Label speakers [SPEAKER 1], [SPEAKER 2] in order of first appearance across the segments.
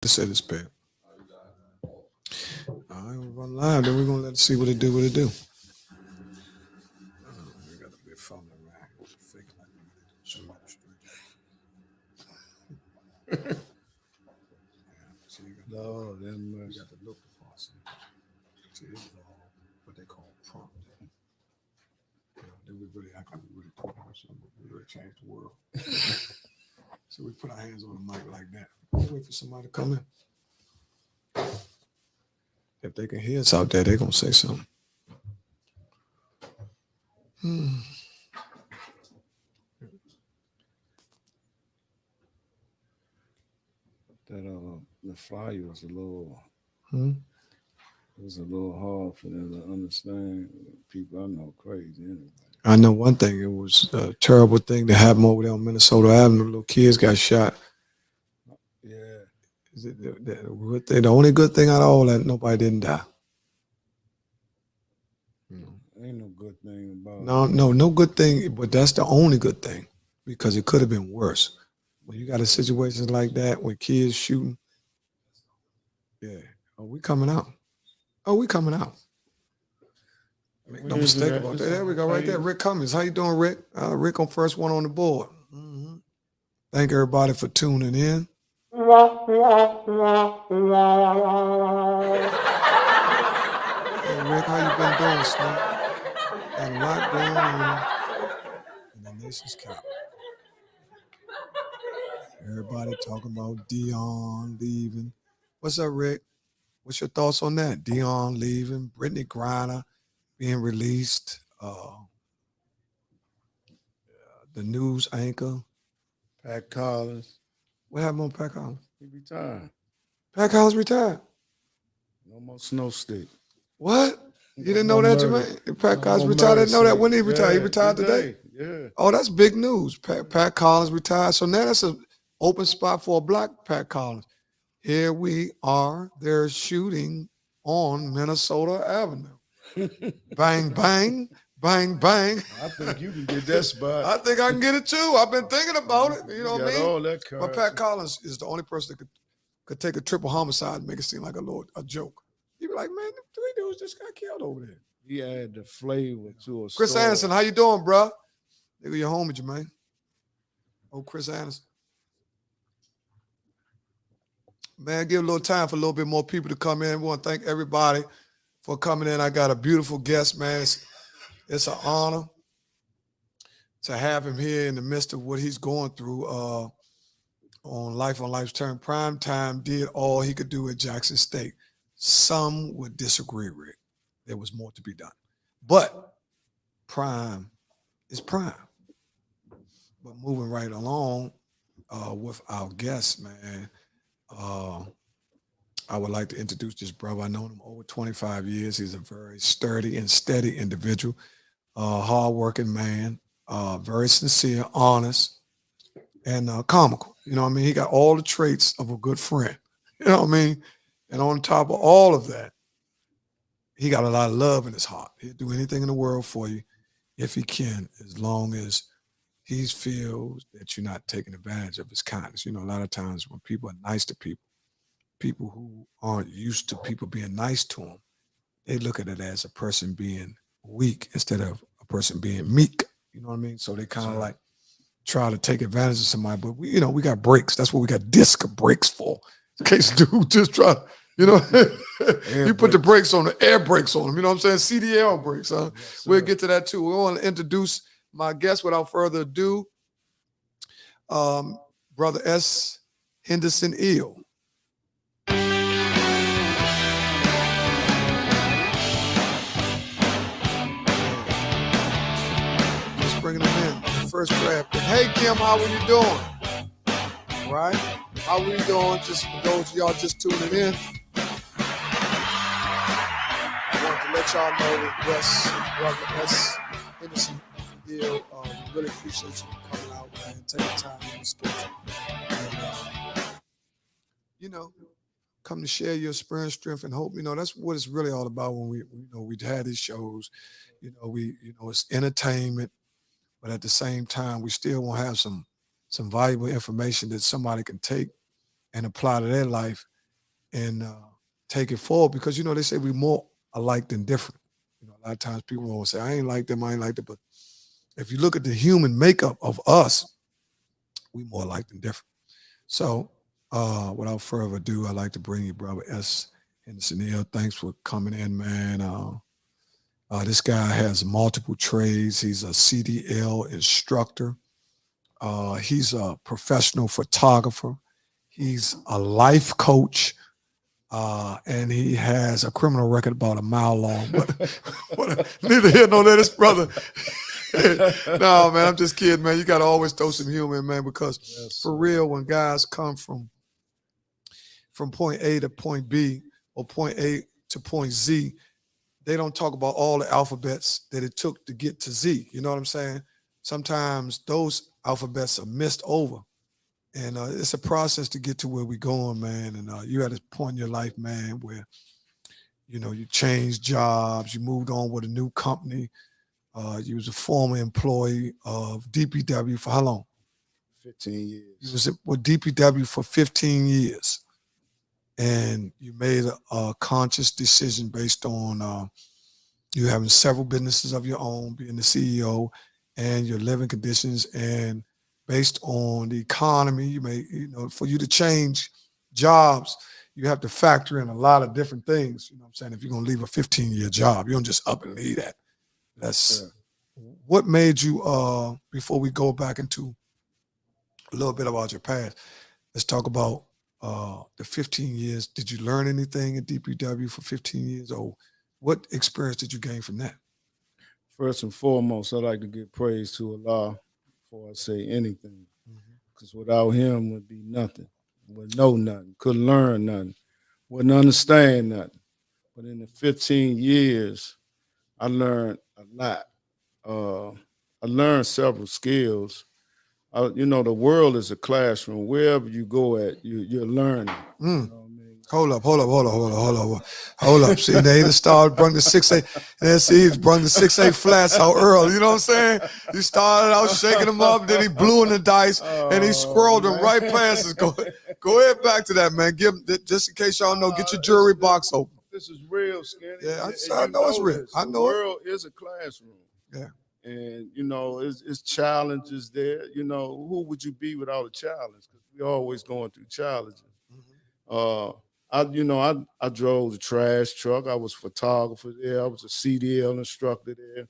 [SPEAKER 1] to say this, Pat. All right, we'll run live. Then we're gonna let it see what it do. What it do. We got a bit fumbling around here. Fake like we do so much. So you got, you got the look the boss. See, this is all what they call prompt. Then we really act like we really put on something. We really change the world. So we put our hands on the mic like that. Wait for somebody to come in. If they can hear us out there, they're gonna say something.
[SPEAKER 2] That the flyer was a little
[SPEAKER 1] Hmm?
[SPEAKER 2] it was a little hard for them to understand. People I know crazy anyway.
[SPEAKER 1] I know one thing. It was a terrible thing that happened over there on Minnesota Avenue. Little kids got shot.
[SPEAKER 2] Yeah.
[SPEAKER 1] Is it the only good thing out of all that nobody didn't die.
[SPEAKER 2] Ain't no good thing about
[SPEAKER 1] No good thing. But that's the only good thing because it could have been worse. When you got a situation like that, when kids shooting, yeah. Oh, we coming out. Oh, we coming out. Make no mistake about that. There we go, right there. Rick Cummings. How you doing, Rick? Rick on first one on the board. Thank everybody for tuning in. Hey, Rick, how you been doing, Snoop? Got a lot going on in the nation's capital. Everybody talking about Dion leaving. What's up, Rick? What's your thoughts on that? Dion leaving, Brittany Griner being released, the news anchor.
[SPEAKER 2] Pat Collins.
[SPEAKER 1] What happened on Pat Collins?
[SPEAKER 2] He retired.
[SPEAKER 1] Pat Collins retired.
[SPEAKER 2] No more snow stick.
[SPEAKER 1] What? You didn't know that, Jermaine? Pat Collins retired. I didn't know that. When did he retire? He retired today?
[SPEAKER 2] Yeah.
[SPEAKER 1] Oh, that's big news. Pat Collins retired. So now that's an open spot for a black Pat Collins. Here we are. They're shooting on Minnesota Avenue. Bang, bang, bang, bang.
[SPEAKER 2] I think you can get that spot.
[SPEAKER 1] I think I can get it too. I've been thinking about it. You know what I mean?
[SPEAKER 2] All that
[SPEAKER 1] but Pat Collins is the only person that could take a triple homicide and make it seem like a joke. You'd be like, man, 3 dudes just got killed over there.
[SPEAKER 2] He added the flavor to a
[SPEAKER 1] Chris
[SPEAKER 2] story.
[SPEAKER 1] Anderson, how you doing, bro? Nigga, your homie, Jermaine. Oh, Chris Anderson. Man, give a little time for a little bit more people to come in. We want to thank everybody for coming in. I got a beautiful guest, man. It's an honor to have him here in the midst of what he's going through on Life on Life's Term. Prime Time did all he could do at Jackson State. Some would disagree, Rick. There was more to be done. But Prime is Prime. But moving right along with our guest, man, I would like to introduce this brother. I've known him over 25 years. He's a very sturdy and steady individual, hardworking man, very sincere, honest, and comical. You know what I mean? He got all the traits of a good friend. You know what I mean? And on top of all of that, he got a lot of love in his heart. He'll do anything in the world for you if he can, as long as he feels that you're not taking advantage of his kindness. You know, a lot of times when people are nice to people who aren't used to people being nice to them, they look at it as a person being weak instead of a person being meek. You know what I mean? So they kind of like try to take advantage of somebody. But we got brakes. That's what we got disc brakes for. In case dude just try to, you put the brakes on, the air brakes on them. You know what I'm saying? CDL brakes, huh? Yes, we'll get to that too. We want to introduce my guest without further ado. Brother S. Henderson Eel. Just bringing him in. First draft. Hey, Kim, how are you doing? Right? How are you doing? Just for those of y'all just tuning in, I want to let y'all know that Brother S. Henderson Eel, we really appreciate you coming out, man, taking time in the schedule. And, come to share your experience, strength, and hope. That's what it's really all about when we had these shows. It's entertainment, but at the same time, we still want to have some valuable information that somebody can take and apply to their life and take it forward, because they say we're more alike than different. A lot of times people always say, I ain't like them, I ain't like them. But if you look at the human makeup of us, we more alike than different. So without further ado, I'd like to bring you Brother S. Henderson Hill. Thanks for coming in, man. This guy has multiple trades. He's a CDL instructor. He's a professional photographer. He's a life coach. And he has a criminal record about a mile long. But neither here nor there, this brother. No, man, I'm just kidding, man. You got to always throw some humor in, man, because for real, when guys come from point A to point B or point A to point Z, they don't talk about all the alphabets that it took to get to Z. You know what I'm saying? Sometimes those alphabets are missed over. And it's a process to get to where we're going, man. And you at a point in your life, man, where, you changed jobs, you moved on with a new company. You was a former employee of DPW for how long?
[SPEAKER 2] 15 years.
[SPEAKER 1] You was with DPW for 15 years. And you made a conscious decision based on you having several businesses of your own, being the CEO, and your living conditions, and based on the economy, you may, for you to change jobs, you have to factor in a lot of different things. You know what I'm saying? If you're going to leave a 15-year job, you don't just up and leave that. That's what made you, before we go back into a little bit about your past, let's talk about the 15 years. Did you learn anything at DPW for 15 years? Or what experience did you gain from that?
[SPEAKER 2] First and foremost, I'd like to give praise to Allah before I say anything. Because without him would be nothing. Would know nothing. Couldn't learn nothing. Wouldn't understand nothing. But in the 15 years, I learned a lot. I learned several skills. The world is a classroom. Wherever you go at, you're learning. You know what I mean?
[SPEAKER 1] Hold up. See, they just started, brung the 6-8. Then see, he brung the 6-8 flats out early. You know what I'm saying? He started out shaking them up, then he blew in the dice, and he squirreled them right past us. Go ahead back to that, man. Give him, just in case y'all know, get your jewelry box open.
[SPEAKER 2] This is real, Skinny.
[SPEAKER 1] Yeah, I know it's real. I know
[SPEAKER 2] the world is a classroom.
[SPEAKER 1] Yeah.
[SPEAKER 2] And, it's challenges there. Who would you be without a challenge? Because we're always going through challenges. I drove the trash truck. I was a photographer there. I was a CDL instructor there.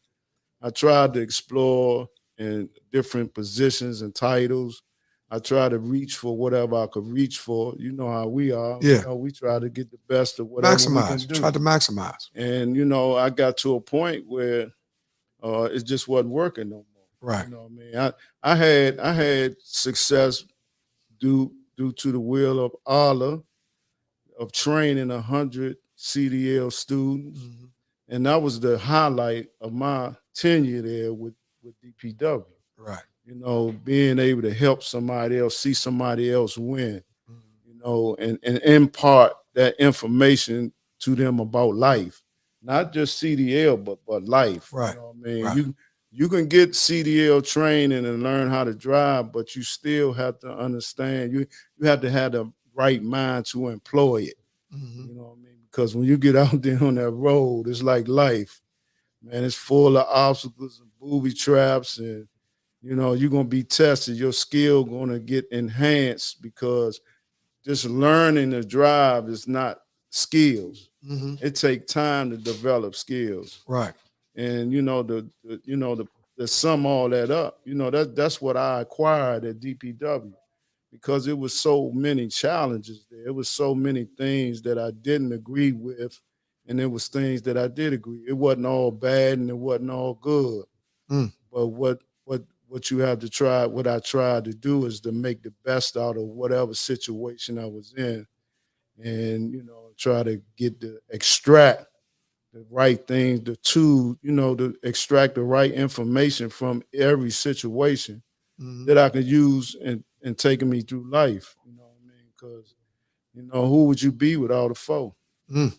[SPEAKER 2] I tried to explore in different positions and titles. I tried to reach for whatever I could reach for. You know how we are.
[SPEAKER 1] Yeah.
[SPEAKER 2] We try to get the best of whatever we can do.
[SPEAKER 1] Try to maximize.
[SPEAKER 2] And, I got to a point where it just wasn't working no more.
[SPEAKER 1] Right.
[SPEAKER 2] You know what I mean? I had success due to the will of Allah, of training 100 CDL students. And that was the highlight of my tenure there with DPW.
[SPEAKER 1] Right.
[SPEAKER 2] Being able to help somebody else, see somebody else win, and impart that information to them about life. Not just CDL, but life.
[SPEAKER 1] Right.
[SPEAKER 2] You know what I mean?
[SPEAKER 1] Right.
[SPEAKER 2] You can get CDL training and learn how to drive, but you still have to understand. You have to have the right mind to employ it. You know what I mean? Because when you get out there on that road, it's like life. Man, it's full of obstacles and booby traps, and you're gonna be tested. Your skill gonna get enhanced, because just learning to drive is not skills. It takes time to develop skills.
[SPEAKER 1] Right.
[SPEAKER 2] And to sum all that up, that's what I acquired at DPW, because it was so many challenges there. It was so many things that I didn't agree with, and there was things that I did agree. It wasn't all bad and it wasn't all good. But what you have to try, what I tried to do, is to make the best out of whatever situation I was in, and try to extract the right things, to extract the right information from every situation that I could use and taking me through life. You know what I mean? Because who would you be without a foe? Who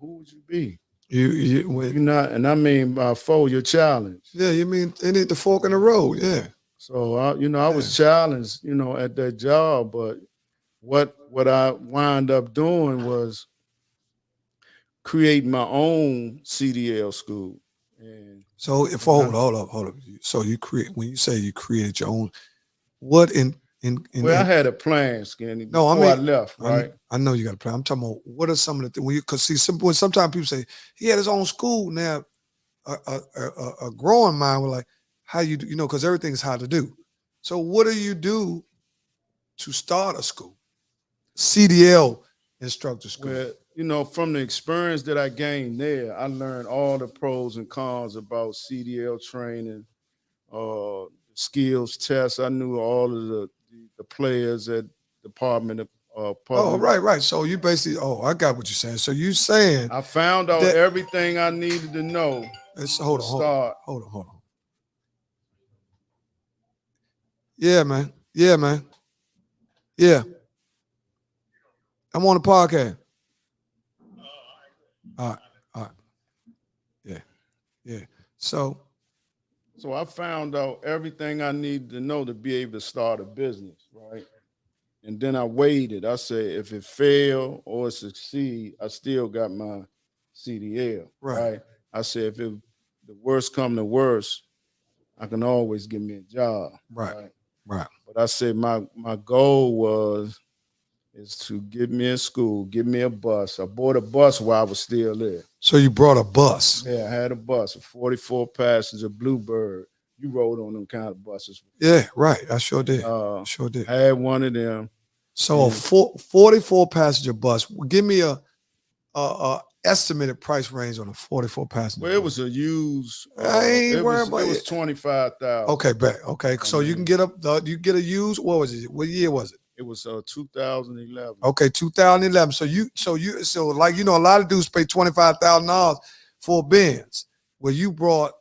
[SPEAKER 2] would you be? You're not, and I mean by foe, your challenge.
[SPEAKER 1] Yeah, you mean they need the fork in the road. Yeah.
[SPEAKER 2] So I was challenged, at that job, but what I wound up doing was creating my own CDL school. And
[SPEAKER 1] So if
[SPEAKER 2] when I
[SPEAKER 1] hold up. So you create when you say you created your own, what
[SPEAKER 2] well, I had a plan, Skinny,
[SPEAKER 1] no, I
[SPEAKER 2] before I
[SPEAKER 1] mean,
[SPEAKER 2] left, right?
[SPEAKER 1] I know you got a plan. I'm talking about what are some of the things when you because see when sometimes people say he had his own school. Now a growing mind was like, how you do, because everything's how to do. So what do you do to start a school? CDL instructor school.
[SPEAKER 2] Well, from the experience that I gained there, I learned all the pros and cons about CDL training, skills tests. I knew all of the players at Department of
[SPEAKER 1] Oh,
[SPEAKER 2] Public.
[SPEAKER 1] right. So you basically, I got what you're saying. So you saying
[SPEAKER 2] I found out
[SPEAKER 1] that
[SPEAKER 2] everything I needed to know
[SPEAKER 1] it's
[SPEAKER 2] to start.
[SPEAKER 1] hold on. Yeah, man. Yeah, man. Yeah. I'm on the podcast. All right. All right. Yeah. Yeah. So
[SPEAKER 2] So I found out everything I needed to know to be able to start a business, right? And then I weighed it. I said, if it fail or succeed, I still got my CDL,
[SPEAKER 1] right,
[SPEAKER 2] right? I said, if the worst come to worst, I can always get me a job,
[SPEAKER 1] right,
[SPEAKER 2] right?
[SPEAKER 1] right.
[SPEAKER 2] But I said my goal is to get me a school, get me a bus. I bought a bus while I was still there.
[SPEAKER 1] So you brought a bus.
[SPEAKER 2] Yeah, I had a bus, a 44 passenger Bluebird. You rode on them kind of buses.
[SPEAKER 1] Yeah, right. I sure did.
[SPEAKER 2] Sure
[SPEAKER 1] did.
[SPEAKER 2] I had one of them.
[SPEAKER 1] So a
[SPEAKER 2] And
[SPEAKER 1] 44 passenger bus. Give me a estimated price range on a 44 passenger
[SPEAKER 2] well, it
[SPEAKER 1] bus.
[SPEAKER 2] was a used.
[SPEAKER 1] I ain't worried about
[SPEAKER 2] It was
[SPEAKER 1] it.
[SPEAKER 2] 25,000.
[SPEAKER 1] Okay, bet. Okay, so you can get you get a used. What was it? What year was it?
[SPEAKER 2] It was 2011.
[SPEAKER 1] Okay, 2011. So like a lot of dudes pay $25,000 for a Benz. Well, you brought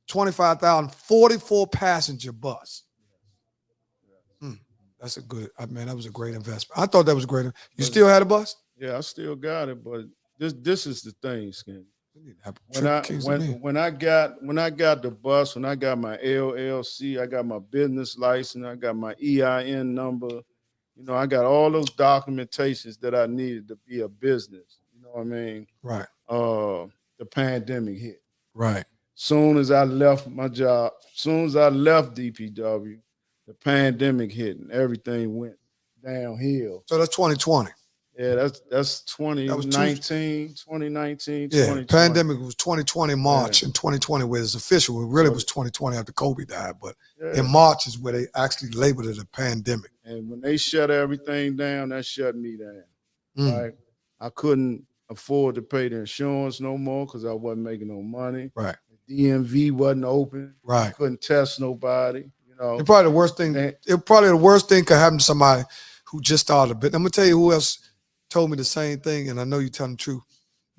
[SPEAKER 1] 25,000 44 passenger bus. That's a good. Man, that was a great investment. I thought that was great. You still had a bus?
[SPEAKER 2] Yeah, I still got it, but this is the thing, Skin.
[SPEAKER 1] We need to have
[SPEAKER 2] When I got the bus, when I got my LLC, I got my business license, I got my EIN number. I got all those documentations that I needed to be a business. You know what I mean?
[SPEAKER 1] Right.
[SPEAKER 2] The pandemic hit.
[SPEAKER 1] Right.
[SPEAKER 2] Soon as I left my job, soon as I left DPW, the pandemic hit and everything went downhill.
[SPEAKER 1] So that's 2020.
[SPEAKER 2] Yeah, that's
[SPEAKER 1] That was
[SPEAKER 2] 2019, 2019,
[SPEAKER 1] Yeah,
[SPEAKER 2] 2020.
[SPEAKER 1] pandemic was 2020 March and 2020 where it's official. It really was 2020 after Kobe died, but
[SPEAKER 2] Yeah.
[SPEAKER 1] in March is where they actually labeled it a pandemic.
[SPEAKER 2] And when they shut everything down, that shut me down. Right? I couldn't afford to pay the insurance no more because I wasn't making no money.
[SPEAKER 1] Right.
[SPEAKER 2] The DMV wasn't open.
[SPEAKER 1] Right.
[SPEAKER 2] I couldn't test nobody.
[SPEAKER 1] It's probably the worst thing. The worst thing could happen to somebody who just started a bit. I'm gonna tell you who else told me the same thing, and I know you're telling the truth.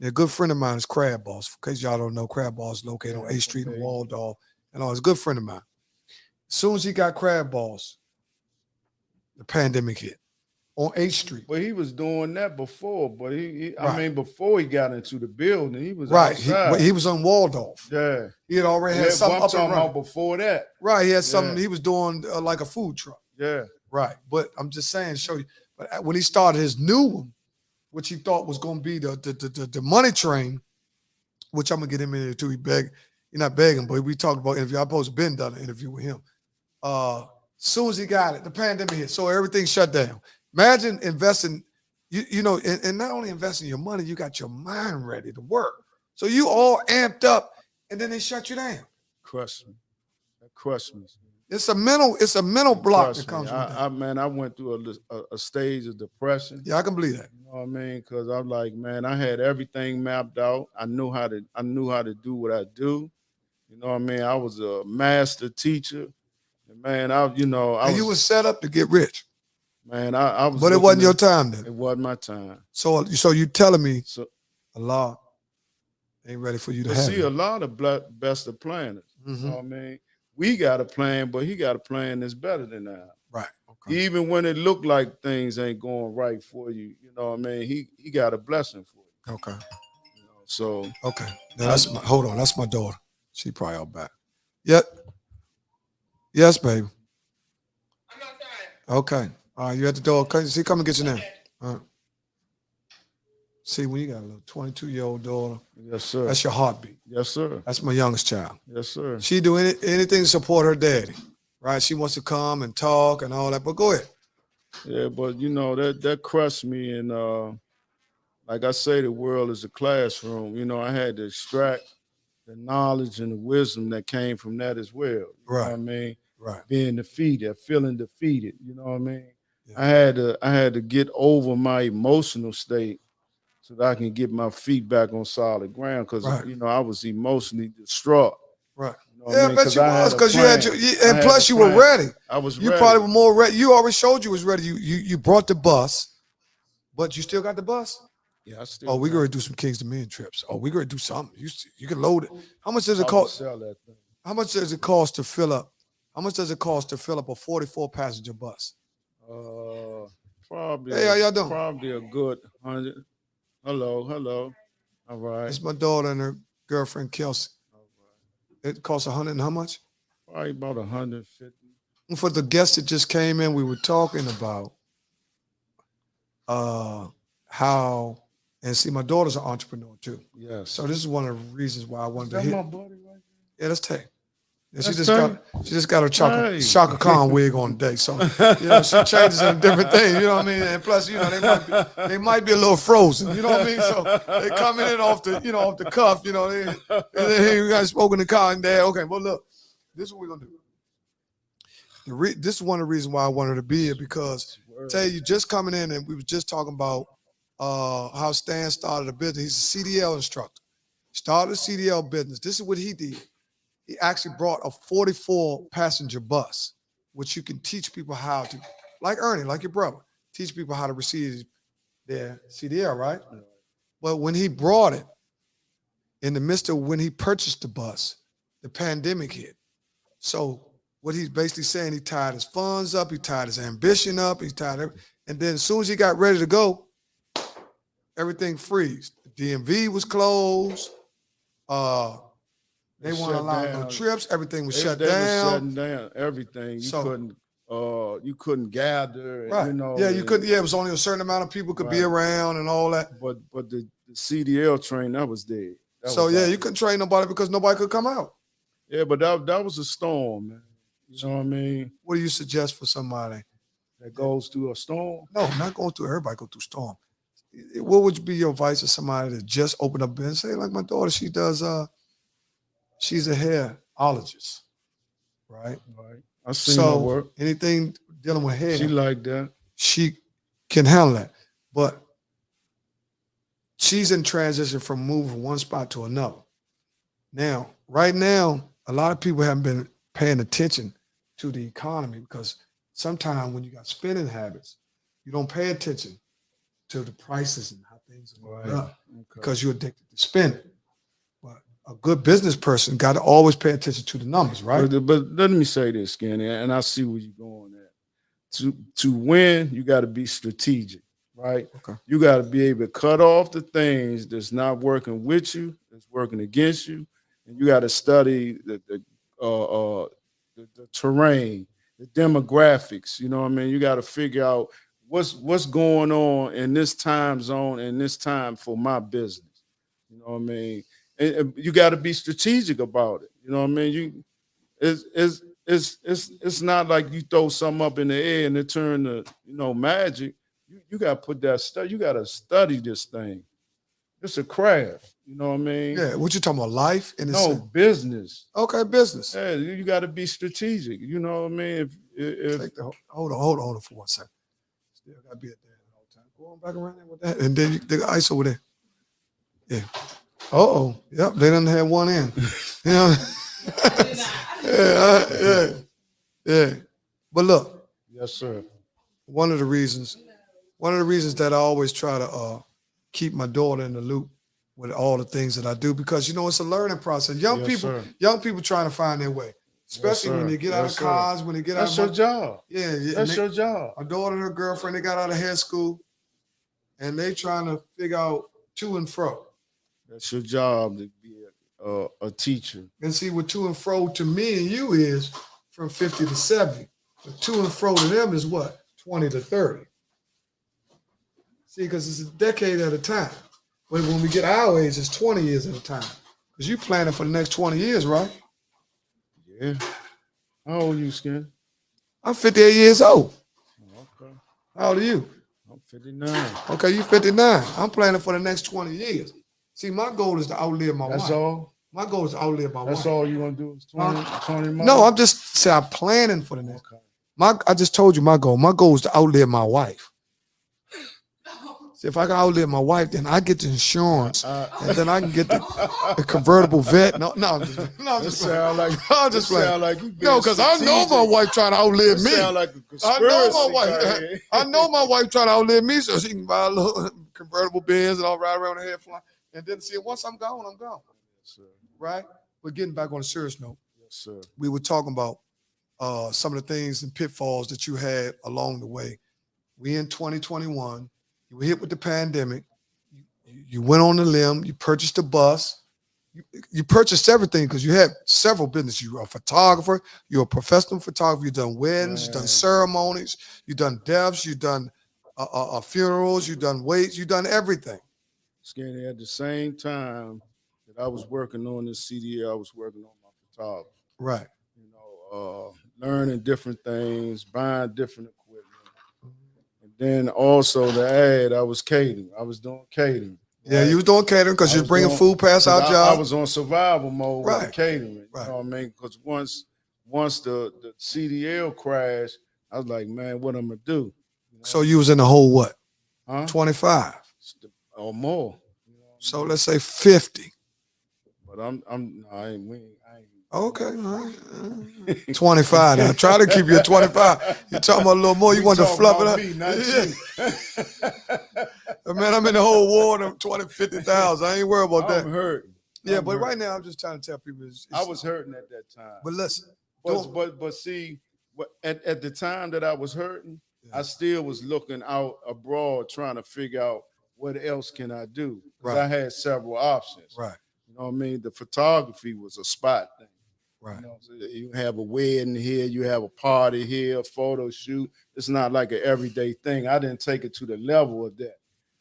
[SPEAKER 1] A good friend of mine is Crab Boss. In case y'all don't know, Crab Boss is located on 8th Street in Waldorf. And he's a good friend of mine. As soon as he got Crab Boss, the pandemic hit on 8th Street.
[SPEAKER 2] Well, he was doing that before, but I mean, before he got into the building, he was
[SPEAKER 1] outside. He was on Waldorf.
[SPEAKER 2] Yeah.
[SPEAKER 1] He had already had something up and running.
[SPEAKER 2] Before that.
[SPEAKER 1] Right. He had something. He was doing like a food truck.
[SPEAKER 2] Yeah.
[SPEAKER 1] Right. But I'm just saying, show you. But when he started his new one, which he thought was going to be the money train, which I'm going to get him in there too. You're not begging, but we talked about interview. I supposed to been done an interview with him. Soon as he got it, the pandemic hit. So everything shut down. Imagine investing, and not only investing your money, you got your mind ready to work. So you all amped up, and then they shut you down.
[SPEAKER 2] Crushed me. That crushed me.
[SPEAKER 1] It's a mental block that comes with that.
[SPEAKER 2] I went through a stage of depression.
[SPEAKER 1] Yeah, I can believe that.
[SPEAKER 2] You know what I mean? Because I'm like, man, I had everything mapped out. I knew how to do what I do. You know what I mean? I was a master teacher. And man,
[SPEAKER 1] you was set up to get rich.
[SPEAKER 2] Man, I was.
[SPEAKER 1] But it wasn't your time then.
[SPEAKER 2] It wasn't my time.
[SPEAKER 1] So you telling me Allah ain't ready for you to have.
[SPEAKER 2] See, a lot of best of planners. You know what I mean? We got a plan, but he got a plan that's better than ours.
[SPEAKER 1] Right. Okay.
[SPEAKER 2] Even when it looked like things ain't going right for you, you know what I mean? He got a blessing for you.
[SPEAKER 1] Okay.
[SPEAKER 2] So
[SPEAKER 1] okay. Now hold on, that's my daughter. She probably out back. Yep. Yes, baby. Okay. You at the door. Come and get your name. See, when you got a little 22-year-old daughter,
[SPEAKER 2] Yes, sir.
[SPEAKER 1] that's your heartbeat.
[SPEAKER 2] Yes, sir.
[SPEAKER 1] That's my youngest child.
[SPEAKER 2] Yes, sir.
[SPEAKER 1] She do anything to support her daddy, right? She wants to come and talk and all that. But go ahead.
[SPEAKER 2] Yeah, but you know that crushed me, and like I say, the world is a classroom. You know, I had to extract the knowledge and the wisdom that came from that as well. You know what I mean?
[SPEAKER 1] Right.
[SPEAKER 2] Being defeated, feeling defeated. You know what I mean?
[SPEAKER 1] Yeah.
[SPEAKER 2] I had to get over my emotional state so that I can get my feet back on solid ground, because you know I was emotionally distraught.
[SPEAKER 1] Right.
[SPEAKER 2] You know
[SPEAKER 1] Yeah, I bet you was, because you had and plus you were ready.
[SPEAKER 2] I was
[SPEAKER 1] you
[SPEAKER 2] ready.
[SPEAKER 1] Probably were more ready. You already showed you was ready. You brought the bus, but you still got the bus?
[SPEAKER 2] Yeah, I still.
[SPEAKER 1] Oh, we're gonna do some Kings to Men trips. Oh, we're gonna do something. You can load it. How much does it cost?
[SPEAKER 2] Sell that thing.
[SPEAKER 1] How much does it cost to fill up? How much does it cost to fill up a 44-passenger bus?
[SPEAKER 2] Probably.
[SPEAKER 1] Hey, how y'all doing?
[SPEAKER 2] Probably a good 100. Hello. All right.
[SPEAKER 1] It's my daughter and her girlfriend Kelsey. All right. It costs 100 and how much?
[SPEAKER 2] Probably about 150.
[SPEAKER 1] And for the guests that just came in, we were talking about how, and see, my daughter's an entrepreneur too.
[SPEAKER 2] Yes.
[SPEAKER 1] So this is one of the reasons why I wanted to
[SPEAKER 2] hit.
[SPEAKER 1] hit.
[SPEAKER 2] My buddy right there?
[SPEAKER 1] Yeah, that's Tay. Yeah, she
[SPEAKER 2] That's
[SPEAKER 1] just got her Chaka Khan wig on today. So you know, she changes in a different thing, you know what I mean? And plus, you know, they might be a little frozen, you know what I mean? So they coming in off the cuff, you know. Hey, we got spoken to car and dad. Okay, well look, this is what we're gonna do. This is one of the reasons why I wanted to be here, because Tay, you just coming in, and we was just talking about how Stan started a business. He's a CDL instructor. Started a CDL business. This is what he did. He actually brought a 44-passenger bus, which you can teach people how to, like Ernie, like your brother, teach people how to receive their CDL, right? But when he brought it, in the midst of when he purchased the bus, the pandemic hit. So what he's basically saying, he tied his funds up, he tied his ambition up, he tied everything. And then as soon as he got ready to go, everything freezed. The DMV was closed. They weren't allowing no trips. Everything was shut down.
[SPEAKER 2] They were shutting down everything. You couldn't gather.
[SPEAKER 1] Right.
[SPEAKER 2] You know,
[SPEAKER 1] you couldn't. Yeah, it was only a certain amount of people could be around and all that.
[SPEAKER 2] But the CDL train, that was dead.
[SPEAKER 1] You couldn't train nobody because nobody could come out.
[SPEAKER 2] Yeah, but that was a storm, man. You know what I mean?
[SPEAKER 1] What do you suggest for somebody
[SPEAKER 2] that goes through a storm?
[SPEAKER 1] No, not going through. Everybody go through storm. What would be your advice to somebody that just opened up business? Say, like my daughter, she does. She's a hairologist, right?
[SPEAKER 2] Right. I seen her work.
[SPEAKER 1] Anything dealing with hair,
[SPEAKER 2] she like that.
[SPEAKER 1] She can handle that, but she's in transition from moving from one spot to another. Now, right now, a lot of people haven't been paying attention to the economy, because sometimes when you got spending habits, you don't pay attention to the prices and how things are going up because you're addicted to spending. A good business person got to always pay attention to the numbers, right?
[SPEAKER 2] But let me say this, Skinny, and I see where you're going at. To win, you got to be strategic, right? Okay. You got to be able to cut off the things that's not working with you, that's working against you, and you got to study the terrain, the demographics. You know what I mean? You got to figure out what's going on in this time zone and this time for my business. You know what I mean? And you got to be strategic about it. You know what I mean? It's not like you throw something up in the air and it turn to magic. You got to put that stuff. You got to study this thing. It's a craft. You know what I mean?
[SPEAKER 1] Yeah. What you talking about? Life?
[SPEAKER 2] Business.
[SPEAKER 1] Okay, business.
[SPEAKER 2] Yeah, you got to be strategic. You know what I mean?
[SPEAKER 1] Hold on for 1 second. Still got to be at there all the time. Go on back around there with that, and then the ice over there. Yeah. Yep, they done had one in. You know? Yeah. But look.
[SPEAKER 2] Yes, sir.
[SPEAKER 1] One of the reasons that I always try to keep my daughter in the loop with all the things that I do, because it's a learning process. Young people trying to find their way, especially when they get out of college, when they get out.
[SPEAKER 2] That's your job.
[SPEAKER 1] Yeah,
[SPEAKER 2] that's your job.
[SPEAKER 1] My daughter and her girlfriend, they got out of hair school, and they trying to figure out to and fro.
[SPEAKER 2] That's your job, to be a teacher.
[SPEAKER 1] And see, what to and fro to me and you is from 50 to 70. But to and fro to them is what? 20 to 30. See, because it's a decade at a time. But when we get our age, it's 20 years at a time. Because you planning for the next 20 years, right?
[SPEAKER 2] Yeah. How old you, Skin?
[SPEAKER 1] I'm 58 years old.
[SPEAKER 2] Okay.
[SPEAKER 1] How old are you?
[SPEAKER 2] I'm 59.
[SPEAKER 1] Okay, you 59. I'm planning for the next 20 years. See, my goal is to outlive my
[SPEAKER 2] That's
[SPEAKER 1] wife.
[SPEAKER 2] all?
[SPEAKER 1] My goal is to outlive my
[SPEAKER 2] That's
[SPEAKER 1] wife.
[SPEAKER 2] all you gonna do is 20, 20 months?
[SPEAKER 1] No, I'm just saying I'm planning for the next.
[SPEAKER 2] Okay.
[SPEAKER 1] I just told you my goal. My goal is to outlive my wife. See, if I can outlive my wife, then I get the insurance, and then I can get the convertible vet. No, I'm just
[SPEAKER 2] sound like
[SPEAKER 1] I'm just playing.
[SPEAKER 2] sound like you
[SPEAKER 1] No, because I know my wife trying to outlive me.
[SPEAKER 2] Sound like a
[SPEAKER 1] I know
[SPEAKER 2] conspiracy
[SPEAKER 1] my wife.
[SPEAKER 2] guy here.
[SPEAKER 1] I know my wife trying to outlive me, so she can buy a little convertible Benz and I'll ride around the head flying. And then see, once I'm gone, I'm gone.
[SPEAKER 2] Yes, sir.
[SPEAKER 1] Right? But getting back on a serious note,
[SPEAKER 2] Yes, sir.
[SPEAKER 1] we were talking about some of the things and pitfalls that you had along the way. We in 2021. You were hit with the pandemic. You went on the limb. You purchased a bus. You purchased everything because you had several businesses. You were a photographer. You're a professional photographer. You've done weddings. You've done ceremonies. You've done deaths. You've done funerals. You've done wakes. You've done everything.
[SPEAKER 2] Skinny, at the same time that I was working on this CD, I was working on my photography.
[SPEAKER 1] Right.
[SPEAKER 2] You know, learning different things, buying different equipment. And then also the ad, I was catering. I was doing catering.
[SPEAKER 1] Yeah, you was doing catering because you're bringing food past our job.
[SPEAKER 2] I was on survival mode with the catering.
[SPEAKER 1] Right.
[SPEAKER 2] You know what I mean? Because once the CDL crashed, I was like, man, what I'm gonna do? You know?
[SPEAKER 1] So you was in the whole what?
[SPEAKER 2] Huh?
[SPEAKER 1] 25
[SPEAKER 2] or more. You know
[SPEAKER 1] so let's say 50.
[SPEAKER 2] But I ain't.
[SPEAKER 1] Okay, 25 now. Try to keep you at 25. You're talking about a little more. You want to fluff it up.
[SPEAKER 2] Me, not you.
[SPEAKER 1] Man, I'm in the whole war of 20, 50,000. I ain't worried about that.
[SPEAKER 2] I'm hurting.
[SPEAKER 1] Yeah, but right now I'm just trying to tell people.
[SPEAKER 2] I was hurting at that time.
[SPEAKER 1] But listen.
[SPEAKER 2] But see, at the time that I was hurting, I still was looking out abroad trying to figure out what else can I do. Because I had several options.
[SPEAKER 1] Right.
[SPEAKER 2] You know what I mean? The photography was a spot thing.
[SPEAKER 1] Right.
[SPEAKER 2] You know, so you have a wedding here, you have a party here, a photo shoot. It's not like an everyday thing. I didn't take it to the level of that.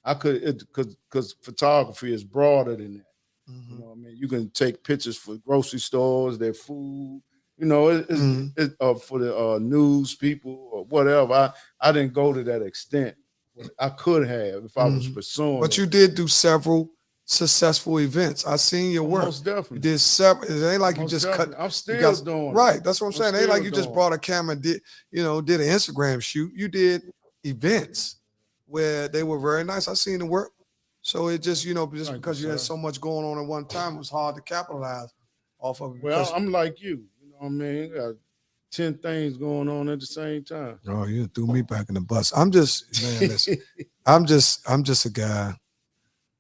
[SPEAKER 2] I could, because photography is broader than that. Mm-hmm. You know what I mean? You can take pictures for grocery stores, their food. You know, it's for the news people or whatever. I didn't go to that extent. I could have if I was pursuing.
[SPEAKER 1] But you did do several successful events. I seen your work.
[SPEAKER 2] Most definitely.
[SPEAKER 1] You did several. It ain't like you just cut.
[SPEAKER 2] I'm still doing
[SPEAKER 1] right. That's what I'm saying. It ain't like you just brought a camera and did an Instagram shoot. You did events where they were very nice. I seen the work. So it just, just because you had so much going on at one time, it was hard to capitalize off of it.
[SPEAKER 2] Well, I'm like you. You know what I mean? Got 10 things going on at the same time.
[SPEAKER 1] Oh, you threw me back in the bus. I'm just, man, listen. I'm just a guy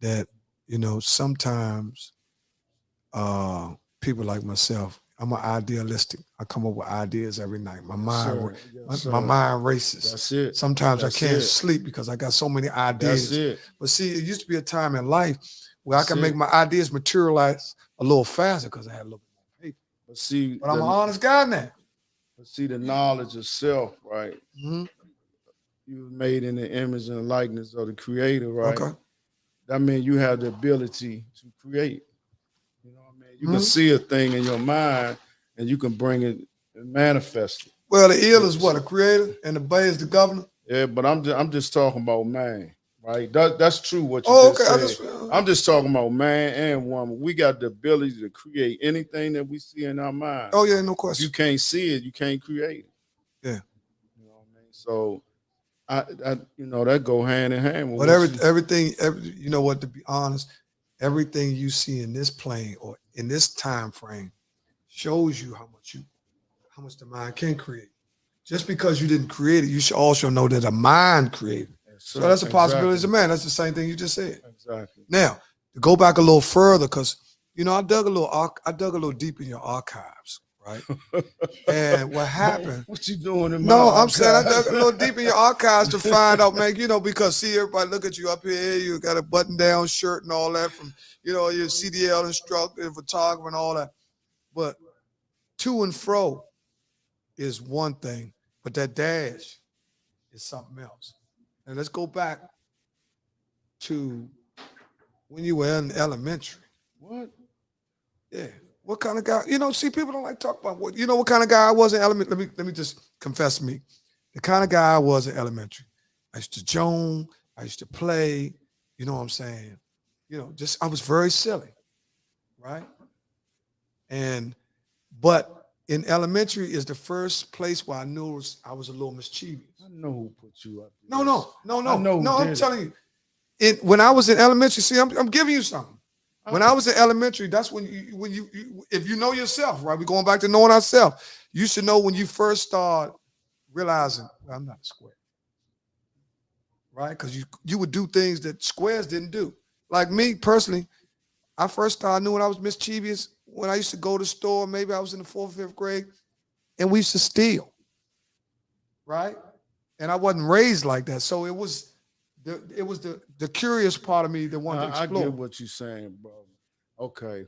[SPEAKER 1] that, sometimes people like myself, I'm an idealistic. I come up with ideas every night. My mind, my mind races.
[SPEAKER 2] That's it.
[SPEAKER 1] Sometimes I can't sleep because I got so many ideas.
[SPEAKER 2] That's it.
[SPEAKER 1] But see, it used to be a time in life where I can make my ideas materialize a little faster because I had a little bit more paper. But I'm an honest guy now.
[SPEAKER 2] But see, the knowledge of self, right? Mm-hmm. You were made in the image and likeness of the Creator, right? Okay. That means you have the ability to create. You know what I mean? You can see a thing in your mind and you can bring it and manifest it.
[SPEAKER 1] Well, the ill is what? A creator and the bay is the governor?
[SPEAKER 2] Yeah, but I'm just talking about man, right? That's true what you just said. I'm just talking about man and woman. We got the ability to create anything that we see in our mind.
[SPEAKER 1] Oh, yeah, no question.
[SPEAKER 2] If you can't see it, you can't create it.
[SPEAKER 1] Yeah.
[SPEAKER 2] You know what I mean? So I that go hand in hand with
[SPEAKER 1] everything, to be honest, everything you see in this plane or in this time frame shows you how much the mind can create. Just because you didn't create it, you should also know that a mind created. So that's a possibility as a man. That's the same thing you just said.
[SPEAKER 2] Exactly.
[SPEAKER 1] Now, to go back a little further, because I dug a little deep in your archives, right? And what happened?
[SPEAKER 2] What you doing in my
[SPEAKER 1] No, I'm
[SPEAKER 2] archives?
[SPEAKER 1] saying I dug a little deep in your archives to find out, man, because see, everybody look at you up here, you got a button-down shirt and all that from, your CDL instructor and photographer and all that. But to and fro is one thing, but that dash is something else. And let's go back to when you were in elementary.
[SPEAKER 2] What?
[SPEAKER 1] Yeah. What kind of guy? See, people don't like to talk about what kind of guy I was in elementary. Let me just confess me. The kind of guy I was in elementary. I used to joan, I used to play, you know what I'm saying? Just I was very silly, right? And but in elementary is the first place where I knew I was a little mischievous.
[SPEAKER 2] I know who put you up
[SPEAKER 1] No,
[SPEAKER 2] there.
[SPEAKER 1] no, no,
[SPEAKER 2] I
[SPEAKER 1] no,
[SPEAKER 2] know who
[SPEAKER 1] no. I'm
[SPEAKER 2] did it.
[SPEAKER 1] telling you, when I was in elementary, see, I'm giving you something. When I was in elementary, that's when if you know yourself, right? We're going back to knowing ourselves. You should know when you first start realizing, well, I'm not a square, right? Because you would do things that squares didn't do. Like me personally, I first started knew when I was mischievous when I used to go to the store. Maybe I was in the fourth, fifth grade, and we used to steal, right? And I wasn't raised like that, so it was the curious part of me that wanted to
[SPEAKER 2] I
[SPEAKER 1] explore.
[SPEAKER 2] get what you're saying, brother. Okay,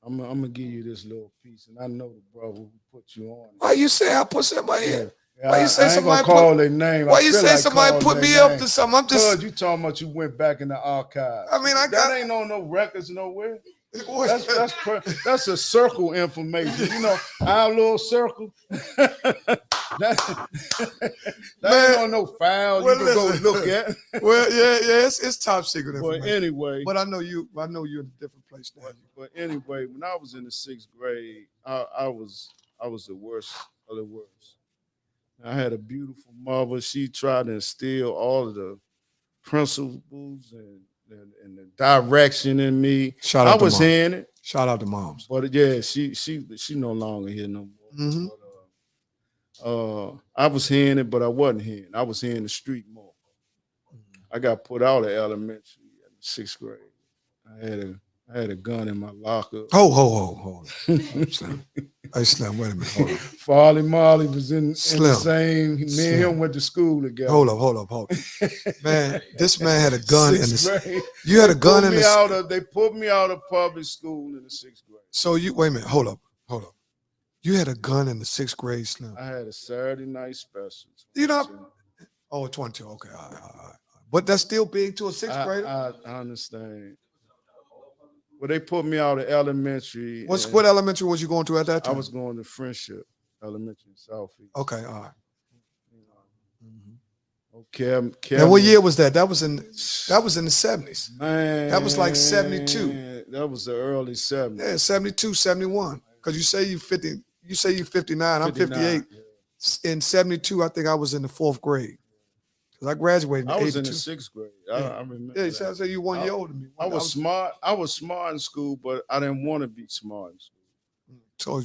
[SPEAKER 2] I'm gonna give you this little piece, and I know the brother who put you on.
[SPEAKER 1] Why you say I put somebody
[SPEAKER 2] Yeah.
[SPEAKER 1] in? Why you say
[SPEAKER 2] I ain't gonna
[SPEAKER 1] somebody
[SPEAKER 2] call
[SPEAKER 1] put?
[SPEAKER 2] their name.
[SPEAKER 1] Why
[SPEAKER 2] I
[SPEAKER 1] you
[SPEAKER 2] feel
[SPEAKER 1] say
[SPEAKER 2] like
[SPEAKER 1] somebody
[SPEAKER 2] calling
[SPEAKER 1] put
[SPEAKER 2] their
[SPEAKER 1] me up
[SPEAKER 2] name.
[SPEAKER 1] to something? I'm just.
[SPEAKER 2] Cause you talking about you went back in the archives.
[SPEAKER 1] I mean, I got.
[SPEAKER 2] That ain't on no records nowhere. That's a circle information. You know, our little circle. that ain't on no file you
[SPEAKER 1] well,
[SPEAKER 2] can go
[SPEAKER 1] listen.
[SPEAKER 2] look at.
[SPEAKER 1] Well, yeah, it's top secret
[SPEAKER 2] But
[SPEAKER 1] information.
[SPEAKER 2] anyway,
[SPEAKER 1] But I know you're in a different place now.
[SPEAKER 2] but anyway, when I was in the 6th grade, I was the worst of the worst. I had a beautiful mother. She tried to instill all of the principles and the direction in me.
[SPEAKER 1] Shout
[SPEAKER 2] I
[SPEAKER 1] out to
[SPEAKER 2] was
[SPEAKER 1] mom.
[SPEAKER 2] hearing it,
[SPEAKER 1] Shout out to moms.
[SPEAKER 2] but yeah, she no longer here no more.
[SPEAKER 1] Mm-hmm.
[SPEAKER 2] But, I was hearing it, but I wasn't hearing. I was hearing the street more. I got put out of elementary in the 6th grade. I had a gun in my locker.
[SPEAKER 1] Hold on. Slim. Hey, Slim, wait a minute. Hold on.
[SPEAKER 2] Farley Marley was in the
[SPEAKER 1] Slim.
[SPEAKER 2] same. Me
[SPEAKER 1] Slim.
[SPEAKER 2] and him went to school together.
[SPEAKER 1] Hold up. Man, this man had a gun in the
[SPEAKER 2] 6th grade.
[SPEAKER 1] You had a gun in
[SPEAKER 2] the. They put me out of public school in the 6th grade.
[SPEAKER 1] So wait a minute. Hold up. You had a gun in the 6th grade, Slim.
[SPEAKER 2] I had a Saturday night special.
[SPEAKER 1] You know. Oh, 22. Okay, all right. But that's still big to a 6th grader.
[SPEAKER 2] I understand. Well, they put me out of elementary.
[SPEAKER 1] What elementary was you going to at that time?
[SPEAKER 2] I was going to Friendship Elementary in Southeast.
[SPEAKER 1] Okay, all right.
[SPEAKER 2] Okay.
[SPEAKER 1] And what year was that? That was in the 70s.
[SPEAKER 2] Man,
[SPEAKER 1] that was like 72.
[SPEAKER 2] That was the early 70s.
[SPEAKER 1] Yeah, 72, 71. Because you say you 50. You say you 59. I'm 58. Yeah. In 72, I think I was in the 4th grade. Because I graduated in
[SPEAKER 2] I was
[SPEAKER 1] 82.
[SPEAKER 2] in the 6th grade.
[SPEAKER 1] Yeah.
[SPEAKER 2] I remember.
[SPEAKER 1] Yeah, so I say you 1 year older than me.
[SPEAKER 2] I was smart. I was smart in school, but I didn't want to be smart in school.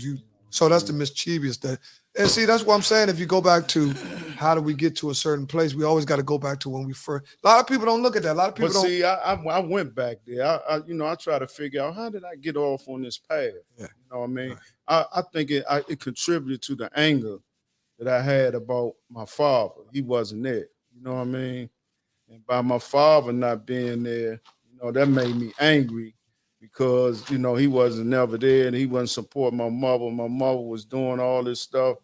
[SPEAKER 1] So that's the mischievous that. And see, that's what I'm saying. If you go back to how do we get to a certain place, we always got to go back to when we first. A lot of people don't look at that. A lot of people don't.
[SPEAKER 2] See, I went back there. I try to figure out how did I get off on this path.
[SPEAKER 1] Yeah.
[SPEAKER 2] You know what I mean?
[SPEAKER 1] Right.
[SPEAKER 2] I think it contributed to the anger that I had about my father. He wasn't there. You know what I mean? And by my father not being there, that made me angry because, he wasn't never there and he wasn't supporting my mother. My mother was doing all this stuff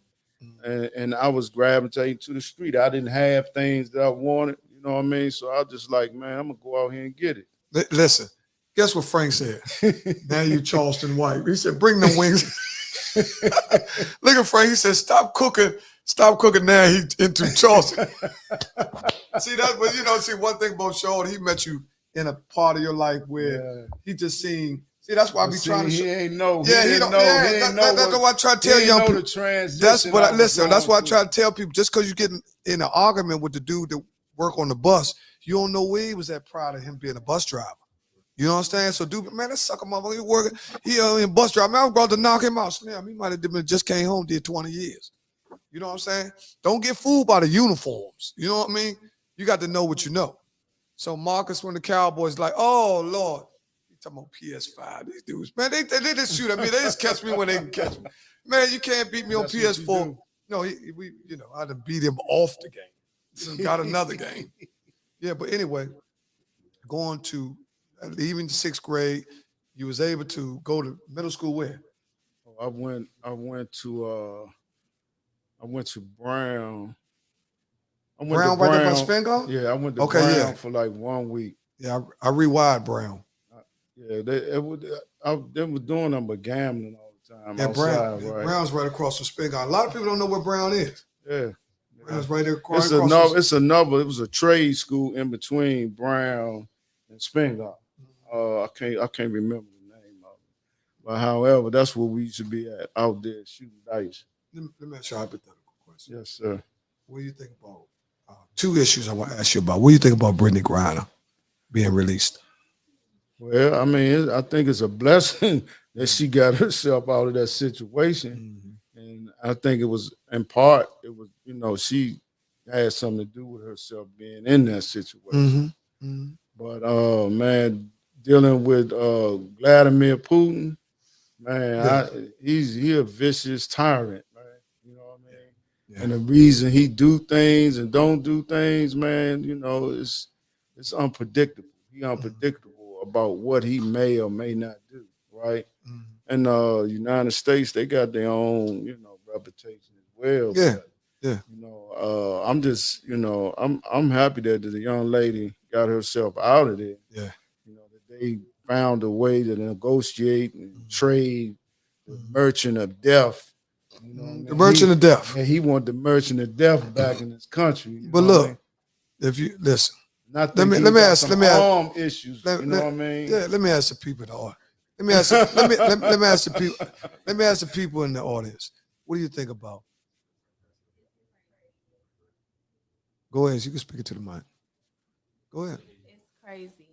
[SPEAKER 2] and I was gravitating to the street. I didn't have things that I wanted, you know what I mean? So I was just like, man, I'm going to go out here and get it.
[SPEAKER 1] Listen, guess what Frank said? Now you Charleston White. He said, bring them wings. Look at Frank. He said, stop cooking. Now he into Charleston. See that, but see one thing about Sean, he met you in a part of your life where he just seen. See, that's why I be trying to.
[SPEAKER 2] He ain't know.
[SPEAKER 1] Yeah, he don't know. That's what I try to tell young people. That's what That's why I try to tell people. Just because you get in an argument with the dude that work on the bus, you don't know where he was at prior to him being a bus driver. You know what I'm saying? So, dude, man, that sucker motherfucker, he working. He in bus driver. Man, I was about to knock him out. Slim, he might have just came home, did 20 years. You know what I'm saying? Don't get fooled by the uniforms. You know what I mean? You got to know what you know. So Marcus, when the Cowboys like, oh Lord, you talking about PS5? These dudes, man, they just shoot at me. They just catch me when they can catch me. Man, you can't beat me on PS4. No, I done beat him off the game. Got another game. Yeah, but anyway, going to leaving the 6th grade, you was able to go to middle school where?
[SPEAKER 2] I went to Brown I went to
[SPEAKER 1] Brown right there by
[SPEAKER 2] Brown.
[SPEAKER 1] Spingarn?
[SPEAKER 2] Yeah, I went to
[SPEAKER 1] Okay,
[SPEAKER 2] Brown
[SPEAKER 1] yeah.
[SPEAKER 2] for like 1 week.
[SPEAKER 1] Yeah, I rewired Brown.
[SPEAKER 2] Yeah, they was doing them but gambling all the time
[SPEAKER 1] Yeah, Brown.
[SPEAKER 2] outside,
[SPEAKER 1] Yeah,
[SPEAKER 2] right?
[SPEAKER 1] Brown's right across from Spingarn. A lot of people don't know where Brown is.
[SPEAKER 2] Yeah.
[SPEAKER 1] Brown's right there
[SPEAKER 2] It's
[SPEAKER 1] across
[SPEAKER 2] another.
[SPEAKER 1] from.
[SPEAKER 2] It's another. It was a trade school in between Brown and Spingarn. I can't remember the name of it. But however, that's where we used to be at out there shooting dice.
[SPEAKER 1] Let me ask you a hypothetical question.
[SPEAKER 2] Yes, sir.
[SPEAKER 1] What do you think about two issues I want to ask you about? What do you think about Brittany Griner being released?
[SPEAKER 2] Well, I mean, I think it's a blessing that she got herself out of that situation, and I think it was in part it was she had something to do with herself being in that situation. But man, dealing with Vladimir Putin, man,
[SPEAKER 1] Yeah.
[SPEAKER 2] he a vicious tyrant, man. You know what I mean?
[SPEAKER 1] Yeah.
[SPEAKER 2] And the reason he do things and don't do things, man, it's unpredictable. He unpredictable about what he may or may not do, right? And United States, they got their own, reputation as well.
[SPEAKER 1] Yeah.
[SPEAKER 2] But,
[SPEAKER 1] Yeah.
[SPEAKER 2] I'm just, I'm happy that the young lady got herself out of there.
[SPEAKER 1] Yeah.
[SPEAKER 2] That they found a way to negotiate and trade the merchant of death. You know what I mean?
[SPEAKER 1] The merchant of death.
[SPEAKER 2] And he wanted the merchant of death back in his country.
[SPEAKER 1] But look, if you listen,
[SPEAKER 2] let
[SPEAKER 1] me ask
[SPEAKER 2] issues. You know what I mean?
[SPEAKER 1] Yeah, let me ask the people in the audience. Let me ask the people. Let me ask the people in the audience. What do you think about? Go ahead. You can speak it to the mic. Go ahead.
[SPEAKER 3] It's crazy.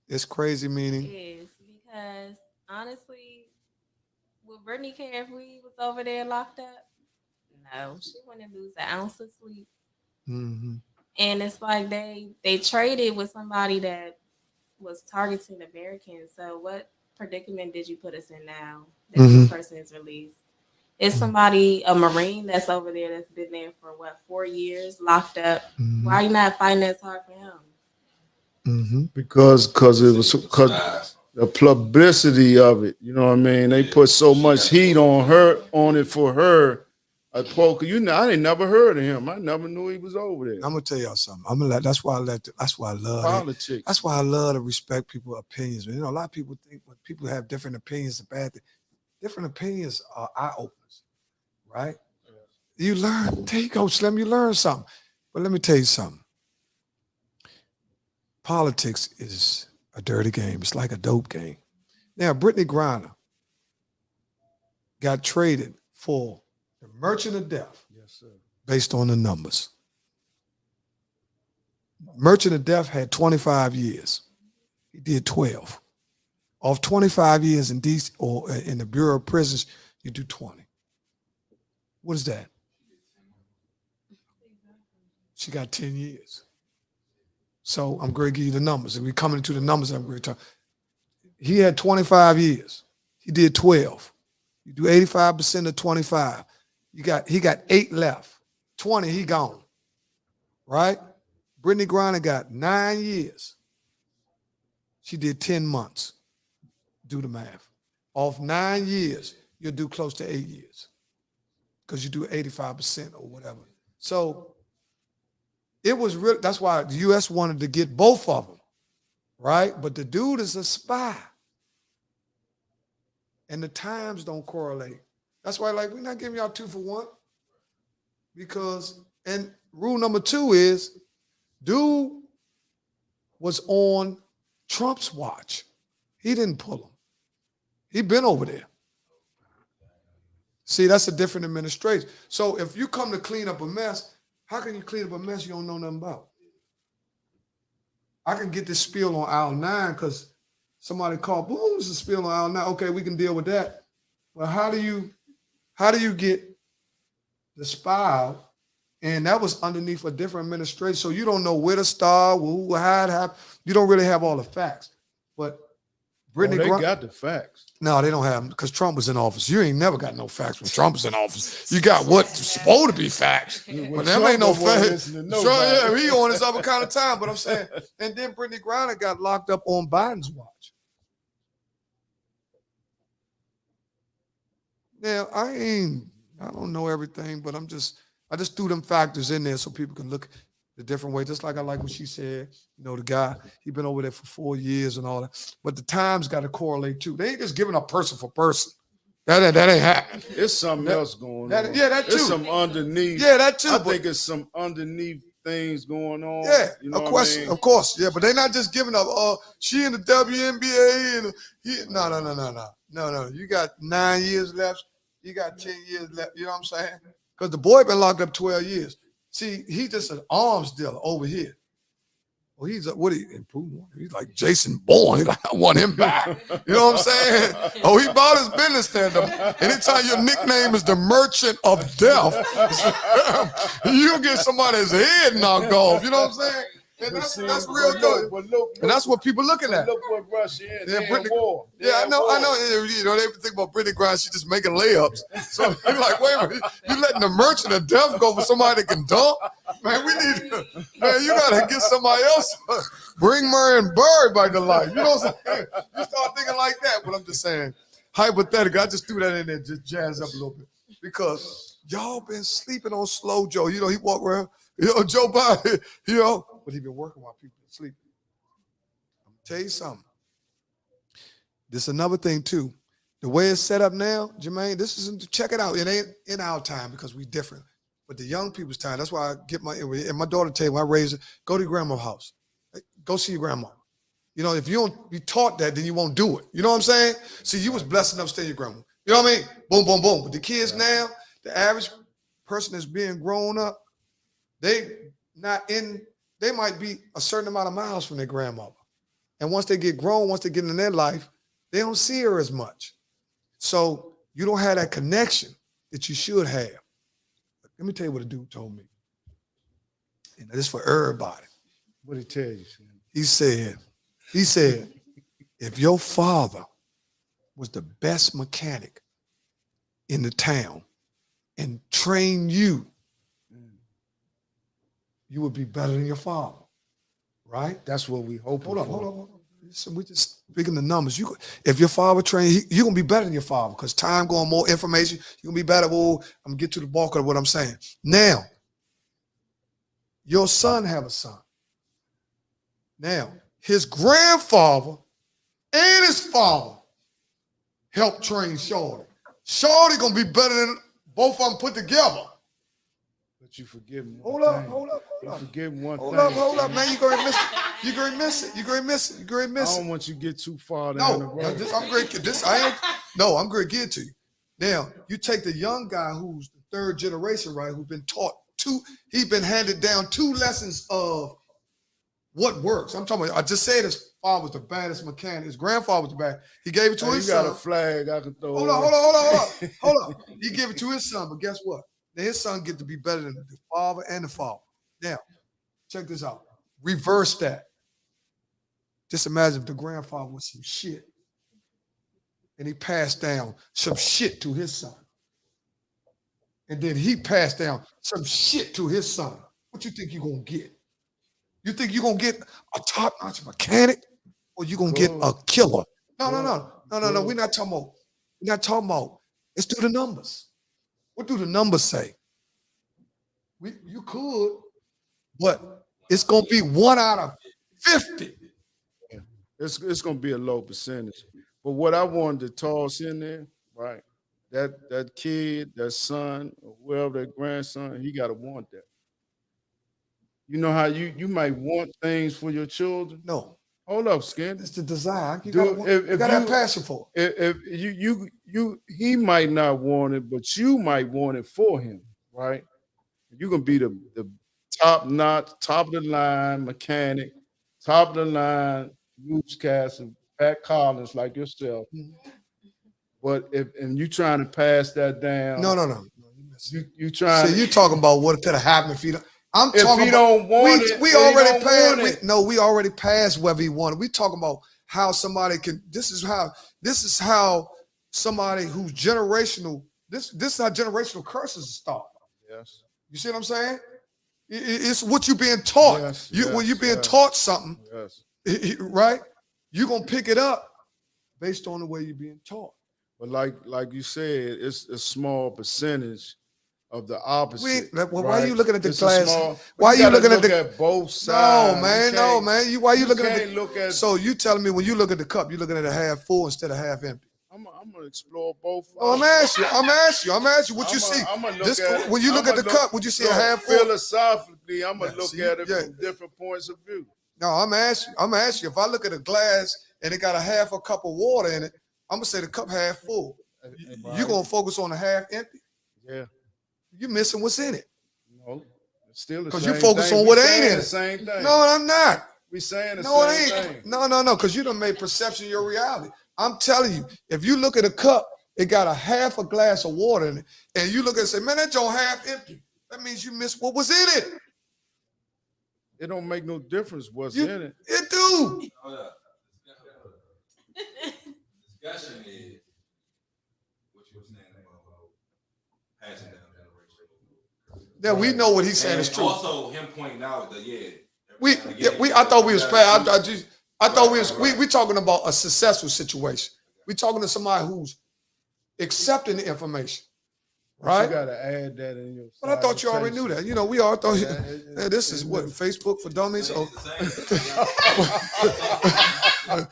[SPEAKER 1] It's crazy,
[SPEAKER 3] It
[SPEAKER 1] meaning
[SPEAKER 3] is because honestly, would Brittany care if we was over there locked up? No, she wouldn't lose an ounce of sleep.
[SPEAKER 1] Mhm.
[SPEAKER 3] And it's like they traded with somebody that was targeting Americans. So what predicament did you put us in now that this person is released? It's somebody, a Marine that's over there that's been there for what, 4 years, locked up. Why are you not fighting as hard for him?
[SPEAKER 2] Because it was the publicity of it. You know what I mean? They put so much heat on it for her. I ain't never heard of him. I never knew he was over there.
[SPEAKER 1] I'm gonna tell y'all something. That's why I love
[SPEAKER 2] politics.
[SPEAKER 1] it. That's why I love to respect people's opinions. A lot of people think when people have different opinions, are bad. Different opinions are eye openers, right? You learn. There you go, Slim. You learn something. But let me tell you something. Politics is a dirty game. It's like a dope game. Now, Brittany Griner got traded for the Merchant of Death.
[SPEAKER 2] Yes, sir.
[SPEAKER 1] Based on the numbers. Merchant of Death had 25 years. He did 12. Off 25 years in DC or in the Bureau of Prisons, you do 20. What is that? She got 10 years. So I'm going to give you the numbers. And we're coming into the numbers I'm going to talk. He had 25 years. He did 12. You do 85% of 25. He got 8 left. 20, he gone. Right? Brittany Griner got 9 years. She did 10 months. Do the math. Off 9 years, you'll do close to 8 years. Because you do 85% or whatever. So it was real. That's why the U.S. wanted to get both of them. Right? But the dude is a spy. And the times don't correlate. That's why, we're not giving y'all 2 for 1. Because, and rule number 2 is, dude was on Trump's watch. He didn't pull him. He been over there. See, that's a different administration. So if you come to clean up a mess, how can you clean up a mess you don't know nothing about? I can get this spill on aisle 9 because somebody called, boom, there's a spill on aisle 9. Okay, we can deal with that. But how do you get the spy out? And that was underneath a different administration. So you don't know where to start, who, how it happened. You don't really have all the facts. But Brittany
[SPEAKER 2] they got the facts.
[SPEAKER 1] No, they don't have them because Trump was in office. You ain't never got no facts when Trump was in office. You got what's supposed to be facts. But them ain't no facts. He on his other kind of time. But I'm saying, and then Brittany Griner got locked up on Biden's watch. Now, I don't know everything, but I just threw them factors in there so people can look. the different way. Just like I like what she said, the guy, he been over there for 4 years and all that. But the times got to correlate too. They ain't just giving up person for person. That ain't happening.
[SPEAKER 2] It's something else going on.
[SPEAKER 1] Yeah, that too.
[SPEAKER 2] It's some underneath.
[SPEAKER 1] Yeah, that too.
[SPEAKER 2] I think it's some underneath things going on.
[SPEAKER 1] Yeah,
[SPEAKER 2] you know
[SPEAKER 1] of course,
[SPEAKER 2] what I mean?
[SPEAKER 1] of course. Yeah, but they're not just giving up. She in the WNBA and no. You got 9 years left. You got 10 years left. You know what I'm saying? Because the boy been locked up 12 years. See, he just an arms dealer over here. Well, he's he's like Jason Bourne. He's like, I want him back. You know what I'm saying? Oh, he bought his business there. Anytime your nickname is the Merchant of Death, you'll get somebody's head knocked off. You know what I'm saying? And that's real good. And that's what people looking at.
[SPEAKER 2] Look what Russia is.
[SPEAKER 1] Yeah,
[SPEAKER 2] They're in war.
[SPEAKER 1] I know. They think about Brittany Griner. She's just making layups. So you're like, wait a minute, you letting the Merchant of Death go for somebody that can dunk? Man, you gotta get somebody else. Bring Marion Bird back to life. You know what I'm saying? You start thinking like that. But I'm just saying, hypothetical. I just threw that in there, just jazz up a little bit because y'all been sleeping on Slow Joe. He walk around. Joe Biden. But he been working while people are sleeping. I'm gonna tell you something. This is another thing too. The way it's set up now, Jermaine, check it out. It ain't in our time because we different. But the young people's time, that's why I get and my daughter tell me, I raise her, go to your grandma's house. Go see your grandma. If you don't be taught that, then you won't do it. You know what I'm saying? See, you was blessed enough to stay in your grandma. You know what I mean? Boom, boom, boom. But the kids now, the average person that's being grown up, they might be a certain amount of miles from their grandmother. And once they get grown, once they get in their life, they don't see her as much. So you don't have that connection that you should have. Let me tell you what a dude told me. And this is for everybody.
[SPEAKER 2] What did he tell you?
[SPEAKER 1] He said, if your father was the best mechanic in the town and trained you, you would be better than your father, right?
[SPEAKER 2] That's what we hope.
[SPEAKER 1] Hold on. Listen, we're just speaking the numbers. If your father trained, you're going to be better than your father because time going, more information, you're going to be better. Well, I'm going to get to the bulk of what I'm saying. Now, your son have a son. Now, his grandfather and his father helped train Shorty. Shorty going to be better than both of them put together.
[SPEAKER 2] But you forget one
[SPEAKER 1] Hold up.
[SPEAKER 2] You forget one thing.
[SPEAKER 1] Hold up, man. You're going to miss it. You're going to miss it.
[SPEAKER 2] I don't want you to get too far down the road.
[SPEAKER 1] I'm going to get it to you. Now, you take the young guy who's the third generation, right, who's been taught he's been handed down 2 lessons of what works. I'm talking about, I just said his father was the baddest mechanic. His grandfather was the bad. He gave it to his son.
[SPEAKER 2] You got a flag I can throw.
[SPEAKER 1] Hold on. He gave it to his son, but guess what? Now his son get to be better than the father and the father. Now, check this out. Reverse that. Just imagine if the grandfather was some shit and he passed down some shit to his son. And then he passed down some shit to his son. What you think you're going to get? You think you're going to get a top-notch mechanic or you going to get a killer? No. We're not talking about. Let's do the numbers. What do the numbers say? You could, but it's going to be 1 out of 50.
[SPEAKER 2] It's going to be a low percentage. But what I wanted to toss in there, right, that kid, that son, or whoever, that grandson, he got to want that. You know how you might want things for your children?
[SPEAKER 1] No.
[SPEAKER 2] Hold up, Skin.
[SPEAKER 1] It's the desire. You got to have passion for it.
[SPEAKER 2] If he might not want it, but you might want it for him, right? You're gonna be the top notch, top of the line mechanic, top of the line newscaster, Pat Collins like yourself.
[SPEAKER 1] Mm-hmm.
[SPEAKER 2] But if you trying to pass that down,
[SPEAKER 1] No.
[SPEAKER 2] You trying?
[SPEAKER 1] So you talking about what could have happened if he don't?
[SPEAKER 2] Don't want it.
[SPEAKER 1] We already passed. We already passed whether he wanted. We talking about how somebody can. This is how somebody who's generational. This is how generational curses start.
[SPEAKER 2] Yes.
[SPEAKER 1] You see what I'm saying? It's what you being taught. When you being taught something, right? You're gonna pick it up based on the way you're being taught.
[SPEAKER 2] But like you said, it's a small percentage of the opposite.
[SPEAKER 1] Why are you looking at the
[SPEAKER 2] It's a
[SPEAKER 1] glass?
[SPEAKER 2] small-
[SPEAKER 1] Why are you looking at
[SPEAKER 2] at both sides?
[SPEAKER 1] No, man, no, man. Why are you looking at
[SPEAKER 2] can't look at.
[SPEAKER 1] So you telling me when you look at the cup, you're looking at it half full instead of half empty?
[SPEAKER 2] I'm gonna explore both.
[SPEAKER 1] Oh, I'm asking you what you see. When you look at the cup, would you see a half full?
[SPEAKER 2] Philosophically, I'm gonna look at it from different points of view.
[SPEAKER 1] No, I'm asking you. If I look at a glass and it got a half a cup of water in it, I'm gonna say the cup half full. You're gonna focus on the half empty.
[SPEAKER 2] Yeah,
[SPEAKER 1] you're missing what's in it.
[SPEAKER 2] No, it's still the
[SPEAKER 1] because
[SPEAKER 2] same
[SPEAKER 1] you focus
[SPEAKER 2] thing.
[SPEAKER 1] on what
[SPEAKER 2] We
[SPEAKER 1] ain't
[SPEAKER 2] saying
[SPEAKER 1] in
[SPEAKER 2] the
[SPEAKER 1] it.
[SPEAKER 2] same thing.
[SPEAKER 1] No, I'm not.
[SPEAKER 2] We saying the
[SPEAKER 1] No,
[SPEAKER 2] same
[SPEAKER 1] it ain't.
[SPEAKER 2] thing.
[SPEAKER 1] No, because you done made perception your reality. I'm telling you, if you look at a cup, it got a half a glass of water in it, and you look at it and say, man, that joint half empty. That means you missed what was in it.
[SPEAKER 2] It don't make no difference what's in it.
[SPEAKER 1] It do.
[SPEAKER 4] Discussion is what you were saying about passing down generation.
[SPEAKER 1] Yeah, we know what he's saying is true.
[SPEAKER 4] Also, him pointing out that
[SPEAKER 1] I thought we was past. I thought we talking about a successful situation. We talking to somebody who's accepting the information, right?
[SPEAKER 2] You gotta add that in your.
[SPEAKER 1] But I thought you already knew that. You know, we all thought this is what Facebook for dummies. Oh. Damn,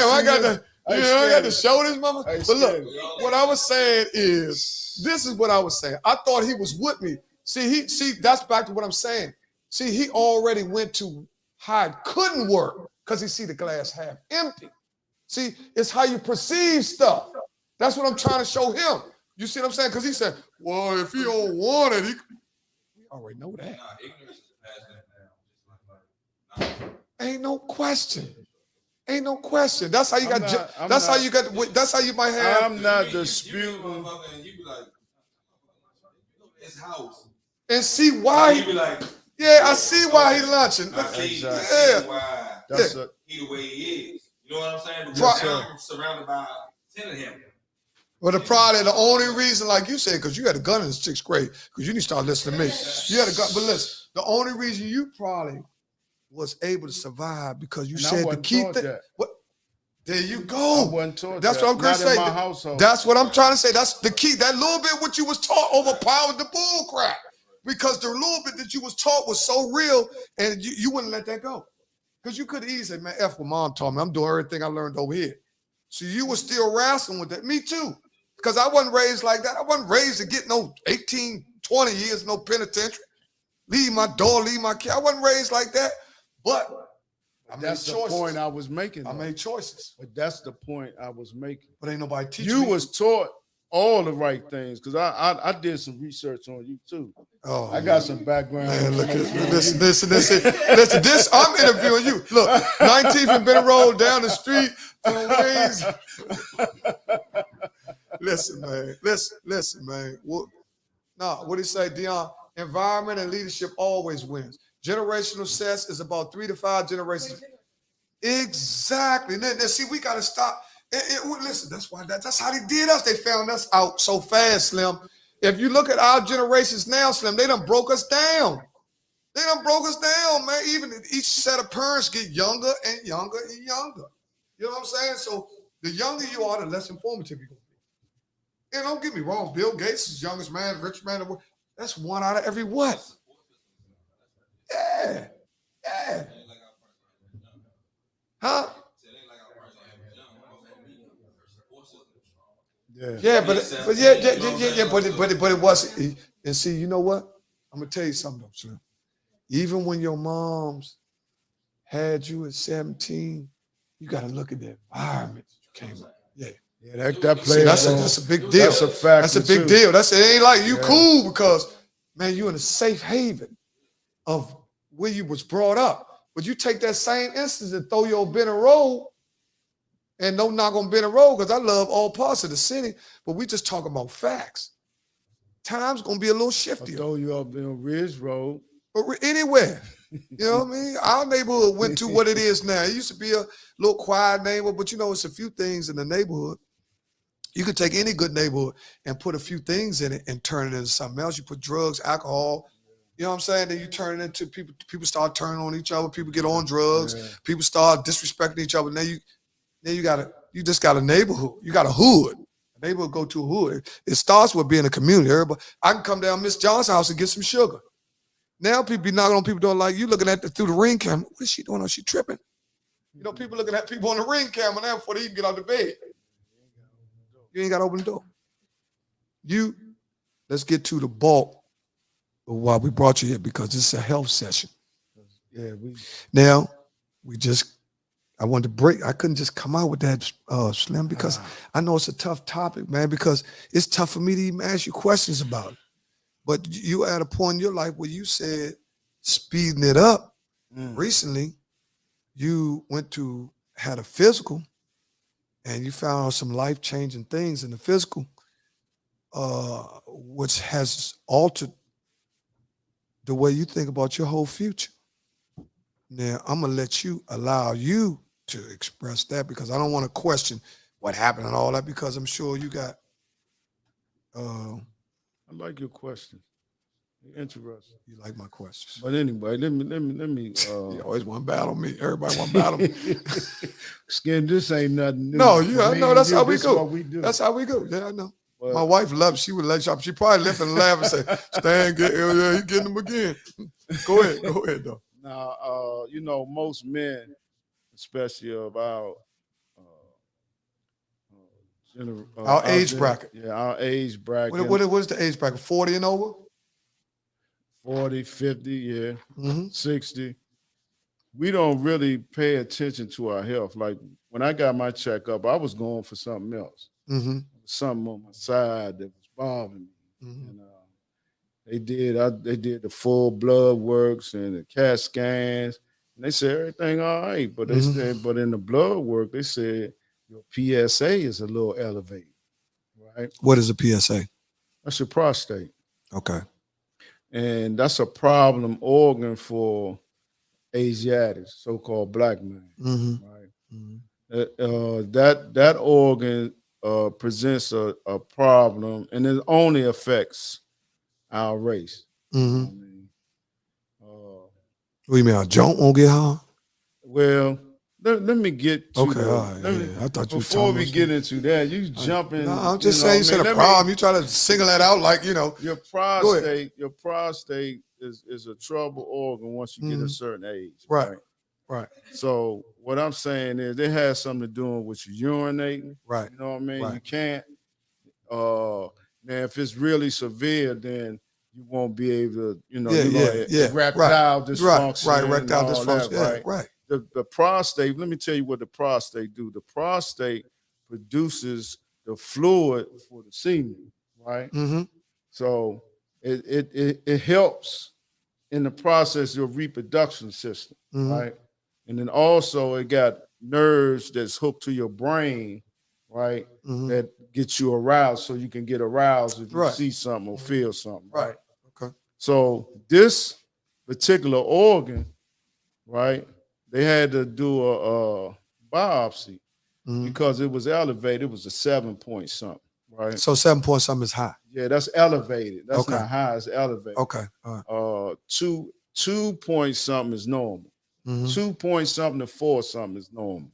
[SPEAKER 1] I got to show this mama. But look, what I was saying is, this is what I was saying. I thought he was with me. See, that's back to what I'm saying. See, he already went to how it couldn't work because he see the glass half empty. See, it's how you perceive stuff. That's what I'm trying to show him. You see what I'm saying? Because he said, well, if he don't want it, we already know that. Ain't no question. Ain't no question. That's how you that's how you might have.
[SPEAKER 2] I'm not disputing.
[SPEAKER 4] His house.
[SPEAKER 1] And see why
[SPEAKER 4] he be like,
[SPEAKER 1] yeah, I see why he lunching.
[SPEAKER 4] I see why he the way he is. You know what I'm saying? Because I'm surrounded by 10 of him.
[SPEAKER 1] Well, probably the only reason, like you said, because you had a gun in the 6th grade, because you need to start listening to me. You had a gun, but listen, the only reason you probably was able to survive because you said the key thing. What? There you go. That's what I'm going to say.
[SPEAKER 2] In my household.
[SPEAKER 1] That's what I'm trying to say. That's the key. That little bit what you was taught overpowered the bull crap. Because the little bit that you was taught was so real, and you wouldn't let that go. Because you could easily say, man, F what mom taught me. I'm doing everything I learned over here. So you were still wrestling with that. Me too. Because I wasn't raised like that. I wasn't raised to get no 18, 20 years, no penitentiary. Leave my door, leave my kid. I wasn't raised like that. But
[SPEAKER 2] that's the point I was making.
[SPEAKER 1] I made choices.
[SPEAKER 2] But that's the point I was making.
[SPEAKER 1] But ain't nobody teaching
[SPEAKER 2] you
[SPEAKER 1] me.
[SPEAKER 2] Was taught all the right things because I did some research on you too.
[SPEAKER 1] Oh,
[SPEAKER 2] I got some background.
[SPEAKER 1] Man, look at listen. This I'm interviewing you. Look, 19th and Benner Road down the street from Wings. Listen, man. What do you say, Dion? Environment and leadership always wins. Generational success is about 3 to 5 generations. Exactly. Now, see, we got to stop. Listen, that's how they did us. They found us out so fast, Slim. If you look at our generations now, Slim, they done broke us down. They done broke us down, man. Even each set of parents get younger and younger and younger. You know what I'm saying? So the younger you are, the less informative you're going to be. And don't get me wrong, Bill Gates is the youngest man, richest man in the world. That's 1 out of every what? Yeah. Huh? Yeah, but it wasn't. And see, you know what? I'm gonna tell you something, though, son. Even when your moms had you at 17, you got to look at the environment that you came up. Yeah,
[SPEAKER 2] that plays.
[SPEAKER 1] That's a big deal.
[SPEAKER 2] That's a fact.
[SPEAKER 1] That's a big deal. It ain't like you cool because man, you in a safe haven of where you was brought up. But you take that same instance and throw your Benner Road. And no knock on Benner Road because I love all parts of the city, but we just talking about facts. Time's gonna be a little shifty.
[SPEAKER 2] I'll throw you up in Ridge Road.
[SPEAKER 1] Or anywhere. You know what I mean? Our neighborhood went to what it is now. It used to be a little quiet neighborhood, but you know, it's a few things in the neighborhood. You could take any good neighborhood and put a few things in it and turn it into something else. You put drugs, alcohol, you know what I'm saying? Then you turn it into people start turning on each other, people get on drugs, people start disrespecting each other. Now you just got a neighborhood. You got a hood. Neighborhood go to a hood. It starts with being a community. Everybody, I can come down Miss Johnson's house and get some sugar. Now people be knocking on people door like you looking at through the ring camera. What is she doing? Oh, she tripping. You know, people looking at people on the ring camera now before they even get out of bed. You ain't got to open the door. Let's get to the bulk of why we brought you here, because this is a health session.
[SPEAKER 2] Yeah,
[SPEAKER 1] I wanted to break. I couldn't just come out with that, Slim, because I know it's a tough topic, man, because it's tough for me to even ask you questions about it. But you at a point in your life where you said speeding it up. Recently, you had a physical, and you found some life-changing things in the physical, which has altered the way you think about your whole future. Now, I'm going to allow you to express that, because I don't want to question what happened and all that, because I'm sure you got.
[SPEAKER 2] I like your question. Interesting.
[SPEAKER 1] You like my questions.
[SPEAKER 2] But anyway, let me.
[SPEAKER 1] You always want to battle me. Everybody want to battle me.
[SPEAKER 2] Skin, this ain't nothing new.
[SPEAKER 1] No, I know that's how we go.
[SPEAKER 2] What we do.
[SPEAKER 1] That's how we go. Yeah, I know.
[SPEAKER 2] But
[SPEAKER 1] my wife loves. She would let you. She probably lift and laugh and say, "Stan, he getting them again." Go ahead, though.
[SPEAKER 2] Now, most men, especially of our
[SPEAKER 1] age bracket.
[SPEAKER 2] Yeah, our age bracket.
[SPEAKER 1] What is the age bracket? 40 and over?
[SPEAKER 2] 40, 50, yeah,
[SPEAKER 1] Mm-hmm.
[SPEAKER 2] 60. We don't really pay attention to our health. Like when I got my checkup, I was going for something else.
[SPEAKER 1] Mm-hmm.
[SPEAKER 2] Something on my side that was bothering me.
[SPEAKER 1] Mm-hmm.
[SPEAKER 2] And they did the full blood works and the CAT scans, and they said everything all right. But they said, but in the blood work, they said your PSA is a little elevated, right?
[SPEAKER 1] What is a PSA?
[SPEAKER 2] That's your prostate.
[SPEAKER 1] Okay.
[SPEAKER 2] And that's a problem organ for Asiatics, so-called black men,
[SPEAKER 1] Mm-hmm.
[SPEAKER 2] right?
[SPEAKER 1] Mm-hmm.
[SPEAKER 2] That organ presents a problem, and it only affects our race.
[SPEAKER 1] Mm-hmm.
[SPEAKER 2] You know what I mean?
[SPEAKER 1] What do you mean, a joint won't get hard?
[SPEAKER 2] Well, let me get to
[SPEAKER 1] okay. All right,
[SPEAKER 2] I
[SPEAKER 1] thought you
[SPEAKER 2] before we get into that, you jumping.
[SPEAKER 1] No, I'm just saying you said a problem. You try to single that out like,
[SPEAKER 2] Your prostate is a trouble organ once you get a certain age.
[SPEAKER 1] Right.
[SPEAKER 2] So what I'm saying is it has something to do with you urinating.
[SPEAKER 1] Right.
[SPEAKER 2] You know what I mean?
[SPEAKER 1] Right.
[SPEAKER 2] You can't. Now, if it's really severe, then you won't be able to, erectile dysfunction.
[SPEAKER 1] Right. Erectile dysfunction.
[SPEAKER 2] That,
[SPEAKER 1] right.
[SPEAKER 2] The prostate, let me tell you what the prostate do. The prostate produces the fluid for the semen, right?
[SPEAKER 1] Mm-hmm.
[SPEAKER 2] So it helps in the process of your reproduction system, right? And then also it got nerves that's hooked to your brain, right? That gets you aroused, so you can get aroused if you see something or feel something, right?
[SPEAKER 1] Okay.
[SPEAKER 2] So this particular organ, right? They had to do a biopsy because it was elevated. It was a 7 point something, right?
[SPEAKER 1] So 7 point something is high.
[SPEAKER 2] Yeah, that's elevated. That's not high, it's elevated.
[SPEAKER 1] Okay. All right.
[SPEAKER 2] 2 point something is normal. 2 point something to 4 something is normal.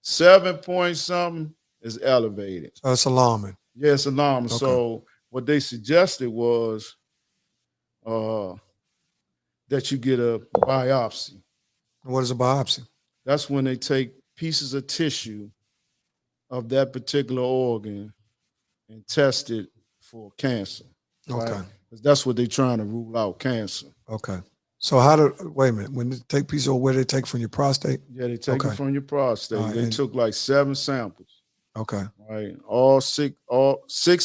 [SPEAKER 2] 7 point something is elevated.
[SPEAKER 1] So it's alarming.
[SPEAKER 2] Yeah, it's alarming.
[SPEAKER 1] Okay.
[SPEAKER 2] So what they suggested was that you get a biopsy.
[SPEAKER 1] What is a biopsy?
[SPEAKER 2] That's when they take pieces of tissue of that particular organ and test it for cancer. Right?
[SPEAKER 1] Okay.
[SPEAKER 2] That's what they're trying to rule out, cancer.
[SPEAKER 1] Okay. So wait a minute, when they take pieces of where they take from your prostate?
[SPEAKER 2] Yeah, they take it from your prostate. They took like 7 samples.
[SPEAKER 1] Okay.
[SPEAKER 2] Right. All six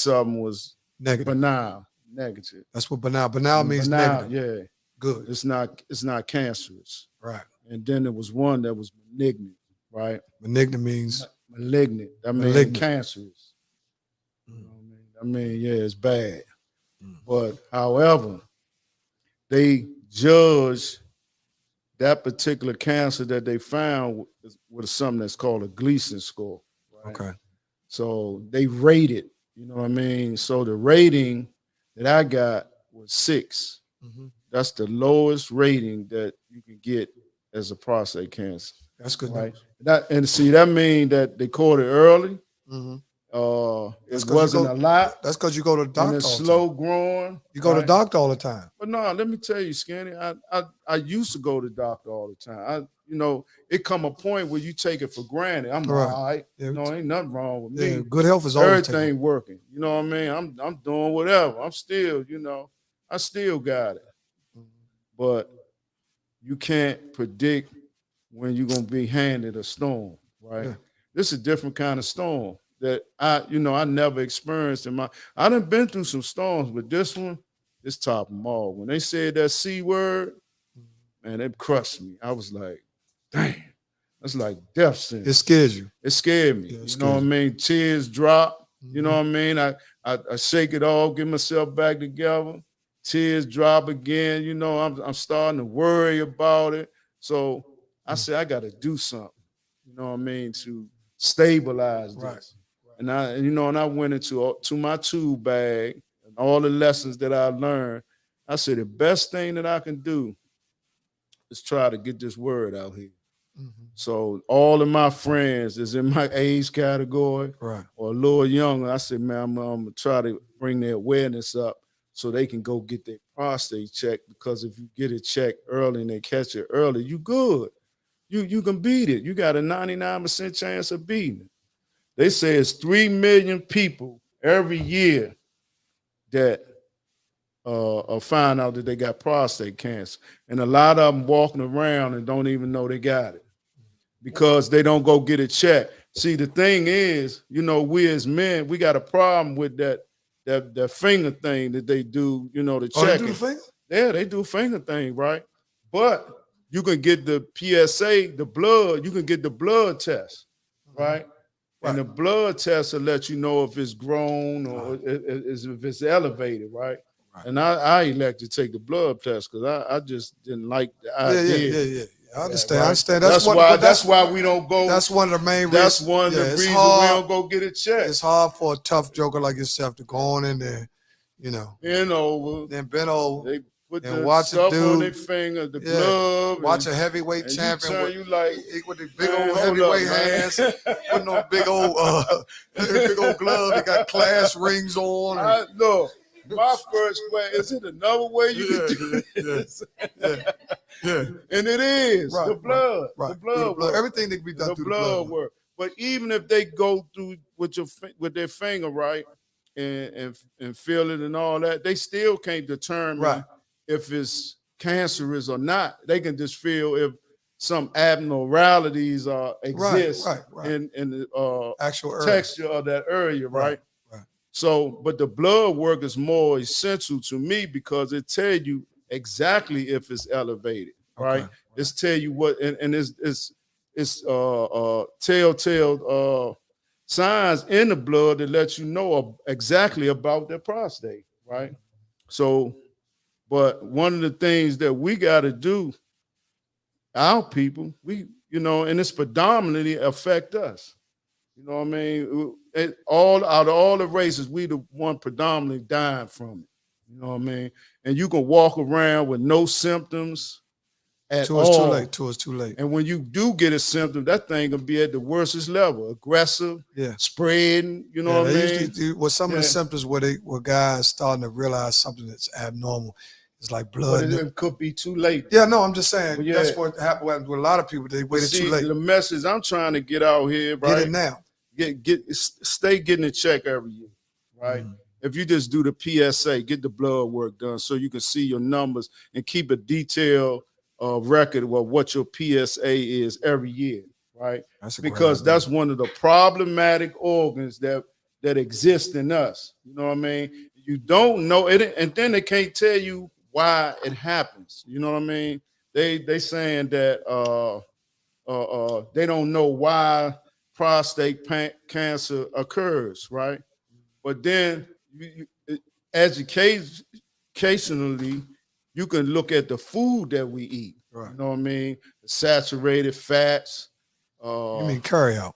[SPEAKER 2] of them was
[SPEAKER 1] negative.
[SPEAKER 2] Negative.
[SPEAKER 1] That's what banal means negative.
[SPEAKER 2] Yeah.
[SPEAKER 1] Good.
[SPEAKER 2] It's not cancerous.
[SPEAKER 1] Right.
[SPEAKER 2] And then there was one that was malignant, right?
[SPEAKER 1] Malignant means
[SPEAKER 2] malignant. That means cancerous. You know what I mean? Yeah, it's bad. But however, they judge that particular cancer that they found with something that's called a Gleason score. Right?
[SPEAKER 1] Okay.
[SPEAKER 2] So they rate it, you know what I mean? So the rating that I got was 6. That's the lowest rating that you can get as a prostate cancer.
[SPEAKER 1] That's good.
[SPEAKER 2] Right. That means that they caught it early, It wasn't a lot.
[SPEAKER 1] That's because you go to the doctor
[SPEAKER 2] And it's
[SPEAKER 1] all the
[SPEAKER 2] slow
[SPEAKER 1] time.
[SPEAKER 2] growing.
[SPEAKER 1] You go to the doctor all the time.
[SPEAKER 2] But no, let me tell you, Skinny, I used to go to the doctor all the time. It come a point where you take it for granted. I'm
[SPEAKER 1] Right.
[SPEAKER 2] all right.
[SPEAKER 1] Yeah,
[SPEAKER 2] Ain't nothing wrong with
[SPEAKER 1] Yeah,
[SPEAKER 2] me.
[SPEAKER 1] good health is always
[SPEAKER 2] Everything working. You know what I mean? I'm doing whatever. I'm still, I still got it. But you can't predict when you're gonna be handed a storm, right?
[SPEAKER 1] Yeah.
[SPEAKER 2] This is a different kind of storm that I never experienced in my. I done been through some storms, but this one, it's top them all. When they said that C word, man, it crushed me. I was like, dang, that's like death sentence.
[SPEAKER 1] It scares you.
[SPEAKER 2] It scared me.
[SPEAKER 1] Yeah, it
[SPEAKER 2] You know what I mean? Tears drop. You know what I mean? I shake it off, get myself back together. Tears drop again. I'm starting to worry about it. So I said, I got to do something. You know what I mean? To stabilize this.
[SPEAKER 1] Right.
[SPEAKER 2] And I went into my tool bag and all the lessons that I learned. I said, the best thing that I can do is try to get this word out here.
[SPEAKER 1] Mm-hmm.
[SPEAKER 2] So all of my friends is in my age category,
[SPEAKER 1] right,
[SPEAKER 2] or a little younger. I said, man, I'm gonna try to bring their awareness up so they can go get their prostate checked. Because if you get it checked early and they catch it early, you good. You can beat it. You got a 99% chance of beating it. They say it's 3 million people every year that find out that they got prostate cancer, and a lot of them walking around and don't even know they got it because they don't go get it checked. See, the thing is, we as men, we got a problem with that finger thing that they do, to check it. Yeah, they do finger thing, right? But you can get the PSA, the blood, you can get the blood test, right? And the blood test will let you know if it's grown or if it's elevated, right? And I elected to take the blood test because I just didn't like the idea.
[SPEAKER 1] Yeah. I understand.
[SPEAKER 2] Right?
[SPEAKER 1] I understand.
[SPEAKER 2] That's why we don't go.
[SPEAKER 1] That's one of the main reasons.
[SPEAKER 2] That's one of the reasons we don't go get it checked.
[SPEAKER 1] It's hard for a tough joker like yourself to go on in there,
[SPEAKER 2] bend over,
[SPEAKER 1] then bend over,
[SPEAKER 2] they put
[SPEAKER 1] and
[SPEAKER 2] the
[SPEAKER 1] watch
[SPEAKER 2] stuff
[SPEAKER 1] a dude,
[SPEAKER 2] on their finger, the glove.
[SPEAKER 1] Watch a heavyweight champion
[SPEAKER 2] with
[SPEAKER 1] the big old heavyweight hands, putting on big old glove. They got class rings on.
[SPEAKER 2] No. My first question, is it another way you can do this?
[SPEAKER 1] Yeah.
[SPEAKER 2] And it is.
[SPEAKER 1] Right,
[SPEAKER 2] the blood.
[SPEAKER 1] Right.
[SPEAKER 2] The blood work.
[SPEAKER 1] Everything that can be done through the blood
[SPEAKER 2] work. But even if they go through with their finger, right, and feel it and all that, they still can't determine if it's cancerous or not. They can just feel if some abnormalities exist in the
[SPEAKER 1] actual
[SPEAKER 2] texture of that area, right? So, but the blood work is more essential to me because it tell you exactly if it's elevated, right? It's tell you what, and it's telltale signs in the blood that let you know exactly about their prostate, right? So, but one of the things that we got to do, our people, and it's predominantly affect us. You know what I mean? Out of all the races, we the one predominantly dying from it. You know what I mean? And you can walk around with no symptoms at all.
[SPEAKER 1] Till it's too late.
[SPEAKER 2] And when you do get a symptom, that thing can be at the worstest level, aggressive, spreading. You know what I mean?
[SPEAKER 1] Some of the symptoms where guys starting to realize something that's abnormal. It's like blood.
[SPEAKER 2] But it could be too late.
[SPEAKER 1] Yeah, no, I'm just saying that's what happened with a lot of people. They waited too late.
[SPEAKER 2] The message I'm trying to get out here, right?
[SPEAKER 1] Get it now.
[SPEAKER 2] Stay getting a check every year, right? Mm-hmm. If you just do the PSA, get the blood work done so you can see your numbers and keep a detailed record of what your PSA is every year, right? Because that's one of the problematic organs that exist in us. You know what I mean? You don't know it, and then they can't tell you why it happens. You know what I mean? They saying that they don't know why prostate cancer occurs, right? But then educationally, you can look at the food that we eat. Right. You know what I mean? Saturated fats.
[SPEAKER 1] You mean carry out?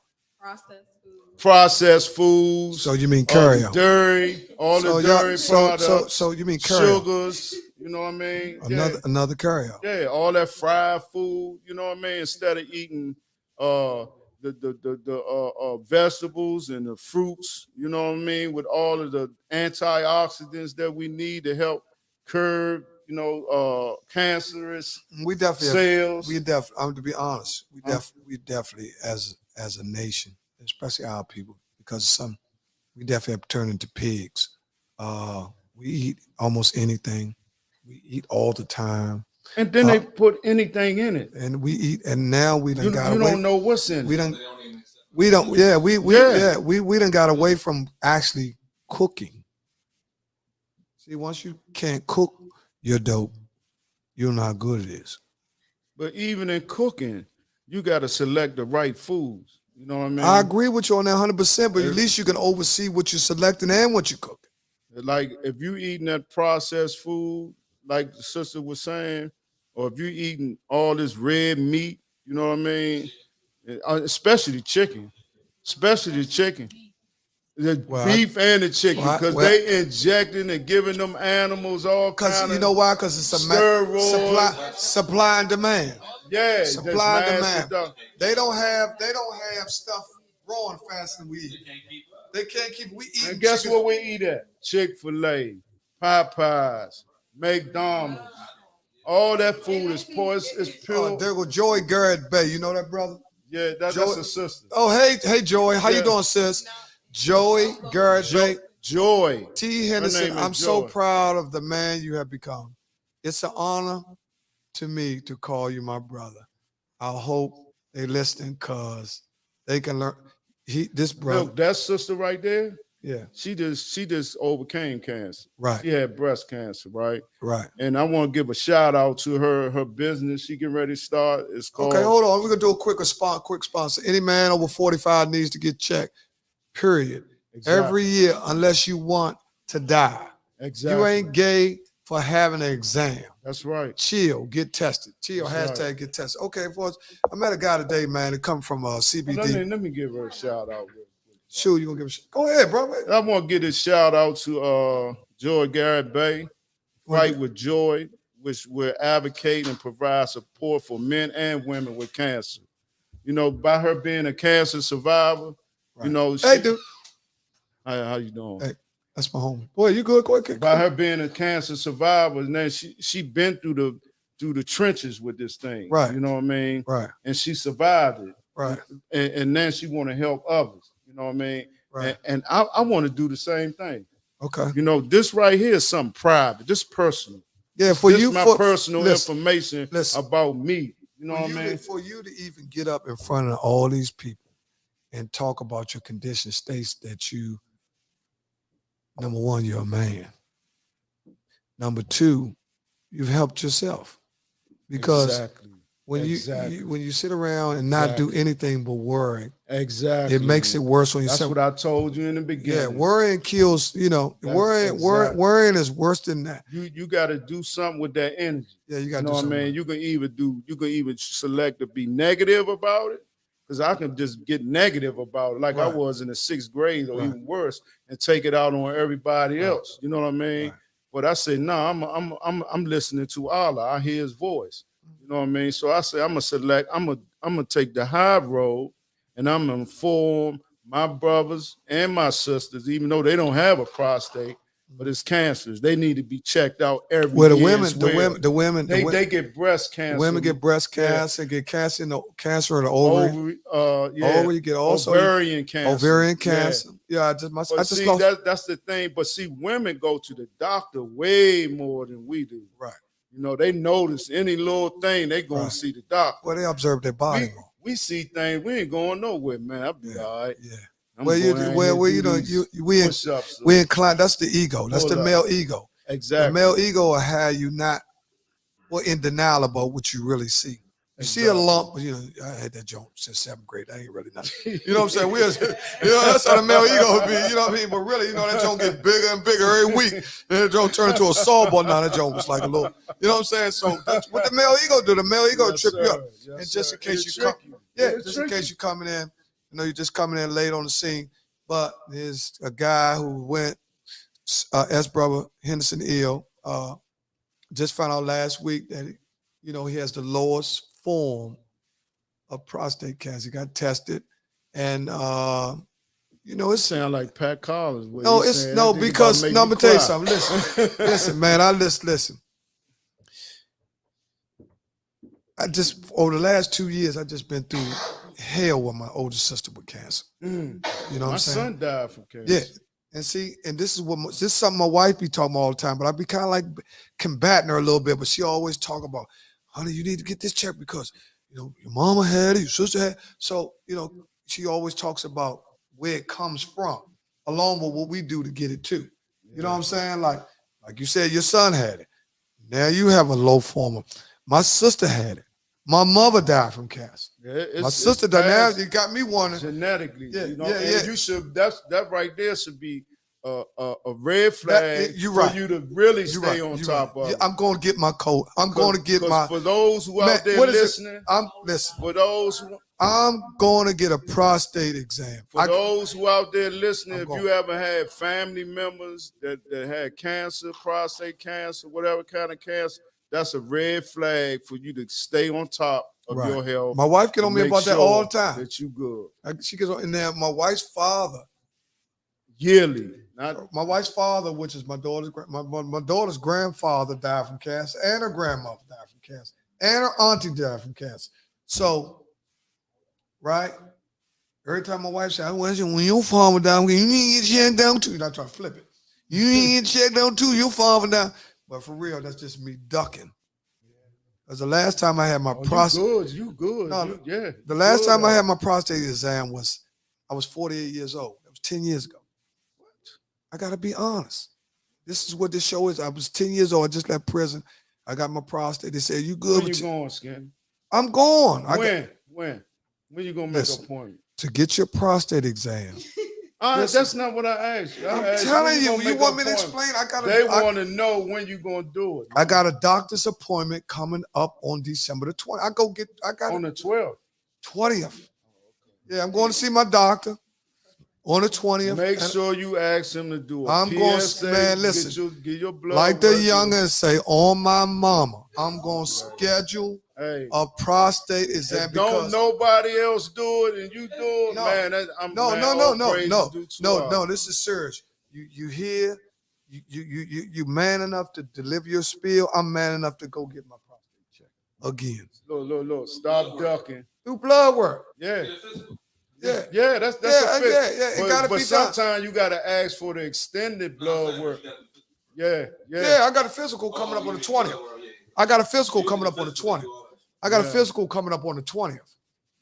[SPEAKER 2] Processed foods.
[SPEAKER 1] So you mean carry out?
[SPEAKER 2] Dairy, the dairy products.
[SPEAKER 1] So you mean carry out?
[SPEAKER 2] Sugars. You know what I mean?
[SPEAKER 1] Another carry out.
[SPEAKER 2] Yeah, all that fried food. You know what I mean? Instead of eating the vegetables and the fruits, you know what I mean, with all of the antioxidants that we need to help curb, cancerous
[SPEAKER 1] We definitely
[SPEAKER 2] cells.
[SPEAKER 1] to be honest, we definitely as a nation, especially our people, because we definitely have turned into pigs. We eat almost anything. We eat all the time.
[SPEAKER 2] And then they put anything in it.
[SPEAKER 1] And we eat, and now we done
[SPEAKER 2] You
[SPEAKER 1] got away.
[SPEAKER 2] don't know what's in
[SPEAKER 1] We
[SPEAKER 2] it.
[SPEAKER 1] done, we don't, yeah, we done got away from actually cooking. See, once you can't cook your dope, you don't know how good it is.
[SPEAKER 2] But even in cooking, you got to select the right foods. You know what I mean?
[SPEAKER 1] I agree with you on that 100%, but at least you can oversee what you're selecting and what you're cooking.
[SPEAKER 2] Like if you eating that processed food, like the sister was saying, or if you eating all this red meat, you know what I mean? Especially chicken. The beef and the chicken, because they injecting and giving them animals all kinds of.
[SPEAKER 1] Because you know why? Because it's supply and demand.
[SPEAKER 2] Yeah,
[SPEAKER 1] supply and demand. They don't have stuff growing faster than we eat. They can't keep. We eat.
[SPEAKER 2] And guess what we eat at? Chick-fil-A, Popeyes, McDonald's. All that food is poor. It's pure.
[SPEAKER 1] There go Joy Garrett Bay. You know that brother?
[SPEAKER 2] Yeah, that's a sister.
[SPEAKER 1] Oh, hey, Joy. How you doing, sis? Joey Garrett Bay.
[SPEAKER 2] Joy.
[SPEAKER 1] T. Henderson, I'm so proud of the man you have become. It's an honor to me to call you my brother. I hope they listening because they can learn. This brother.
[SPEAKER 2] Look, that sister right there.
[SPEAKER 1] Yeah.
[SPEAKER 2] She just overcame cancer.
[SPEAKER 1] Right.
[SPEAKER 2] She had breast cancer, right?
[SPEAKER 1] Right.
[SPEAKER 2] And I want to give a shout out to her business. She getting ready to start. It's called.
[SPEAKER 1] Okay, hold on. We're gonna do a quick sponsor. Any man over 45 needs to get checked. Period. Exactly. Every year, unless you want to die.
[SPEAKER 2] Exactly.
[SPEAKER 1] You ain't gay for having an exam.
[SPEAKER 2] That's right.
[SPEAKER 1] Chill, get tested. Chill, hashtag get tested. Okay, boys. I met a guy today, man, that come from CBD.
[SPEAKER 2] Let me give her a shout out.
[SPEAKER 1] Sure, you gonna give a shout? Go ahead, bro.
[SPEAKER 2] I want to give a shout out to Joy Garrett Bay, Fight with Joy, which will advocate and provide support for men and women with cancer. You know, by her being a cancer survivor, right. You know.
[SPEAKER 1] Hey, dude.
[SPEAKER 2] How you doing?
[SPEAKER 1] Hey, that's my homie. Boy, you good? Go ahead.
[SPEAKER 2] By her being a cancer survivor, and then she been through the trenches with this thing.
[SPEAKER 1] Right.
[SPEAKER 2] You know what I mean?
[SPEAKER 1] Right.
[SPEAKER 2] And she survived it.
[SPEAKER 1] Right.
[SPEAKER 2] And then she want to help others. You know what I mean?
[SPEAKER 1] Right.
[SPEAKER 2] And I want to do the same thing.
[SPEAKER 1] Okay.
[SPEAKER 2] You know, this right here is something private. This personal.
[SPEAKER 1] Yeah, for
[SPEAKER 2] this
[SPEAKER 1] you,
[SPEAKER 2] is my personal information about me. You know what I mean?
[SPEAKER 1] For you to even get up in front of all these people and talk about your condition states that you, number one, you're a man. Number two, you've helped yourself. Because when you sit around and not do anything but worry, it makes it worse on yourself.
[SPEAKER 2] That's what I told you in the beginning.
[SPEAKER 1] Yeah, worrying kills. You know, worrying is worse than that.
[SPEAKER 2] You got to do something with that energy.
[SPEAKER 1] Yeah, you got to
[SPEAKER 2] do something. I mean, you can even select to be negative about it, because I can just get negative about it, like I was in the 6th grade, or even worse, and take it out on everybody else. You know what I mean? Right. But I said, no, I'm listening to Allah. I hear His voice. You know what I mean? So I say I'm gonna take the high road, and I'm gonna inform my brothers and my sisters, even though they don't have a prostate, but it's cancers. They need to be checked out every year.
[SPEAKER 1] Well, the women,
[SPEAKER 2] they get breast cancer.
[SPEAKER 1] Women get breast cancer, get cancer in the ovary. Ovary, you get also
[SPEAKER 2] ovarian cancer.
[SPEAKER 1] Yeah,
[SPEAKER 2] that's the thing. But see, women go to the doctor way more than we do.
[SPEAKER 1] Right.
[SPEAKER 2] You know, they notice any little thing, they going to see the doctor.
[SPEAKER 1] Well, they observe their body more.
[SPEAKER 2] We see things, we ain't going nowhere, man. I'll be all right.
[SPEAKER 1] Yeah. We incline. That's the ego. That's the male ego.
[SPEAKER 2] Exactly.
[SPEAKER 1] The male ego will have you not in denial about what you really see. You see a lump, you know, I had that joke since 7th grade. I ain't really nothing. You know what I'm saying? That's how the male ego would be, you know what I mean? But really, you know, that joke get bigger and bigger every week. And that joke turned into a softball. Now that joke was like a little, you know what I'm saying? So that's what the male ego do. The male ego will trip you up. And just in case you come, just in case you're coming in, you know, you're just coming in late on the scene. But there's a guy who went, brother Henderson ill, just found out last week that, he has the lowest form of prostate cancer. He got tested, and you know,
[SPEAKER 2] It
[SPEAKER 1] it's
[SPEAKER 2] sound like Pat Collins. What
[SPEAKER 1] no,
[SPEAKER 2] he
[SPEAKER 1] it's
[SPEAKER 2] saying.
[SPEAKER 1] no
[SPEAKER 2] That nigga about
[SPEAKER 1] because
[SPEAKER 2] to make
[SPEAKER 1] no. I'm
[SPEAKER 2] me
[SPEAKER 1] gonna tell you
[SPEAKER 2] cry.
[SPEAKER 1] something. Listen, man. Listen. I just over the last 2 years, I just been through hell with my older sister with cancer. You know what
[SPEAKER 2] My
[SPEAKER 1] I'm saying?
[SPEAKER 2] son died from cancer.
[SPEAKER 1] Yeah. And see, and this is something my wife be talking about all the time, but I be kind of like combating her a little bit, but she always talk about, honey, you need to get this checked because, you know, your mama had it, your sister had it. So, you know, she always talks about where it comes from, along with what we do to get it too. You know what I'm saying? Like you said, your son had it. Now you have a low form of, my sister had it. My mother died from cancer.
[SPEAKER 2] Yeah,
[SPEAKER 1] My sister died. Now
[SPEAKER 2] passed
[SPEAKER 1] you got me wondering.
[SPEAKER 2] genetically.
[SPEAKER 1] Yeah,
[SPEAKER 2] You know,
[SPEAKER 1] yeah,
[SPEAKER 2] and
[SPEAKER 1] yeah.
[SPEAKER 2] you should. That right there should be a red flag
[SPEAKER 1] You're
[SPEAKER 2] for
[SPEAKER 1] right.
[SPEAKER 2] you to really
[SPEAKER 1] You're
[SPEAKER 2] stay
[SPEAKER 1] right.
[SPEAKER 2] on
[SPEAKER 1] You're
[SPEAKER 2] top
[SPEAKER 1] right.
[SPEAKER 2] of.
[SPEAKER 1] Yeah,
[SPEAKER 2] it.
[SPEAKER 1] I'm going to get my code. I'm going to get my.
[SPEAKER 2] For those who
[SPEAKER 1] Man,
[SPEAKER 2] out there
[SPEAKER 1] what is
[SPEAKER 2] listening,
[SPEAKER 1] it? Listen.
[SPEAKER 2] for those who
[SPEAKER 1] I'm going to get a prostate exam.
[SPEAKER 2] For those who out there listening,
[SPEAKER 1] I'm
[SPEAKER 2] if
[SPEAKER 1] going.
[SPEAKER 2] you ever had family members that had cancer, prostate cancer, whatever kind of cancer, that's a red flag for you to stay on top of
[SPEAKER 1] Right.
[SPEAKER 2] your health.
[SPEAKER 1] My wife get on me
[SPEAKER 2] Make
[SPEAKER 1] about that all the
[SPEAKER 2] sure
[SPEAKER 1] time.
[SPEAKER 2] that you good.
[SPEAKER 1] She gets on, and then my wife's father,
[SPEAKER 2] Yearly, not
[SPEAKER 1] my wife's father, which is my daughter's grandfather died from cancer, and her grandmother died from cancer, and her auntie died from cancer. So, right? Every time my wife said, when your father died, you need to get checked down too. And I try to flip it. You need to get checked down too. Your father died. But for real, that's just me ducking. Because the last time I had my prostate.
[SPEAKER 2] You good.
[SPEAKER 1] No,
[SPEAKER 2] Yeah.
[SPEAKER 1] The last time I had my prostate exam I was 48 years old. That was 10 years ago. I got to be honest. This is what this show is. I was 10 years old. I just left prison. I got my prostate. They said, you good?
[SPEAKER 2] When you going, Skin?
[SPEAKER 1] I'm going.
[SPEAKER 2] When you going to make an appointment?
[SPEAKER 1] To get your prostate exam.
[SPEAKER 2] That's not what I asked you.
[SPEAKER 1] I'm telling you, you want me to explain?
[SPEAKER 2] They want to know when you gonna do it.
[SPEAKER 1] I got a doctor's appointment coming up on December the 20th. I got
[SPEAKER 2] on the 12th.
[SPEAKER 1] 20th. Yeah, I'm going to see my doctor on the 20th.
[SPEAKER 2] Make sure you ask him to do it.
[SPEAKER 1] I'm going to, man, listen.
[SPEAKER 2] Get your blood
[SPEAKER 1] like the youngins say, on my mama, I'm going to schedule a prostate exam.
[SPEAKER 2] If don't nobody else do it and you do it,
[SPEAKER 1] no. This is serious. You hear? You man enough to deliver your spiel. I'm man enough to go get my prostate check again.
[SPEAKER 2] Look. Stop ducking.
[SPEAKER 1] Do blood work.
[SPEAKER 2] Yeah. That's
[SPEAKER 1] it gotta
[SPEAKER 2] but
[SPEAKER 1] be
[SPEAKER 2] sometimes you gotta ask for the extended blood work. Yeah.
[SPEAKER 1] I got a physical coming up on the 20th. I got a physical coming up on the 20th. I got a physical coming up on the 20th.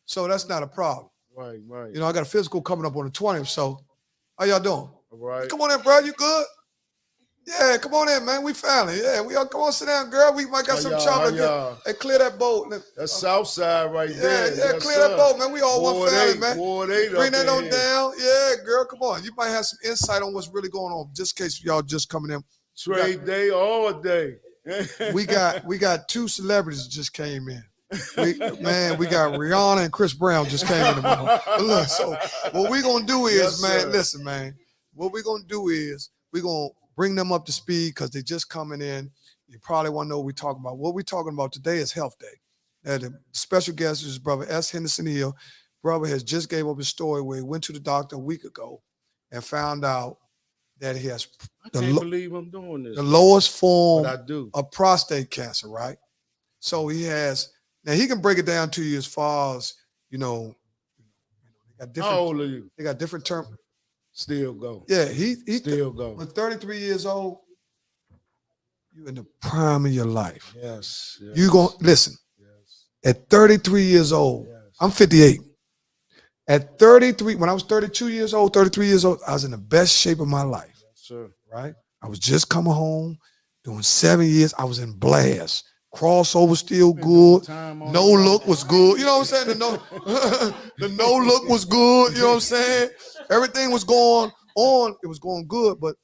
[SPEAKER 1] So that's not a problem.
[SPEAKER 2] Right.
[SPEAKER 1] You know, I got a physical coming up on the 20th. So how y'all doing?
[SPEAKER 2] All right.
[SPEAKER 1] Come on in, bro. You good? Yeah, come on in, man. We family. Yeah, we all come on, sit down, girl. We might got some chocolate. Hey, clear that boat.
[SPEAKER 2] That's south side right there.
[SPEAKER 1] Yeah, clear that boat, man. We all one family, man. Bring that on down. Yeah, girl, come on. You might have some insight on what's really going on, just in case y'all just coming in.
[SPEAKER 2] Trade day all day.
[SPEAKER 1] we got two celebrities that just came in. We got Rihanna and Chris Brown just came in. Look, so what we gonna do is, listen, man. What we gonna do is we gonna bring them up to speed because they just coming in. You probably want to know what we're talking about. What we're talking about today is Health Day. And the special guest is Brother S. Henderson Hill. Brother has just gave up his story where he went to the doctor a week ago and found out that he has
[SPEAKER 2] I can't believe I'm doing this.
[SPEAKER 1] The lowest form
[SPEAKER 2] of
[SPEAKER 1] prostate cancer, right? So he has, now he can break it down to you as far as, they got different.
[SPEAKER 2] How old are you?
[SPEAKER 1] They got different terms.
[SPEAKER 2] Still go.
[SPEAKER 1] Yeah, he
[SPEAKER 2] still go.
[SPEAKER 1] When 33 years old, you in the prime of your life.
[SPEAKER 2] Yes.
[SPEAKER 1] You gonna listen.
[SPEAKER 2] Yes.
[SPEAKER 1] At 33 years old, I'm 58. At 33, when I was 32 years old, 33 years old, I was in the best shape of my life.
[SPEAKER 2] Yes, sir.
[SPEAKER 1] Right? I was just coming home, doing 7 years. I was in blast. Crossover still good. No look was good. You know what I'm saying? The no look was good. You know what I'm saying? Everything was going on. It was going good. But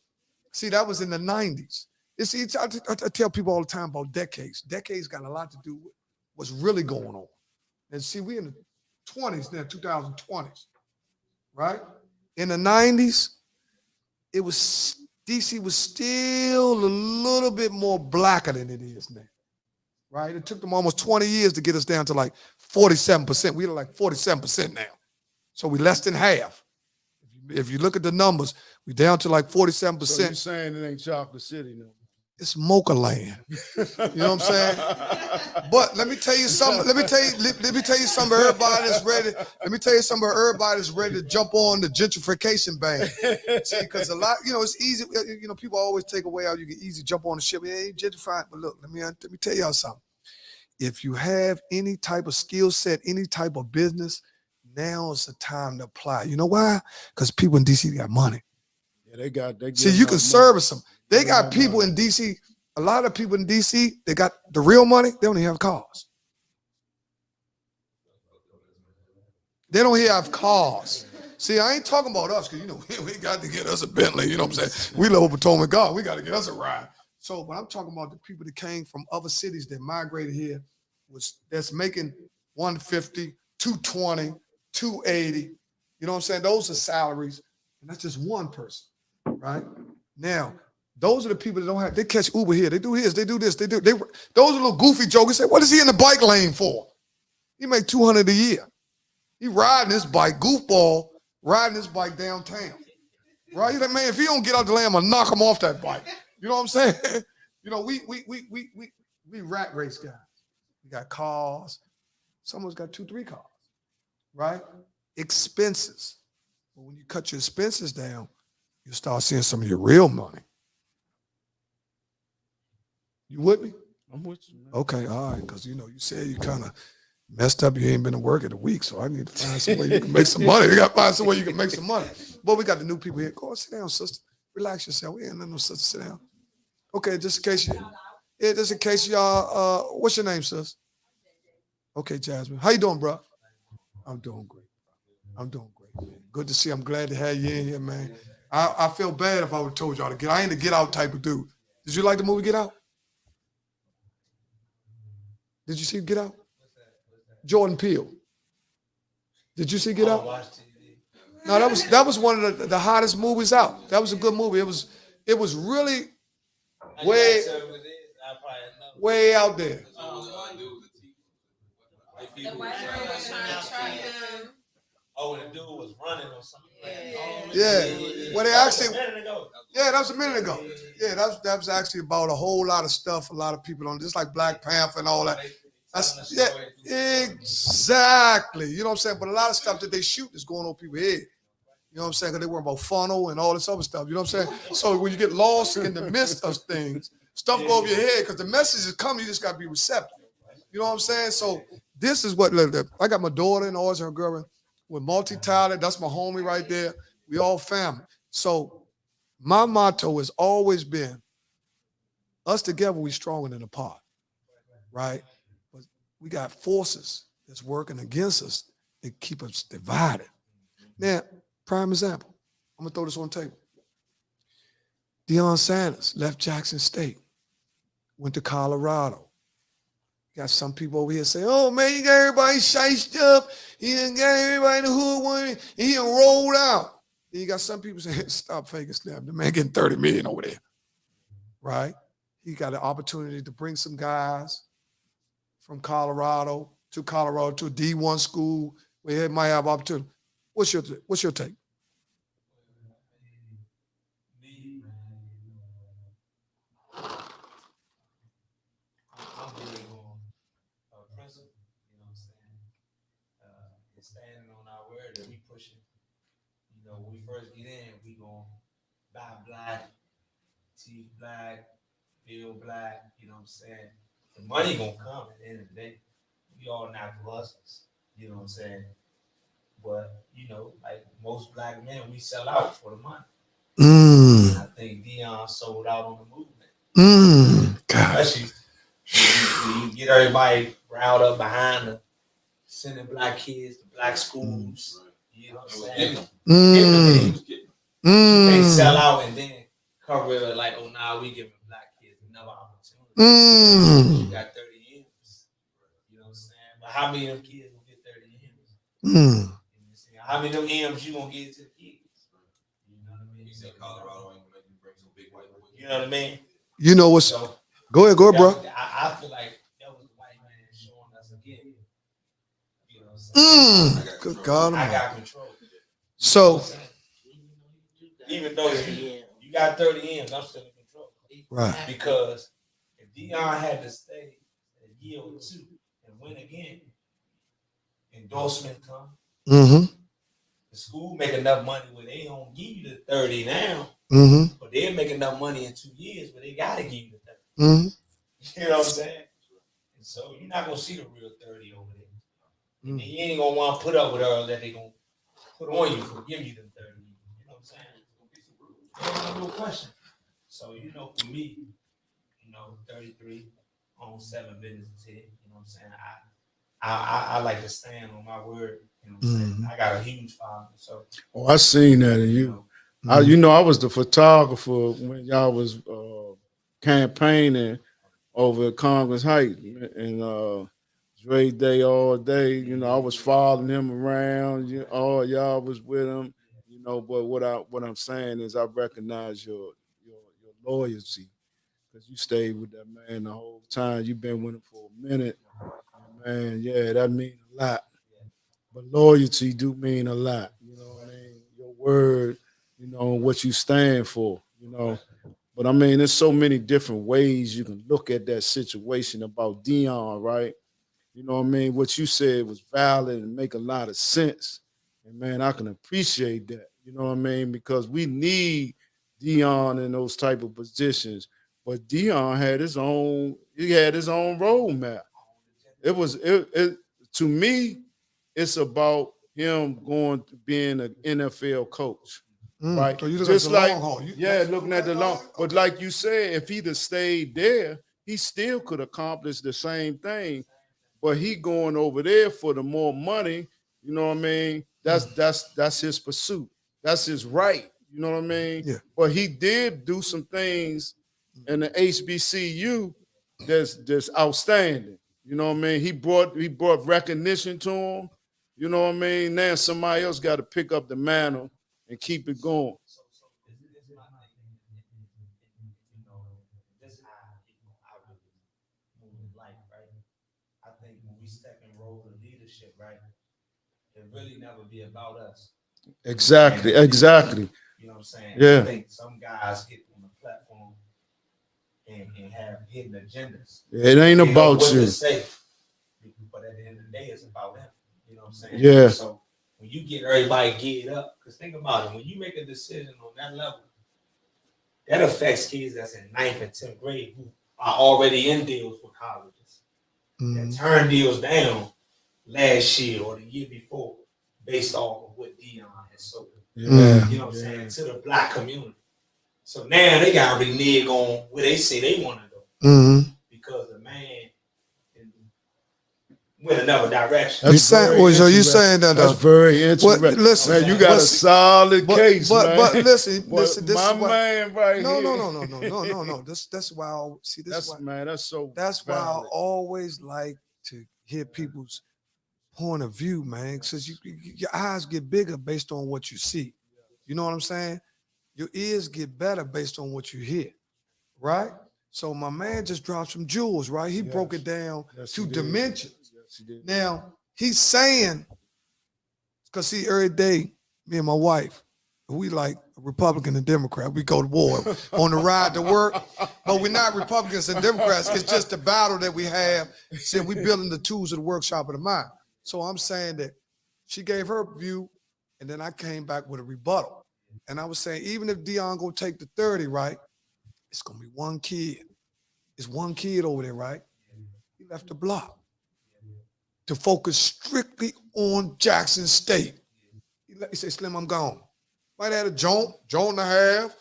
[SPEAKER 1] see, that was in the 90s. You see, I tell people all the time about decades. Decades got a lot to do with what's really going on. And see, we in the 20s now, 2020s, right? In the 90s, DC was still a little bit more blacker than it is now. right? It took them almost 20 years to get us down to like 47%. We're like 47% now. So we less than half. If you look at the numbers, we down to like 47%.
[SPEAKER 2] So you saying it ain't Chocolate City no?
[SPEAKER 1] It's Mocha Land. You know what I'm saying? But let me tell you something. Let me tell you something. Everybody that's ready. Let me tell you something. Everybody that's ready to jump on the gentrification band. See, because a lot, it's easy. People always take away how you can easy jump on the ship. It ain't gentrified. But look, let me tell y'all something. If you have any type of skill set, any type of business, now is the time to apply. You know why? Because people in DC got money.
[SPEAKER 2] Yeah, they
[SPEAKER 1] see, you can service them. They got people in DC. A lot of people in DC, they got the real money. They don't even have cars. They don't even have cars. See, I ain't talking about us because we got to get us a Bentley. You know what I'm saying? We live in Potomac, God. We got to get us a ride. So, but I'm talking about the people that came from other cities that migrated here, that's making 150, 220, 280. You know what I'm saying? Those are salaries, and that's just one person, right? Now, those are the people that don't have. They catch Uber here. They do this. They do this. Those are little goofy jokers. Say, what is he in the bike lane for? He make $200 a year. He riding this bike, goofball, riding this bike downtown. Right? He's like, man, if he don't get out the lane, I'm gonna knock him off that bike. You know what I'm saying? We rat race guys. We got cars. Someone's got 2-3 cars. Right? Expenses. But when you cut your expenses down, you start seeing some of your real money. You with me?
[SPEAKER 2] I'm with you, man.
[SPEAKER 1] Okay, all right, because you said you kind of messed up. You ain't been to work in a week, so I need to find some way you can make some money. You got to find some way you can make some money. But we got the new people here. Go on, sit down, sister. Relax yourself. We ain't letting no sister sit down. Okay, just in case y'all. What's your name, sis? Okay, Jasmine. How you doing, bro? I'm doing great. I'm doing great, man. Good to see you. I'm glad to have you in here, man. I feel bad if I would have told y'all to get. I ain't a Get Out type of dude. Did you like the movie Get Out? Did you see Get Out? Jordan Peele. Did you see Get Out? No, that was one of the hottest movies out. That was a good movie. It was really way out there.
[SPEAKER 4] Oh, and the dude was running or something.
[SPEAKER 1] Yeah. Well, they actually. Yeah, that was a minute ago. Yeah, that was actually about a whole lot of stuff. A lot of people on, just like Black Panther and all that. Exactly. You know what I'm saying? But a lot of stuff that they shoot is going on people's head. You know what I'm saying? Because they worry about funnel and all this other stuff. You know what I'm saying? So when you get lost in the midst of things, stuff go over your head because the message is coming. You just got to be receptive. You know what I'm saying? So this is what I got my daughter and always her girlfriend. We're multi-talented. That's my homie right there. We all family. So my motto has always been, us together, we stronger than apart, right? But we got forces that's working against us that keep us divided. Now, prime example, I'm going to throw this on the table. Deion Sanders left Jackson State, went to Colorado. Got some people over here saying, oh, man, you got everybody shiced up. He done got everybody in the hood one, and he done rolled out. Then you got some people saying, stop faking snap. The man getting $30 million over there, right? He got an opportunity to bring some guys from Colorado to a D1 school where he might have opportunity. What's your take?
[SPEAKER 4] Standing on our word that we pushing. When we first get in, we gonna buy black, teeth black, build black. You know what I'm saying? The money gonna come at the end of the day. We all natural hustlers. You know what I'm saying? But like most black men, we sell out for the money. And I think Deion sold out on the movement. Especially when you get everybody riled up behind the sending black kids to black schools. You know what I'm saying? They sell out and then cover it like, oh, now we giving black kids another opportunity. You got 30 years. You know what I'm saying? But how many of them kids will get 30 years? How many of them M's you gonna get to the kids? You know what I mean? You said Colorado ain't gonna make you bring some big white boys. You know what I mean?
[SPEAKER 1] You know what's. Go ahead, bro.
[SPEAKER 4] I feel like that was
[SPEAKER 1] Good God
[SPEAKER 4] I
[SPEAKER 1] Almighty.
[SPEAKER 4] got control.
[SPEAKER 1] So,
[SPEAKER 4] Even though you got 30 M's, I'm still in control.
[SPEAKER 1] right.
[SPEAKER 4] Because if Dion had to stay a year or two and win again, endorsement come.
[SPEAKER 1] Mm-hmm.
[SPEAKER 4] The school make enough money where they don't give you the 30 now,
[SPEAKER 1] Mm-hmm.
[SPEAKER 4] but they'll make enough money in 2 years where they gotta give you the 30.
[SPEAKER 1] Mm-hmm.
[SPEAKER 4] You know what I'm saying? And so you're not gonna see the real 30 over there. And then you ain't gonna want to put up with her that they gonna put on you for giving you the 30. You know what I'm saying? There's no question. So, for me, 33 on 7 business 10. You know what I'm saying? I like to stand on my word. You know what I'm saying? I got a huge following. So,
[SPEAKER 2] I seen that in you. I was the photographer when y'all was campaigning over at Congress Heights, and Dre Day all day. I was following him around. All y'all was with him. But what I'm saying is, I recognize your loyalty because you stayed with that man the whole time. You've been with him for a minute, and man, yeah, that means a lot. But loyalty do mean a lot. You know what I mean? Your word, what you stand for. But I mean, there's so many different ways you can look at that situation about Dion, right? You know what I mean? What you said was valid and make a lot of sense. And man, I can appreciate that. You know what I mean? Because we need Dion in those type of positions. But Dion had his own, he had his own roadmap. It to me, it's about him going to being an NFL coach. Right.
[SPEAKER 1] So you look
[SPEAKER 2] Just
[SPEAKER 1] at the
[SPEAKER 2] like,
[SPEAKER 1] long haul.
[SPEAKER 2] looking at the long, but like you said, if he'd have stayed there, he still could accomplish the same thing. But he going over there for the more money, you know what I mean? That's his pursuit. That's his right. You know what I mean?
[SPEAKER 1] Yeah.
[SPEAKER 2] But he did do some things in the HBCU that's outstanding. You know what I mean? He brought recognition to him. You know what I mean? Now somebody else got to pick up the mantle and keep it going.
[SPEAKER 4] so this is my thing. This how I really move in life, right? I think when we step in roles of leadership, right, it really never be about us.
[SPEAKER 2] Exactly.
[SPEAKER 4] You know what I'm saying?
[SPEAKER 2] Yeah.
[SPEAKER 4] I think some guys get on the platform and have hidden agendas.
[SPEAKER 2] It ain't
[SPEAKER 4] They know
[SPEAKER 2] about
[SPEAKER 4] what
[SPEAKER 2] you.
[SPEAKER 4] to say, but at the end of the day, it's about them. You know what I'm saying?
[SPEAKER 2] Yeah.
[SPEAKER 4] So when you get everybody geared up, because think about it, when you make a decision on that level, that affects kids that's in 9th and 10th grade who are already in deals with colleges. That turned deals down last year or the year before based off of what Dion has sold.
[SPEAKER 2] Yeah.
[SPEAKER 4] You know what I'm saying? To the black community. So now they got to renege on where they say they want to go. Because the man went another direction.
[SPEAKER 1] You saying that
[SPEAKER 2] that's very interesting.
[SPEAKER 1] Listen,
[SPEAKER 2] man, you got a solid case, man.
[SPEAKER 1] But listen, this
[SPEAKER 2] my
[SPEAKER 1] is why,
[SPEAKER 2] man right
[SPEAKER 1] no,
[SPEAKER 2] here.
[SPEAKER 1] no. That's why I see this.
[SPEAKER 2] That's
[SPEAKER 1] why,
[SPEAKER 2] man, that's so.
[SPEAKER 1] That's
[SPEAKER 2] valid.
[SPEAKER 1] why I always like to hear people's point of view, man. Because your eyes get bigger based on what you see. You know what I'm saying? Your ears get better based on what you hear, right? So my man just dropped some jewels, right? He broke it down to dimensions.
[SPEAKER 2] Yes, he did.
[SPEAKER 1] Now he's saying, because see, every day, me and my wife, we like Republican and Democrat. We go to war on the ride to work, but we're not Republicans and Democrats. It's just the battle that we have. See, we building the tools of the workshop of the mind. So I'm saying that she gave her view, and then I came back with a rebuttal. And I was saying, even if Dion go take the 30, right, it's gonna be one kid. It's one kid over there, right? He left the block to focus strictly on Jackson State. He said, Slim, I'm gone. Might have had a joint and a half,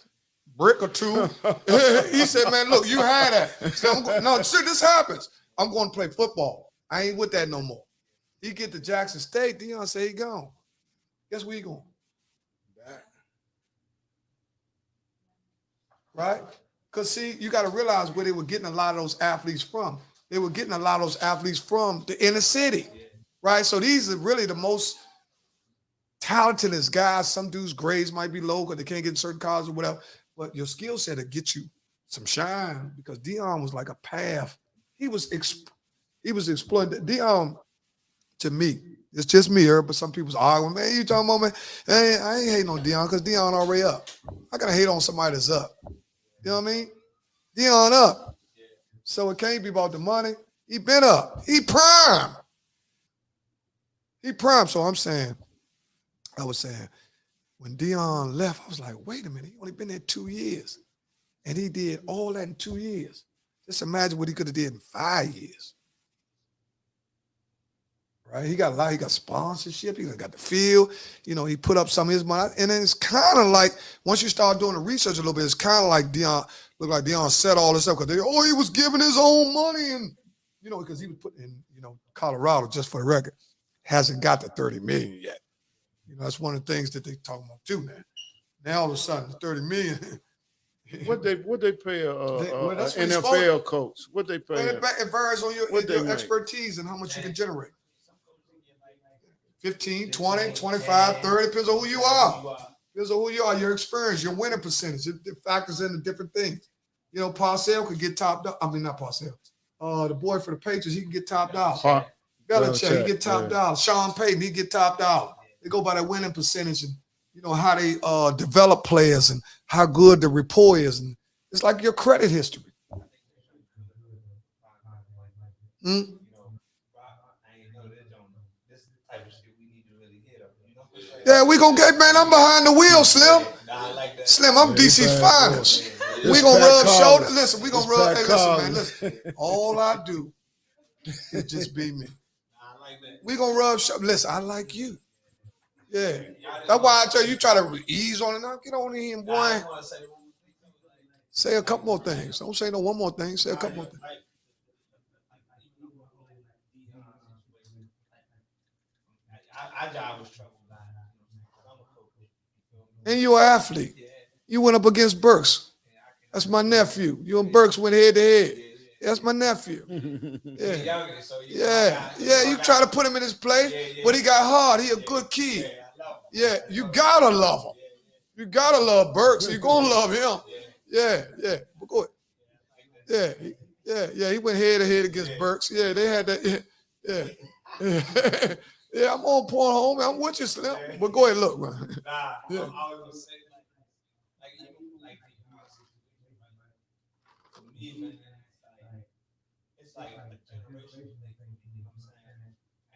[SPEAKER 1] brick or two. He said, man, look, you had that. Slim, no, shit, this happens. I'm going to play football. I ain't with that no more. He get to Jackson State, Dion say he gone. Guess where he going? Right? Because, see, you got to realize where they were getting a lot of those athletes from. They were getting a lot of those athletes from the inner city, right? So these are really the most talented guys. Some dudes' grades might be low because they can't get in certain colleges or whatever, but your skill set will get you some shine because Dion was like a path. He was exploited. Dion, to me, It's just me, but some people's arguing, man, you talking about, man, hey, I ain't hating on Dion because Dion already up. I got to hate on somebody that's up. You know what I mean? Dion up. So it can't be about the money. He been up. He prime. He prime. So I was saying, when Dion left, I was like, wait a minute, he only been there 2 years. And he did all that in 2 years. Just imagine what he could have did in 5 years. Right? He got a lot, he got sponsorship, he got the field, he put up some of his money. And then it's kind of like, once you start doing the research a little bit, it's kind of like look like Dion set all this up because he was giving his own money and, because he was putting in, Colorado, just for the record, hasn't got to 30 million yet. That's one of the things that they talking about too, man. Now all of a sudden, the 30 million.
[SPEAKER 2] What they pay a
[SPEAKER 1] that's what
[SPEAKER 2] NFL coach? What they pay?
[SPEAKER 1] It varies on your expertise and how much you can generate. 15, 20, 25, 30, depends on who you are. Depends on who you are, your experience, your winning percentage. It factors into different things. Parcells could get topped up. I mean, not Parcells. The boy for the Patriots, he can get topped out. Belichick, he get topped out. Sean Payton, he get topped out. They go by that winning percentage and how they develop players and how good the rapport is. And it's like your credit history. Yeah, we gonna get, man. I'm behind the wheel, Slim. Slim, I'm DC's finest. We gonna rub shoulders. Listen, we gonna rub. Hey, listen, man. Listen. All I do is just be me. We gonna rub shoulders. Listen, I like you. Yeah, that's why I tell you try to ease on it. Now get on in, boy. Say a couple more things. Don't say no one more thing. Say a couple more things.
[SPEAKER 4] Our job was trouble.
[SPEAKER 1] And you're an athlete. You went up against Burks. That's my nephew. You and Burks went head to head. That's my nephew. Yeah. You try to put him in his place, but he got hard. He a good kid. Yeah, you gotta love him. You gotta love Burks. You're gonna love him. Yeah. But go ahead. Yeah. He went head to head against Burks. Yeah, they had that. Yeah. Yeah, I'm on point, homie. I'm with you, Slim. But go ahead, look, man.
[SPEAKER 4] I was gonna say, for me, man, it's like a generation thing. You know what I'm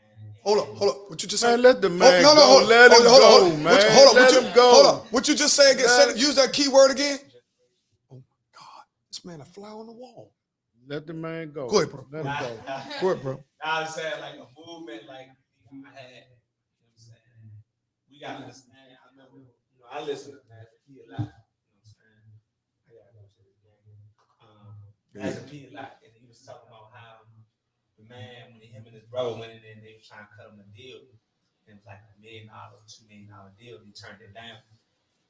[SPEAKER 4] saying?
[SPEAKER 1] Hold up. What you just said?
[SPEAKER 2] Let the man go. Let him go, man. Let him go.
[SPEAKER 1] Hold up. What you just say again? Use that key word again. Oh my God, this man a fly on the wall.
[SPEAKER 2] Let the man go.
[SPEAKER 1] Go ahead, bro.
[SPEAKER 2] Let him go.
[SPEAKER 1] Go ahead, bro.
[SPEAKER 4] I was saying like a movement like I had. You know what I'm saying? We gotta understand. I remember, I listened to that key a lot. You know what I'm saying? I gotta go to this game. As a kid a lot, and he was talking about how the man, when him and his brother went in there and they were trying to cut him a deal, it was like $1 million, $2 million deal. He turned it down,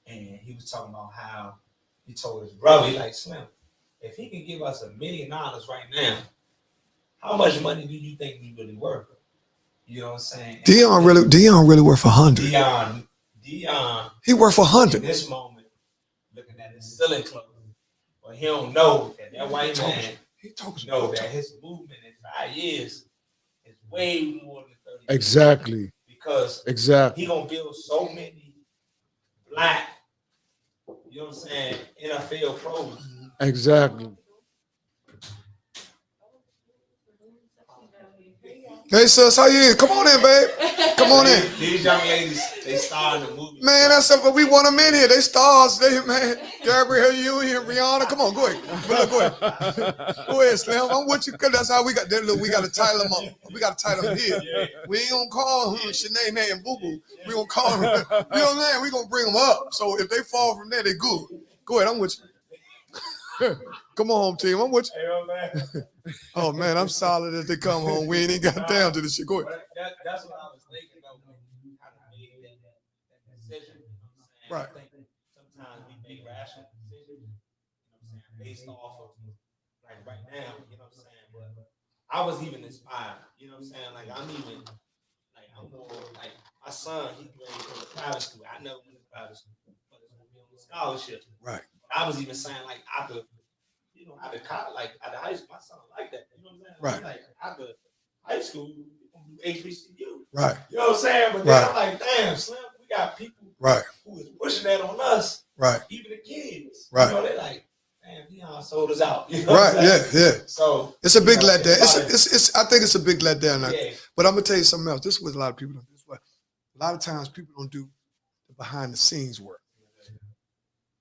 [SPEAKER 4] and he was talking about how he told his brother, he like, Slim, if he can give us $1 million right now, how much money do you think we really worth? You know what I'm saying?
[SPEAKER 1] Dion really worth 100.
[SPEAKER 4] Dion.
[SPEAKER 1] He worth 100.
[SPEAKER 4] In this moment, looking at his ceiling clothes, but he don't know that white man. He know that his movement in 5 years is way more than 30.
[SPEAKER 2] Exactly.
[SPEAKER 4] Because he gonna build so many black, you know what I'm saying, NFL pros.
[SPEAKER 2] Exactly.
[SPEAKER 1] Hey, sis, how you? Come on in, babe. Come on in.
[SPEAKER 4] These young ladies, they star in the movie.
[SPEAKER 1] Man, that's something we want them in here. They stars. Man, Gabrielle Union, Rihanna. Come on, go ahead. Go ahead. Go ahead, Slim. I'm with you because that's how we got. Look, we got to title them up. We got to title them here. We ain't gonna call them Shanae and Boo Boo. We gonna call them. You know what I'm saying? We gonna bring them up. So if they fall from there, they good. Go ahead. I'm with you. Come on, home team. I'm with you. Oh man, I'm solid as they come home. We ain't got down to this shit. Go ahead.
[SPEAKER 4] That's what I was thinking though when you kind of made that decision. You know what I'm saying?
[SPEAKER 1] Right.
[SPEAKER 4] I think sometimes we make rational decisions, you know what I'm saying, based off of like right now, you know what I'm saying? But I was even inspired, you know what I'm saying? Like I'm more like my son, he graduated from private school. I never went to private school, but it's gonna be on the scholarship.
[SPEAKER 1] Right.
[SPEAKER 4] I was even saying like after high school, my son like that. You know what I'm saying?
[SPEAKER 1] Right.
[SPEAKER 4] Like after high school, HBCU.
[SPEAKER 1] Right.
[SPEAKER 4] You know what I'm saying? But then I'm like, damn, Slim, we got people
[SPEAKER 1] Right.
[SPEAKER 4] who is pushing that on us.
[SPEAKER 1] Right.
[SPEAKER 4] Even the kids.
[SPEAKER 1] Right.
[SPEAKER 4] You know, they're like, damn, Deion sold us out. You know what
[SPEAKER 1] Right.
[SPEAKER 4] I'm saying?
[SPEAKER 1] Yeah.
[SPEAKER 4] So
[SPEAKER 1] It's a big
[SPEAKER 4] you know,
[SPEAKER 1] letdown. It's I think it's a big letdown.
[SPEAKER 4] Yeah.
[SPEAKER 1] But I'm gonna tell you something else. This is what a lot of people don't do. This is what a lot of times people don't do the behind the scenes work.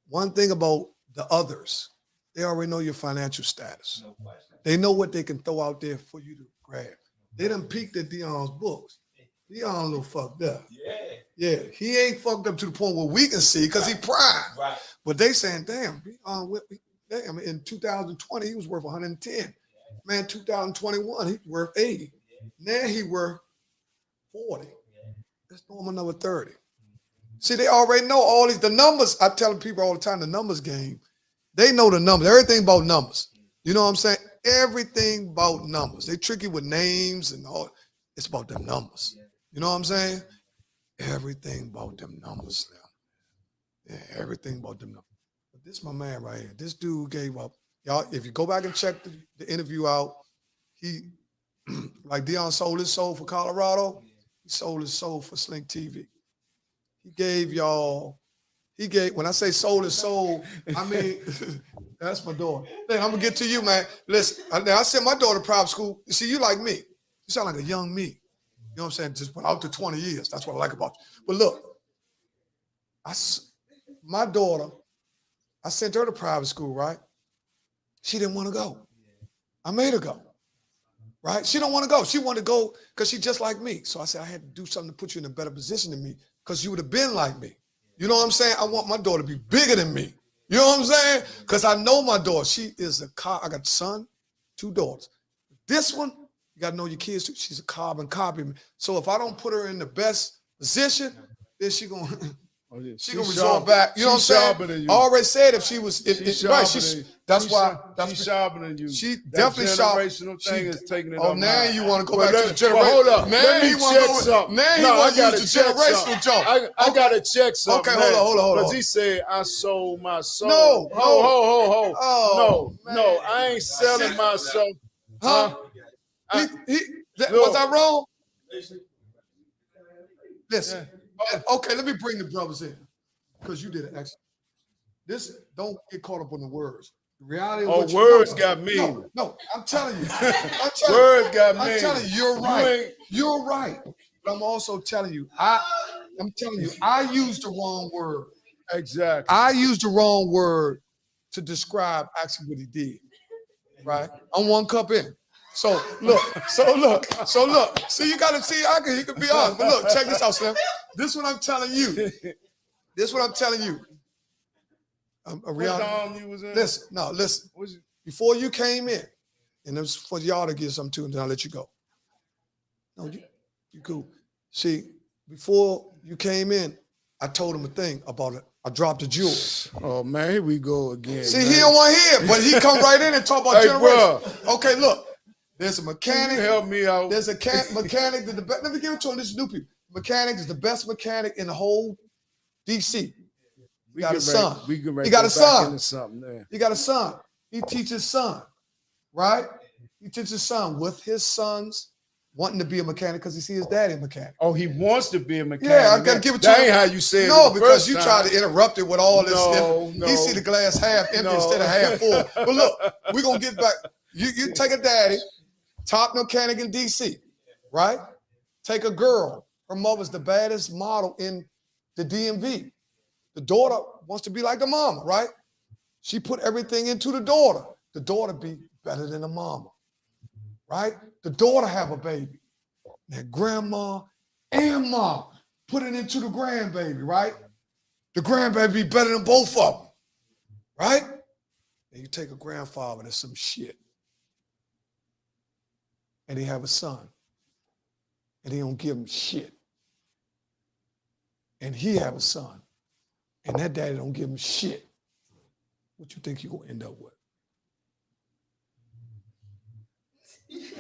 [SPEAKER 1] One thing about the others, they already know your financial status.
[SPEAKER 4] No question.
[SPEAKER 1] They know what they can throw out there for you to grab. They done peeked at Deion's books. Deon a little fucked up.
[SPEAKER 4] Yeah.
[SPEAKER 1] Yeah, he ain't fucked up to the point where we can see because he prime.
[SPEAKER 4] Right.
[SPEAKER 1] But they saying, damn, damn, in 2020, he was worth 110. Man, 2021, he worth 80. Now he worth 40. Let's throw him another 30. See, they already know all these, the numbers. I tell people all the time, the numbers game, they know the numbers, everything about numbers. You know what I'm saying? Everything about numbers. They trick you with names and all. It's about them numbers. You know what I'm saying? Everything about them numbers now. Yeah, everything about them numbers. But this is my man right here. This dude gave up. Y'all, if you go back and check the interview out, he, like Deion sold his soul for Colorado, he sold his soul for Slink TV. When I say sold his soul, I mean, that's my daughter. Man, I'm gonna get to you, man. Listen, I sent my daughter to private school. See, you like me. You sound like a young me. You know what I'm saying? Just out to 20 years. That's what I like about you. But look, my daughter, I sent her to private school, right? She didn't want to go. I made her go, right? She don't want to go. She wanted to go because she's just like me. So I said, I had to do something to put you in a better position than me because you would have been like me. You know what I'm saying? I want my daughter to be bigger than me. You know what I'm saying? Because I know my daughter. She is I got a son, 2 daughters. This one, you got to know your kids too. She's a carbon copy. So if I don't put her in the best position, then she going to resort back. You know what I'm saying? I already said if she was, that's why.
[SPEAKER 2] She's sharper than you.
[SPEAKER 1] She
[SPEAKER 2] that
[SPEAKER 1] definitely sharp.
[SPEAKER 2] Generational thing is taking it.
[SPEAKER 1] Oh,
[SPEAKER 2] up
[SPEAKER 1] now
[SPEAKER 2] high.
[SPEAKER 1] you want to go
[SPEAKER 2] Well,
[SPEAKER 1] back to the generation.
[SPEAKER 2] hold up.
[SPEAKER 1] Now he want to go. Now he want to use the generational jump.
[SPEAKER 2] I got to check something.
[SPEAKER 1] Okay, hold on.
[SPEAKER 2] Because he said, I sold my soul.
[SPEAKER 1] No.
[SPEAKER 2] No, I ain't selling my soul.
[SPEAKER 1] Huh? Was I wrong? Listen. Okay, let me bring the brothers in because you did an excellent. Don't get caught up on the words. The reality of what
[SPEAKER 2] words got me.
[SPEAKER 1] No, I'm telling you.
[SPEAKER 2] Words got me.
[SPEAKER 1] I'm telling you, you're right. You're right. But I'm also telling you, I used the wrong word.
[SPEAKER 2] Exactly.
[SPEAKER 1] I used the wrong word to describe actually what he did. Right? I'm 1 cup in. So look. See, you gotta see. He could be honest. But look, check this out, Slim. This is what I'm telling you. Listen. Before you came in, and it was for y'all to get something too, and then I'll let you go. No, you cool. See, before you came in, I told him a thing about it. I dropped a jewel.
[SPEAKER 2] Oh man, here we go again.
[SPEAKER 1] See, he don't want to hear, but he come right in and talk about generation. Okay, look. There's a mechanic.
[SPEAKER 2] Help me out.
[SPEAKER 1] There's a mechanic. Let me give it to him. This is new people. Mechanic is the best mechanic in the whole DC. He got a son. He got a son. He got a son. He teaches son, right? He teaches son with his sons wanting to be a mechanic because he sees his daddy a mechanic.
[SPEAKER 2] Oh, he wants to be a mechanic.
[SPEAKER 1] Yeah, I gotta give it to him.
[SPEAKER 2] That ain't how you said it.
[SPEAKER 1] No, because you tried to interrupt it with all this.
[SPEAKER 2] No.
[SPEAKER 1] He see the glass half empty instead of half full. But look, we're gonna get back. You take a daddy, top mechanic in DC, right? Take a girl. Her mother's the baddest model in the DMV. The daughter wants to be like the mama, right? She put everything into the daughter. The daughter be better than the mama, right? The daughter have a baby. Now grandma and mom put it into the grandbaby, right? The grandbaby be better than both of them, right? And you take a grandfather that's some shit, and he have a son, and he don't give him shit. And he have a son, and that daddy don't give him shit. What you think you gonna end up with?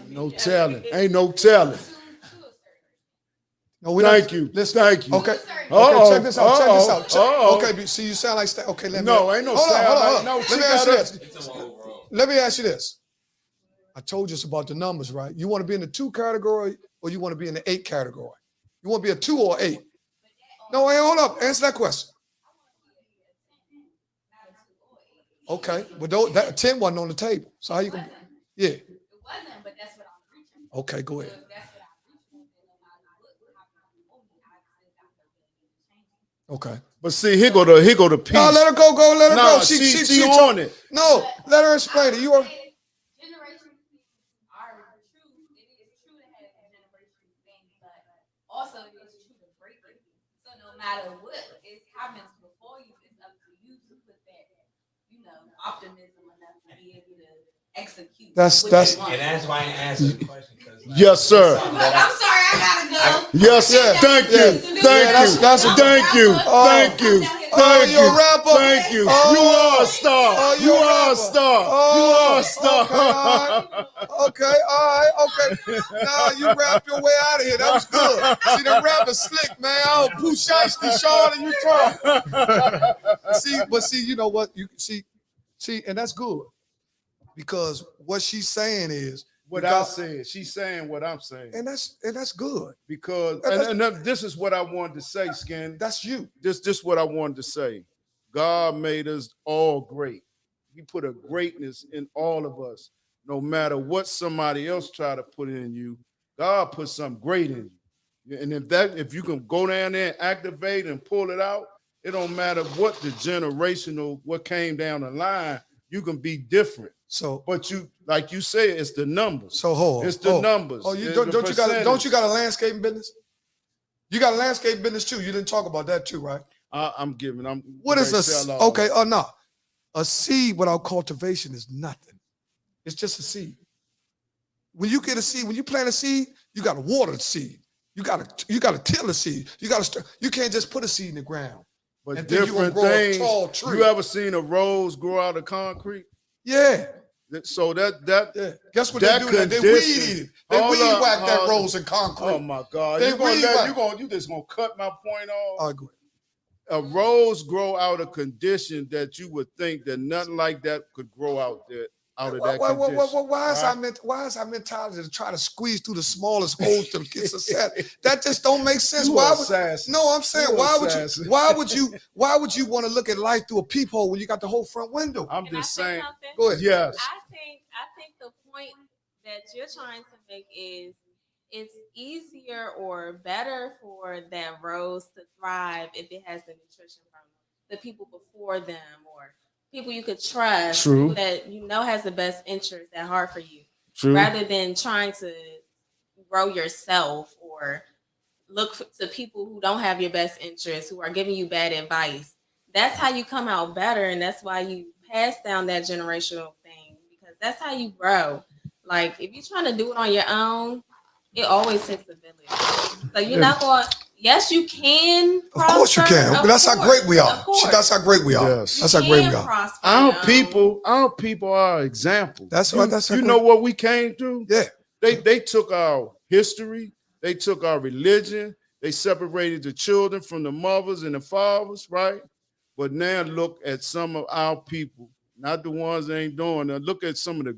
[SPEAKER 2] No telling. Ain't no telling.
[SPEAKER 1] No,
[SPEAKER 2] thank you. Thank you.
[SPEAKER 1] Okay. Okay, check this out. Okay, see, you sound like okay. Ain't no
[SPEAKER 2] sound like no.
[SPEAKER 1] Let me ask you this. Let me ask you this. I told you it's about the numbers, right? You want to be in the 2 category, or you want to be in the 8 category? You want to be a 2 or 8? No, hey, hold up. Answer that question. Okay, but that 10 wasn't on the table. So how you gonna? Yeah.
[SPEAKER 5] It wasn't, but that's what I'm reaching for.
[SPEAKER 1] Okay, go ahead.
[SPEAKER 5] So if that's what I'm reaching for, then no matter what happens before me, I still got the ability to change it.
[SPEAKER 1] Okay.
[SPEAKER 2] But see, here go the piece.
[SPEAKER 1] No, let her go. Let her
[SPEAKER 2] Nah,
[SPEAKER 1] go.
[SPEAKER 2] she on it.
[SPEAKER 1] No, let her explain it. You are.
[SPEAKER 5] Generation are true. It is true to have a generation thing, but also it is true to break it. So no matter what is happens before you, it's up to you to put that, optimism enough to be able to execute.
[SPEAKER 1] That's-
[SPEAKER 5] what
[SPEAKER 1] that's-
[SPEAKER 5] you want.
[SPEAKER 4] And that's why I answered the question.
[SPEAKER 2] Yes, sir.
[SPEAKER 5] Look, I'm sorry, I gotta go.
[SPEAKER 2] Yes,
[SPEAKER 1] Yeah.
[SPEAKER 2] thank
[SPEAKER 1] Yeah.
[SPEAKER 2] you,
[SPEAKER 1] that's a-
[SPEAKER 2] thank you, thank you, thank
[SPEAKER 1] you're a
[SPEAKER 2] you,
[SPEAKER 1] rapper.
[SPEAKER 2] thank you.
[SPEAKER 1] Oh.
[SPEAKER 2] You are a star.
[SPEAKER 1] Oh,
[SPEAKER 2] You
[SPEAKER 1] you're a
[SPEAKER 2] are a
[SPEAKER 1] rapper.
[SPEAKER 2] star.
[SPEAKER 1] Oh,
[SPEAKER 2] You are a star.
[SPEAKER 1] Okay, all right, okay. Now you rapped your way out of here. That was good. See, the rapper slick, man. Oh, Pooh Shiesty, Sean, and you talk. See, you know what? You see, and that's good because what she's saying is
[SPEAKER 2] What I said, she's saying what I'm saying,
[SPEAKER 1] and that's good.
[SPEAKER 2] because this is what I wanted to say, Skin.
[SPEAKER 1] That's you.
[SPEAKER 2] This what I wanted to say. God made us all great. He put a greatness in all of us. No matter what somebody else try to put in you, God put something great in you. And if you can go down there and activate and pull it out, it don't matter what the generational, what came down the line, you can be different.
[SPEAKER 1] So,
[SPEAKER 2] But you, like you said, it's the numbers.
[SPEAKER 1] so hold on.
[SPEAKER 2] It's the numbers.
[SPEAKER 1] Oh, you
[SPEAKER 2] It's
[SPEAKER 1] don't
[SPEAKER 2] the
[SPEAKER 1] you got
[SPEAKER 2] percentage.
[SPEAKER 1] a landscaping business? You got a landscape business too. You didn't talk about that too, right?
[SPEAKER 2] I'm
[SPEAKER 1] What is
[SPEAKER 2] sell
[SPEAKER 1] a
[SPEAKER 2] all
[SPEAKER 1] okay?
[SPEAKER 2] that.
[SPEAKER 1] Oh no, a seed without cultivation is nothing. It's just a seed. When you get a seed, when you plant a seed, you got to water the seed. You got to till the seed. You can't just put a seed in the ground.
[SPEAKER 2] But
[SPEAKER 1] and think you gonna
[SPEAKER 2] different
[SPEAKER 1] grow a
[SPEAKER 2] things.
[SPEAKER 1] tall tree.
[SPEAKER 2] You ever seen a rose grow out of concrete?
[SPEAKER 1] Yeah.
[SPEAKER 2] So that
[SPEAKER 1] Yeah. Guess what
[SPEAKER 2] that
[SPEAKER 1] they do? They
[SPEAKER 2] condition-
[SPEAKER 1] weed eat it. They
[SPEAKER 2] Hold
[SPEAKER 1] weed
[SPEAKER 2] up,
[SPEAKER 1] whack that
[SPEAKER 2] hold-
[SPEAKER 1] rose in concrete.
[SPEAKER 2] Oh my God!
[SPEAKER 1] They
[SPEAKER 2] You just gonna cut my point off?
[SPEAKER 1] Go ahead.
[SPEAKER 2] A rose grow out of condition that you would think that nothing like that could grow out there out of that condition.
[SPEAKER 1] Why is our mentality to try to squeeze through the smallest holes to get success? That just don't make sense.
[SPEAKER 2] You
[SPEAKER 1] Why
[SPEAKER 2] a
[SPEAKER 1] would
[SPEAKER 2] assassin.
[SPEAKER 1] no? I'm saying
[SPEAKER 2] You a
[SPEAKER 1] why
[SPEAKER 2] assassin.
[SPEAKER 1] would you want to look at life through a peephole when you got the whole front window?
[SPEAKER 2] I'm
[SPEAKER 3] Can I
[SPEAKER 2] just
[SPEAKER 3] say
[SPEAKER 2] saying.
[SPEAKER 3] something?
[SPEAKER 1] Go ahead.
[SPEAKER 2] Yes.
[SPEAKER 3] I think the point that you're trying to make is it's easier or better for that rose to thrive if it has the nutrition from the people before them or people you could trust,
[SPEAKER 2] True.
[SPEAKER 3] people that you know has the best interest at heart for you,
[SPEAKER 2] True.
[SPEAKER 3] rather than trying to grow yourself or look to people who don't have your best interest, who are giving you bad advice. That's how you come out better, and that's why you pass down that generational thing, because that's how you grow. Like if you're trying to do it on your own, it always takes a village. So you're not going. Yes, you can.
[SPEAKER 1] Of course you can.
[SPEAKER 3] prosper,
[SPEAKER 1] That's how great we are.
[SPEAKER 3] Of course.
[SPEAKER 1] That's how great we are.
[SPEAKER 2] Yes.
[SPEAKER 1] That's how great we are.
[SPEAKER 3] Prosper,
[SPEAKER 2] Our people are examples.
[SPEAKER 1] That's
[SPEAKER 2] you know what we came through?
[SPEAKER 1] Yeah.
[SPEAKER 2] They took our history, they took our religion, they separated the children from the mothers and the fathers, right? But now look at some of our people, not the ones that ain't doing it. Look at some of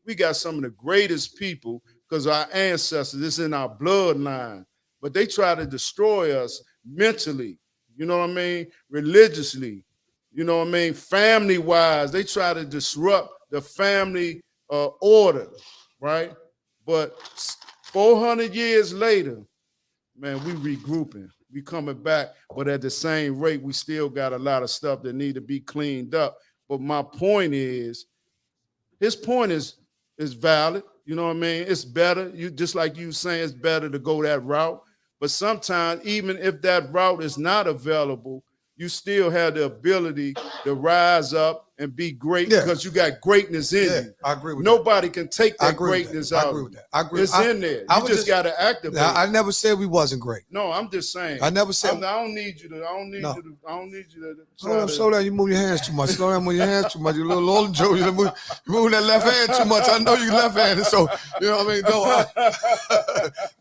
[SPEAKER 2] we got some of the greatest people because our ancestors, it's in our bloodline. But they try to destroy us mentally, you know what I mean? Religiously, you know what I mean? Family-wise, they try to disrupt the family order, right? But 400 years later, man, we regrouping, we coming back, but at the same rate, we still got a lot of stuff that need to be cleaned up. But my point is, his point is valid. You know what I mean? It's better. You just like you saying, it's better to go that route. But sometimes, even if that route is not available, you still have the ability to rise up and be great because you got greatness in you.
[SPEAKER 1] I agree with
[SPEAKER 2] Nobody can take that greatness out.
[SPEAKER 1] I agree with that. I agree.
[SPEAKER 2] It's in there. You just got to activate.
[SPEAKER 1] I never said we wasn't great.
[SPEAKER 2] No, I'm just saying.
[SPEAKER 1] I never said.
[SPEAKER 2] I don't need you to. I don't need you to.
[SPEAKER 1] Slow down. You move your hands too much. Slow down. Move your hands too much. You little old Joe. You move that left hand too much. I know you left-handed, so you know what I mean.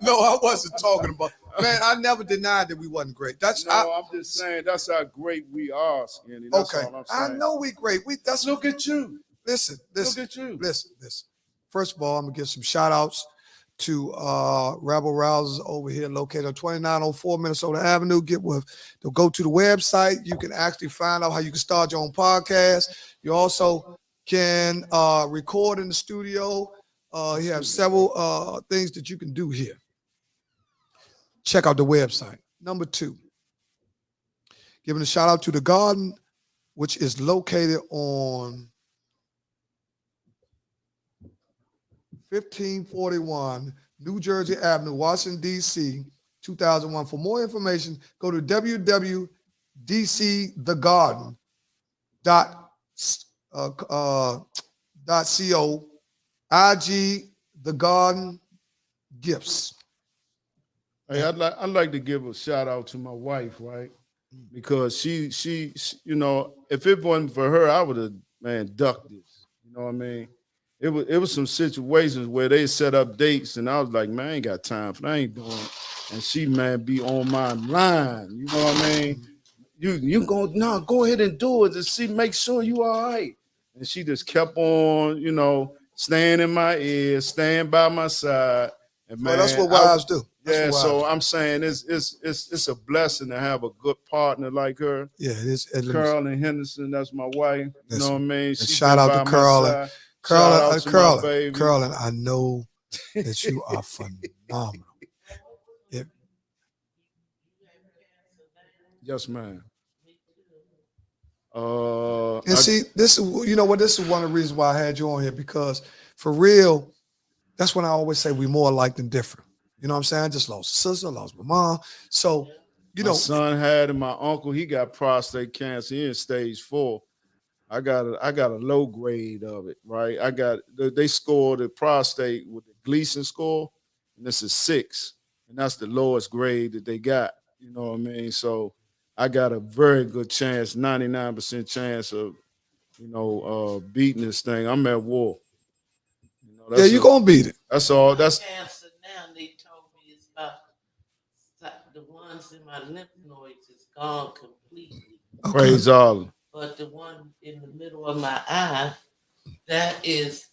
[SPEAKER 1] No, I wasn't talking about. Man, I never denied that we wasn't great. I'm
[SPEAKER 2] just saying that's how great we are, Skinny. That's all I'm saying.
[SPEAKER 1] I know we great.
[SPEAKER 2] Look at you.
[SPEAKER 1] Listen.
[SPEAKER 2] Look at you.
[SPEAKER 1] Listen. First of all, I'm gonna give some shout outs to Rebel Rousers over here located on 2904 Minnesota Avenue. Go to the website. You can actually find out how you can start your own podcast. You also can record in the studio. You have several things that you can do here. Check out the website. Number 2, giving a shout out to The Garden, which is located on 1541 New Jersey Avenue, Washington, D.C., 2001. For more information, go to www.dcthegarden.co, IG The Garden Gifts.
[SPEAKER 2] Hey, I'd like to give a shout out to my wife, right? Because she you know, if it wasn't for her, I would have ducked this. You know what I mean? It was some situations where they set up dates and I was like, man, I ain't got time for that. I ain't doing it. And she be on my line. You know what I mean? You go ahead and do it and make sure you all right. And she just kept on, you know, staying in my ear, staying by my side. And man,
[SPEAKER 1] that's what wives do.
[SPEAKER 2] So I'm saying it's a blessing to have a good partner like her.
[SPEAKER 1] Yeah, it is.
[SPEAKER 2] Carolyn Henderson, that's my wife. You know what I mean?
[SPEAKER 1] Shout out to Carolyn. Carolyn, I know that you are phenomenal.
[SPEAKER 2] Yes, ma'am.
[SPEAKER 1] See, this is this is one of the reasons why I had you on here, because for real, that's when I always say we more alike than different. You know what I'm saying? I just lost a sister, lost my mom. So,
[SPEAKER 2] my son had and my uncle, he got prostate cancer. He in stage 4. I got a low grade of it, right? They scored the prostate with the Gleason score, and this is 6, and that's the lowest grade that they got. You know what I mean? So I got a very good chance, 99% chance of, beating this thing. I'm at war.
[SPEAKER 1] You're gonna beat it.
[SPEAKER 2] That's all. That's
[SPEAKER 6] cancer now. They told me it's about the ones in my lymph nodes is gone completely.
[SPEAKER 2] Okay. Praise Allah.
[SPEAKER 6] But the one in the middle of my eye, that is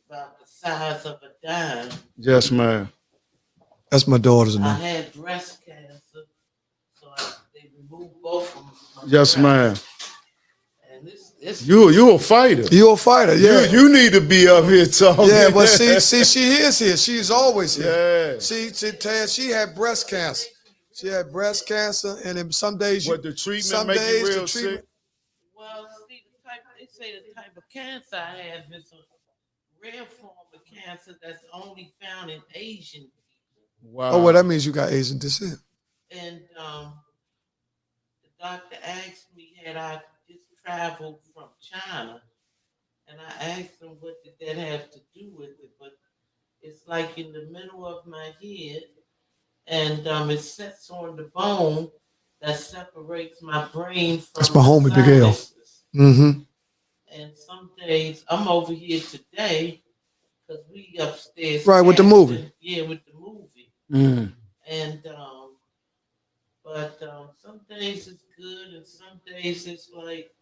[SPEAKER 6] about the size of a dime.
[SPEAKER 2] Yes, ma'am.
[SPEAKER 1] That's my daughter's name.
[SPEAKER 6] I had breast cancer, so they removed both of them.
[SPEAKER 2] Yes, ma'am.
[SPEAKER 6] And this
[SPEAKER 2] you a fighter.
[SPEAKER 1] You're a fighter. Yeah.
[SPEAKER 2] You need to be up here talking.
[SPEAKER 1] Yeah, but see, she is here. She's always here.
[SPEAKER 2] Yeah.
[SPEAKER 1] She had breast cancer. She had breast cancer, and then some days
[SPEAKER 2] the treatment make you real sick?
[SPEAKER 6] Well, see, they say the type of cancer I have is a rare form of cancer that's only found in Asian people.
[SPEAKER 2] Wow.
[SPEAKER 1] Oh, well, that means you got Asian descent.
[SPEAKER 6] And the doctor asked me, had I just traveled from China? And I asked him, what did that have to do with it? But it's like in the middle of my head, and it sets on the bone that separates my brain from
[SPEAKER 1] that's my homie, Big L. Mm-hmm.
[SPEAKER 6] And some days I'm over here today because we upstairs.
[SPEAKER 1] Right, with the movie.
[SPEAKER 6] Yeah, with the movie.
[SPEAKER 2] Mm.
[SPEAKER 6] And but some days it's good, and some days it's like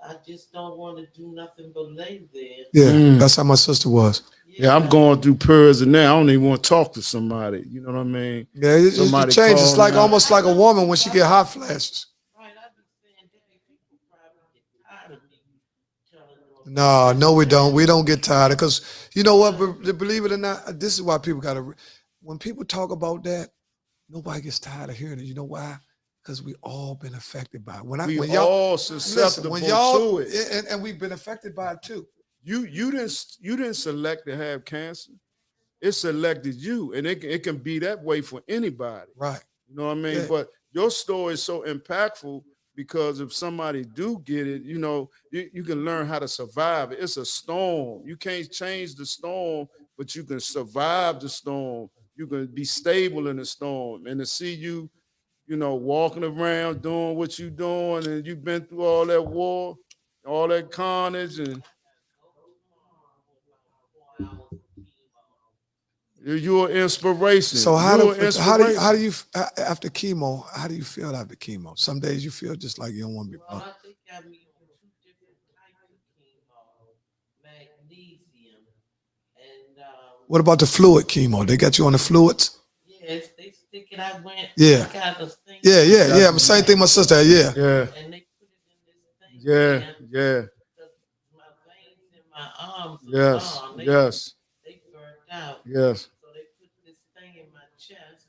[SPEAKER 6] I just don't want to do nothing but lay there.
[SPEAKER 1] Yeah, that's how my sister was.
[SPEAKER 2] Yeah, I'm going through periods and now I don't even want to talk to somebody. You know what I mean?
[SPEAKER 1] Yeah, it changes. Like almost like a woman when she get hot flashes.
[SPEAKER 6] Right, I be saying, dang, people probably get tired of me telling them.
[SPEAKER 1] No, we don't. We don't get tired because you know what? Believe it or not, this is why people gotta. When people talk about that, nobody gets tired of hearing it. You know why? Because we all been affected by it. When
[SPEAKER 2] all susceptible to it,
[SPEAKER 1] and we've been affected by it too.
[SPEAKER 2] You didn't select to have cancer. It selected you, and it can be that way for anybody.
[SPEAKER 1] Right.
[SPEAKER 2] You know what I mean?
[SPEAKER 1] Yeah.
[SPEAKER 2] But your story is so impactful because if somebody do get it, you can learn how to survive it. It's a storm. You can't change the storm, but you can survive the storm. You can be stable in the storm. And to see you, walking around doing what you're doing, and you've been through all that war, all that carnage, and you're an inspiration.
[SPEAKER 1] So how do you after chemo? How do you feel after chemo? Some days you feel just like you don't want to be.
[SPEAKER 6] Well, I think I mean 2 different types of chemo, magnesium, and
[SPEAKER 1] What about the fluid chemo? They got you on the fluids?
[SPEAKER 6] Yes, they stick it. I went.
[SPEAKER 1] Yeah.
[SPEAKER 6] I got a thing.
[SPEAKER 1] Yeah. Same thing my sister had, yeah.
[SPEAKER 2] Yeah,
[SPEAKER 6] And they put it in this thing.
[SPEAKER 2] yeah,
[SPEAKER 6] man,
[SPEAKER 2] yeah.
[SPEAKER 6] because my veins in my arms are
[SPEAKER 2] Yes,
[SPEAKER 6] gone.
[SPEAKER 2] yes,
[SPEAKER 6] They burnt out.
[SPEAKER 2] yes.
[SPEAKER 6] So they put this thing in my chest.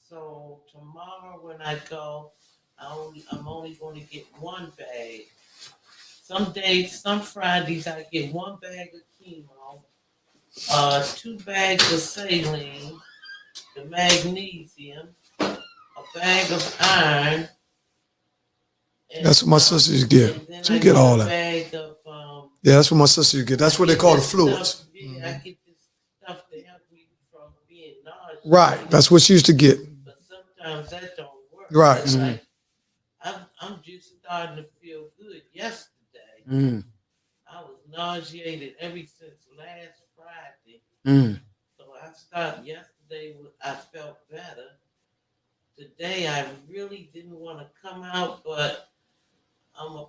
[SPEAKER 6] So tomorrow when I go, I'm only going to get one bag. Some days, some Fridays, I get one bag of chemo, 2 bags of saline, the magnesium, a bag of iron. And,
[SPEAKER 1] That's what my sister used to get.
[SPEAKER 6] and then
[SPEAKER 1] She
[SPEAKER 6] I
[SPEAKER 1] get all
[SPEAKER 6] a
[SPEAKER 1] that.
[SPEAKER 6] bag of
[SPEAKER 1] Yeah, that's what my sister used to get. That's what they call the
[SPEAKER 6] this
[SPEAKER 1] fluids.
[SPEAKER 6] stuff, yeah, I get this stuff to help me from being nauseous.
[SPEAKER 1] Right. That's what she used to get.
[SPEAKER 6] But sometimes that don't work.
[SPEAKER 1] Right.
[SPEAKER 6] It's like, I'm just starting to feel good. Yesterday,
[SPEAKER 2] Mm,
[SPEAKER 6] I was nauseated ever since last Friday.
[SPEAKER 2] mm.
[SPEAKER 6] So I started yesterday. I felt better. Today I really didn't want to come out, but I'm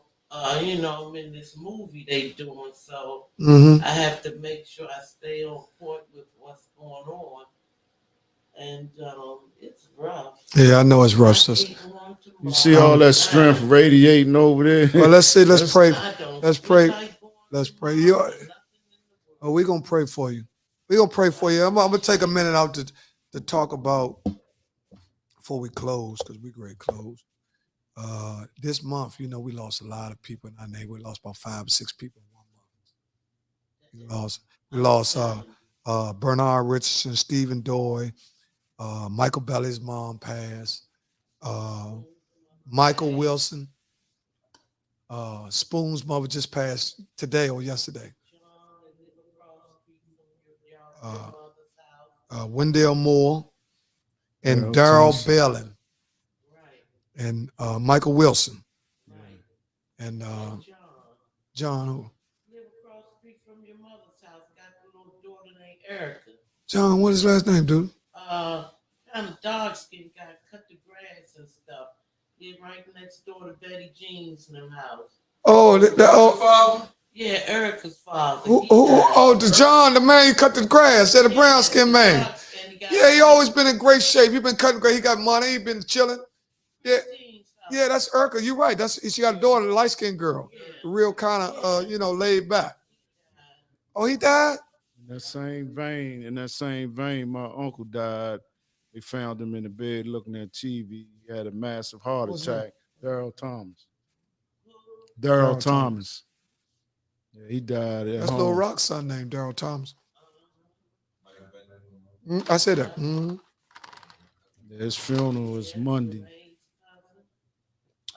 [SPEAKER 6] in this movie they doing, so
[SPEAKER 1] Mm-hmm.
[SPEAKER 6] I have to make sure I stay on point with what's going on. And it's rough.
[SPEAKER 1] Yeah, I know it's rough, sister.
[SPEAKER 2] You see all that strength radiating over there.
[SPEAKER 1] Well, let's see. Let's pray. Let's pray.
[SPEAKER 6] Let's
[SPEAKER 1] pray. Oh, we're gonna pray for you. We're gonna pray for you. I'm gonna take a minute out to talk about before we close, because we're great close. This month, we lost a lot of people in our neighborhood. We lost about 5 or 6 people in 1 month. We lost Bernard Richardson, Stephen Doy, Michael Belly's mom passed, Michael Wilson, Spoon's mother just passed today or yesterday. Wendell Moore and Darrell Bellin and Michael Wilson and John who?
[SPEAKER 6] Live across the street from your mother's house. Got a little daughter named Erica.
[SPEAKER 1] John, what is his last name, dude?
[SPEAKER 6] Kind of dark skinned guy, cut the grass and stuff. Live right next door to Betty Jean's in them house.
[SPEAKER 1] Oh, father?
[SPEAKER 6] Yeah, Erica's father.
[SPEAKER 1] The John, the man who cut the grass, the brown skinned man. Yeah, he always been in great shape. He been cutting grass. He got money. He been chilling. Yeah, that's Erica. You're right. She got a daughter, a light skinned girl, real kind of laid back. Oh, he died.
[SPEAKER 2] In that same vein, my uncle died. They found him in the bed looking at TV. He had a massive heart attack. Darrell Thomas. Darrell Thomas. Yeah, he died at
[SPEAKER 1] That's
[SPEAKER 2] home.
[SPEAKER 1] Lil Rock's son named Darrell Thomas. I said that. Mm-hmm.
[SPEAKER 2] His funeral was Monday.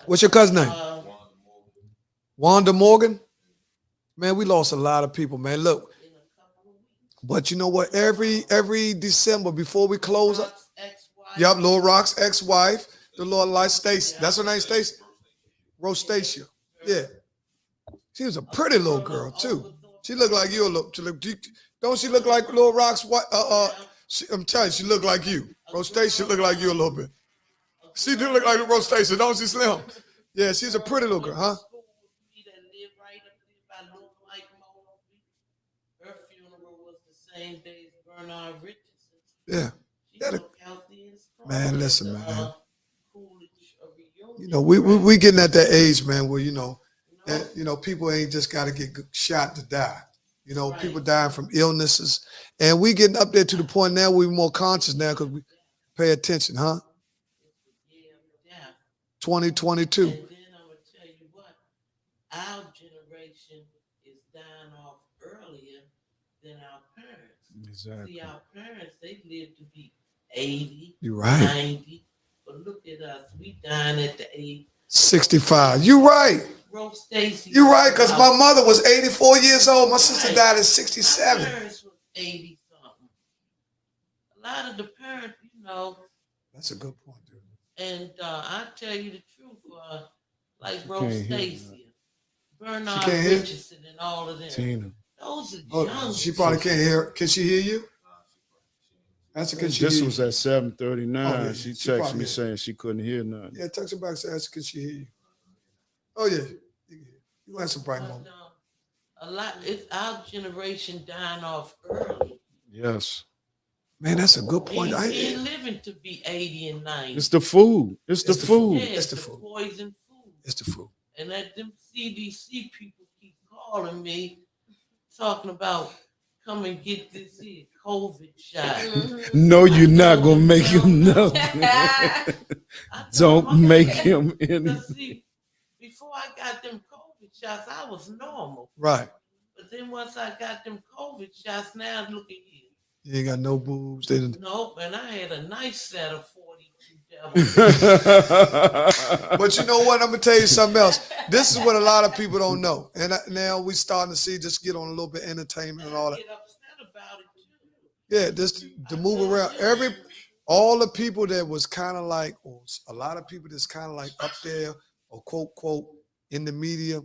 [SPEAKER 1] What's your cousin's name? Wanda Morgan. Man, we lost a lot of people, man. Look, but you know what? Every December before we close up, Lil Rock's ex-wife, the Lord Light Stacy. That's her name, Stacy. Rostacia. Yeah. She was a pretty little girl too. She looked like you a little. Don't she look like Lil Rock's wife? I'm telling you, she looked like you. Rostacia looked like you a little bit. She do look like Rostacia, don't she, Slim? Yeah, she's a pretty little girl, huh?
[SPEAKER 6] Her funeral was the same day as Bernard
[SPEAKER 1] Yeah.
[SPEAKER 6] Richardson.
[SPEAKER 1] Man, listen, man. We getting at that age, man, where people ain't just got to get shot to die. People dying from illnesses, and we getting up there to the point now we're more conscious now because we pay attention, huh? 2022.
[SPEAKER 6] And then I'm gonna tell you what, our generation is dying off earlier than our parents.
[SPEAKER 2] Exactly.
[SPEAKER 6] See, our parents, they lived to be 80,
[SPEAKER 1] You're right.
[SPEAKER 6] 90, but look at us, we dying at the age
[SPEAKER 1] 65. You're right.
[SPEAKER 6] Rose Stacy.
[SPEAKER 1] You're right, because my mother was 84 years old. My sister died at 67.
[SPEAKER 6] My parents was 80 something. A lot of the parents,
[SPEAKER 1] That's a good point, dude.
[SPEAKER 6] and I tell you the truth, like Rose Stacy, Bernard
[SPEAKER 1] can't hear?
[SPEAKER 6] Richardson, and all of them.
[SPEAKER 2] Tina.
[SPEAKER 6] Those are young.
[SPEAKER 1] She probably can't hear. Can she hear you? That's can she
[SPEAKER 2] This
[SPEAKER 1] hear
[SPEAKER 2] was
[SPEAKER 1] you?
[SPEAKER 2] at 7:39.
[SPEAKER 1] Oh, yeah.
[SPEAKER 2] She
[SPEAKER 1] She
[SPEAKER 2] texted
[SPEAKER 1] probably
[SPEAKER 2] me
[SPEAKER 1] is.
[SPEAKER 2] saying she couldn't hear nothing.
[SPEAKER 1] Yeah, text her back. Say, can she hear you? Oh yeah. You have some bright
[SPEAKER 6] But,
[SPEAKER 1] moment.
[SPEAKER 6] a lot. It's our generation dying off early.
[SPEAKER 2] Yes.
[SPEAKER 1] Man, that's a good point.
[SPEAKER 6] He ain't living to be 80 and 90.
[SPEAKER 2] It's the food. It's the
[SPEAKER 1] It's the
[SPEAKER 2] food.
[SPEAKER 6] Yeah,
[SPEAKER 1] It's
[SPEAKER 6] it's
[SPEAKER 1] the
[SPEAKER 6] the
[SPEAKER 1] food.
[SPEAKER 6] poison food.
[SPEAKER 1] It's the food.
[SPEAKER 6] And that them CDC people keep calling me, talking about come and get this here COVID shot.
[SPEAKER 3] Mhm.
[SPEAKER 2] No, you're not gonna make
[SPEAKER 6] No,
[SPEAKER 2] him
[SPEAKER 6] no.
[SPEAKER 2] nothing.
[SPEAKER 6] I told
[SPEAKER 2] Don't
[SPEAKER 6] him,
[SPEAKER 2] make
[SPEAKER 6] okay.
[SPEAKER 2] him any.
[SPEAKER 6] Because see, before I got them COVID shots, I was normal.
[SPEAKER 1] Right.
[SPEAKER 6] But then once I got them COVID shots, now look at here.
[SPEAKER 1] You ain't got no boobs. They didn't.
[SPEAKER 6] Nope, and I had a nice set of 42 devils.
[SPEAKER 1] But you know what? I'm gonna tell you something else. This is what a lot of people don't know. And now we starting to see just get on a little bit of entertainment and all
[SPEAKER 6] I
[SPEAKER 1] that.
[SPEAKER 6] get upset about it too.
[SPEAKER 1] Yeah, just to move around. All the people that was kind of like, or a lot of people that's kind of like up there, or quote in the media,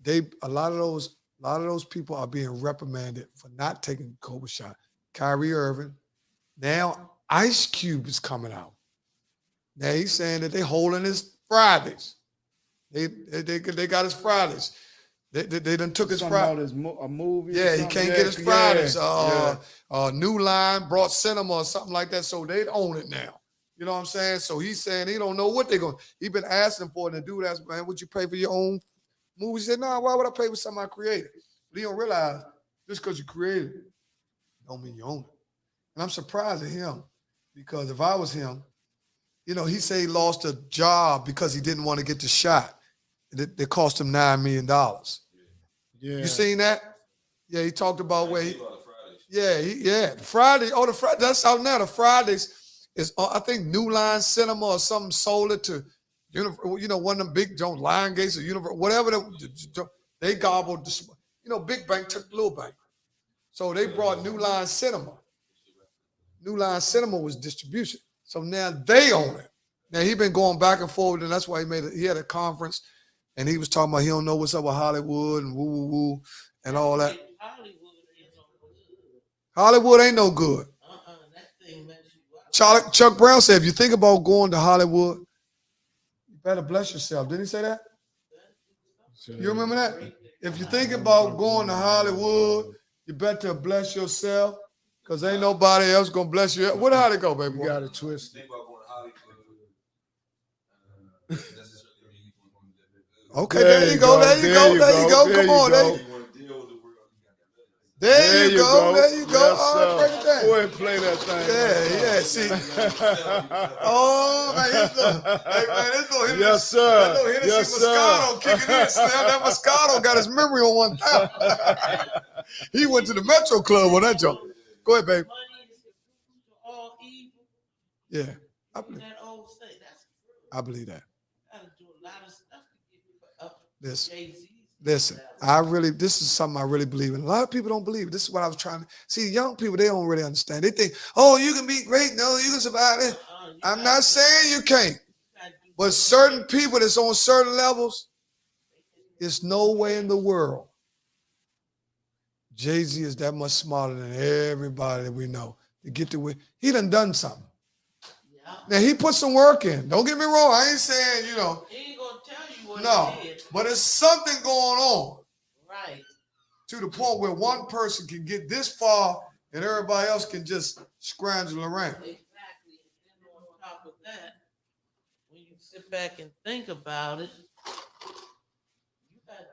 [SPEAKER 1] a lot of those people are being reprimanded for not taking the COVID shot. Kyrie Irving. Now Ice Cube is coming out. Now he's saying that they holding his Fridays. They got his Fridays. They done took his
[SPEAKER 2] Something about
[SPEAKER 1] Fridays.
[SPEAKER 2] a movie. or
[SPEAKER 1] Yeah, he
[SPEAKER 2] something?
[SPEAKER 1] can't get his Fridays.
[SPEAKER 2] Yeah.
[SPEAKER 1] New Line brought cinema or something like that, so they own it now. You know what I'm saying? So he's saying he don't know what they're going. He been asking for it, and the dude asked, man, would you pay for your own movie? He said, no, why would I pay for something I created? But he don't realize just because you created it, don't mean you own it. And I'm surprised at him because if I was him, you know, he said he lost a job because he didn't want to get the shot. It cost him $9 million.
[SPEAKER 2] Yeah.
[SPEAKER 1] You seen that? Yeah, he talked about where he. Yeah, Friday. Oh, the Friday. That's out now. The Fridays is I think New Line Cinema or something sold it to, you know, one of them big Jones, Lion Gates or Universal, whatever. They gobbled. Big bank took little bank, so they brought New Line Cinema. New Line Cinema was distribution, so now they own it. Now he been going back and forth, and that's why he had a conference, and he was talking about he don't know what's up with Hollywood and woo woo woo and all that. Hollywood ain't no good.
[SPEAKER 6] That thing mess you up.
[SPEAKER 1] Chuck Brown said, if you think about going to Hollywood, you better bless yourself. Didn't he say that? You remember that? If you think about going to Hollywood, you better bless yourself because ain't nobody else going to bless you. Where the Holly go, baby?
[SPEAKER 2] You got it twisted.
[SPEAKER 1] Okay, there you go. Come on. There you go.
[SPEAKER 2] Yes,
[SPEAKER 1] All right, break it down.
[SPEAKER 2] go ahead and play that thing.
[SPEAKER 1] Yeah, see. Oh, man, this little Hennessy,
[SPEAKER 2] Yes, sir.
[SPEAKER 1] that little Hennessy
[SPEAKER 2] Yes, sir.
[SPEAKER 1] Moscato kicking in. Slam that Moscato got his memory on 1,000. He went to the Metro Club on that joke. Go ahead, babe.
[SPEAKER 6] Money is all evil.
[SPEAKER 1] Yeah, I believe,
[SPEAKER 6] That old say that's true.
[SPEAKER 1] I believe that.
[SPEAKER 6] Gotta do a lot of stuff to get up
[SPEAKER 1] Listen,
[SPEAKER 6] Jay-Z's.
[SPEAKER 1] listen. This is something I really believe in. A lot of people don't believe it. This is what I was trying to see. Young people, they don't really understand. They think, oh, you can be great. No, you can survive it. I'm not saying you can't. But certain people that's on certain levels, there's no way in the world Jay-Z is that much smarter than everybody that we know to get to where he done something.
[SPEAKER 6] Yeah.
[SPEAKER 1] Now he put some work in. Don't get me wrong. I ain't saying,
[SPEAKER 6] He ain't gonna tell you what
[SPEAKER 1] no,
[SPEAKER 6] he did.
[SPEAKER 1] but it's something going on
[SPEAKER 6] Right.
[SPEAKER 1] to the point where one person can get this far and everybody else can just scramble around.
[SPEAKER 6] Exactly. And then on top of that, when you sit back and think about it, you gotta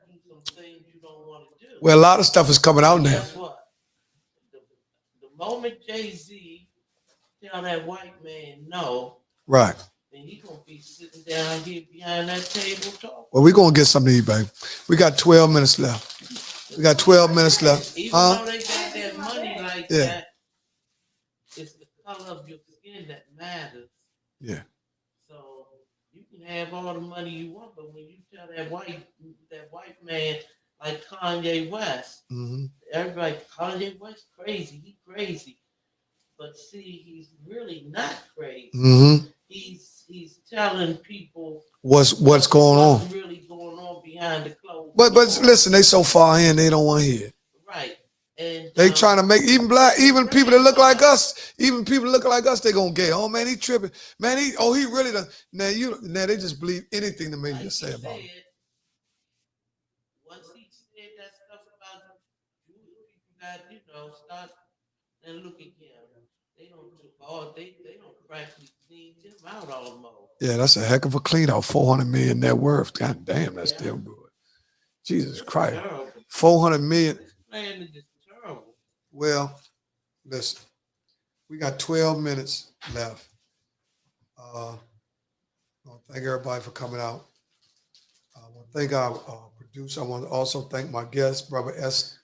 [SPEAKER 6] do some things you don't want to do.
[SPEAKER 1] Well, a lot of stuff is coming out now.
[SPEAKER 6] Guess what? The moment Jay-Z tell that white man no,
[SPEAKER 1] Right.
[SPEAKER 6] then he gonna be sitting down here behind that table talking.
[SPEAKER 1] Well, we're going to get something to eat, babe. We got 12 minutes left.
[SPEAKER 6] Even though they got that money like
[SPEAKER 1] Yeah.
[SPEAKER 6] that, it's the color of your skin that matters.
[SPEAKER 1] Yeah.
[SPEAKER 6] So you can have all the money you want, but when you tell that white man like Kanye West,
[SPEAKER 1] Mm-hmm.
[SPEAKER 6] everybody Kanye West crazy, he crazy. But see, he's really not crazy.
[SPEAKER 1] Mm-hmm.
[SPEAKER 6] He's telling people
[SPEAKER 1] What's going on.
[SPEAKER 6] what's really going on behind the closed
[SPEAKER 1] But
[SPEAKER 6] doors.
[SPEAKER 1] listen, they so far in, they don't want to hear it.
[SPEAKER 6] Right. And
[SPEAKER 1] They trying to make even people that look like us, they gonna get. Oh man, he tripping. Man, he really done. Now they just believe anything the media
[SPEAKER 6] like
[SPEAKER 1] say
[SPEAKER 6] he
[SPEAKER 1] about
[SPEAKER 6] said,
[SPEAKER 1] him.
[SPEAKER 6] once he said that stuff about Jewish people got, start And look at him. They don't do all they don't practically clean him out almost.
[SPEAKER 1] Yeah, that's a heck of a clean out. 400 million net worth. God damn, that's still good. Jesus Christ.
[SPEAKER 6] Terrible.
[SPEAKER 1] 400 million.
[SPEAKER 6] This man is just terrible.
[SPEAKER 1] Well, listen, we got 12 minutes left. I want to thank everybody for coming out. I want to thank our producer. I want to also thank my guest, Brother S.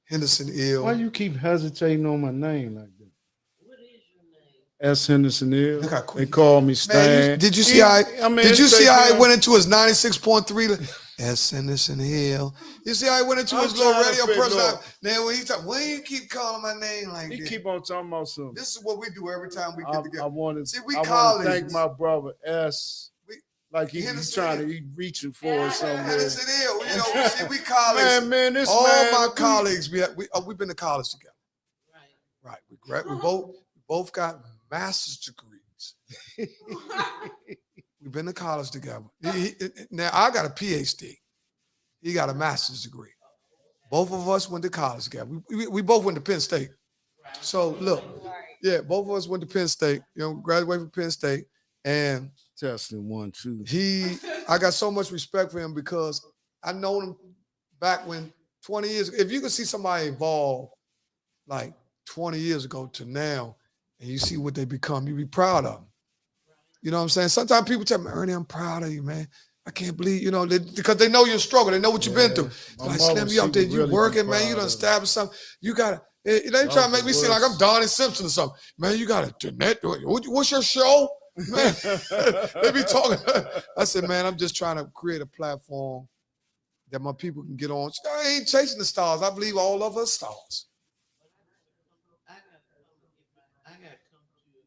[SPEAKER 1] Henderson Ill.
[SPEAKER 2] Why you keep hesitating on my name like that?
[SPEAKER 6] What is your name?
[SPEAKER 2] S. Henderson Hill.
[SPEAKER 1] Look how
[SPEAKER 2] They
[SPEAKER 1] quick.
[SPEAKER 2] call me
[SPEAKER 1] Man,
[SPEAKER 2] Stan.
[SPEAKER 1] did you see how did you
[SPEAKER 2] it
[SPEAKER 1] see
[SPEAKER 2] take
[SPEAKER 1] how it
[SPEAKER 2] him-
[SPEAKER 1] went into his 96.3 S. Henderson Hill? You see how he went into
[SPEAKER 2] I'm
[SPEAKER 1] his little
[SPEAKER 2] trying to
[SPEAKER 1] radio
[SPEAKER 2] figure
[SPEAKER 1] personality?
[SPEAKER 2] out.
[SPEAKER 1] Now when he talk, why you keep calling my name like
[SPEAKER 2] He
[SPEAKER 1] this?
[SPEAKER 2] keep on talking about something.
[SPEAKER 1] This is what we do every time we
[SPEAKER 2] I
[SPEAKER 1] get together.
[SPEAKER 2] want
[SPEAKER 1] See,
[SPEAKER 2] to.
[SPEAKER 1] we
[SPEAKER 2] I want to
[SPEAKER 1] colleagues.
[SPEAKER 2] thank my brother S.
[SPEAKER 1] We-
[SPEAKER 2] Like he's
[SPEAKER 1] Henderson
[SPEAKER 2] trying
[SPEAKER 1] Hill.
[SPEAKER 2] to, he reaching for it somewhere.
[SPEAKER 1] Henderson Hill, see, we colleagues.
[SPEAKER 2] Man, this
[SPEAKER 1] All
[SPEAKER 2] man,
[SPEAKER 1] my colleagues, we've been to college together.
[SPEAKER 6] Right.
[SPEAKER 1] Right. We both got master's degrees. We've been to college together. Now I got a PhD. He got a master's degree. Both of us went to college together. We both went to Penn State. So look, yeah, both of us went to Penn State. Graduated from Penn State, and
[SPEAKER 2] testing 1, 2.
[SPEAKER 1] I got so much respect for him because I known him back when 20 years. If you could see somebody evolve like 20 years ago to now, and you see what they become, you be proud of them. You know what I'm saying? Sometimes people tell me, Ernie, I'm proud of you, man. I can't believe, because they know your struggle. They know what you've been through.
[SPEAKER 2] My
[SPEAKER 1] Like,
[SPEAKER 2] mother,
[SPEAKER 1] Slim, you out there,
[SPEAKER 2] she would
[SPEAKER 1] you
[SPEAKER 2] really be
[SPEAKER 1] working, man.
[SPEAKER 2] proud
[SPEAKER 1] You done
[SPEAKER 2] of
[SPEAKER 1] established something. You got to, they trying to make me seem like I'm Donnie Simpson or something. Man, you got to, what's your show? Man, they be talking. I said, man, I'm just trying to create a platform that my people can get on. I ain't chasing the stars. I believe all of us stars.
[SPEAKER 6] I gotta come to your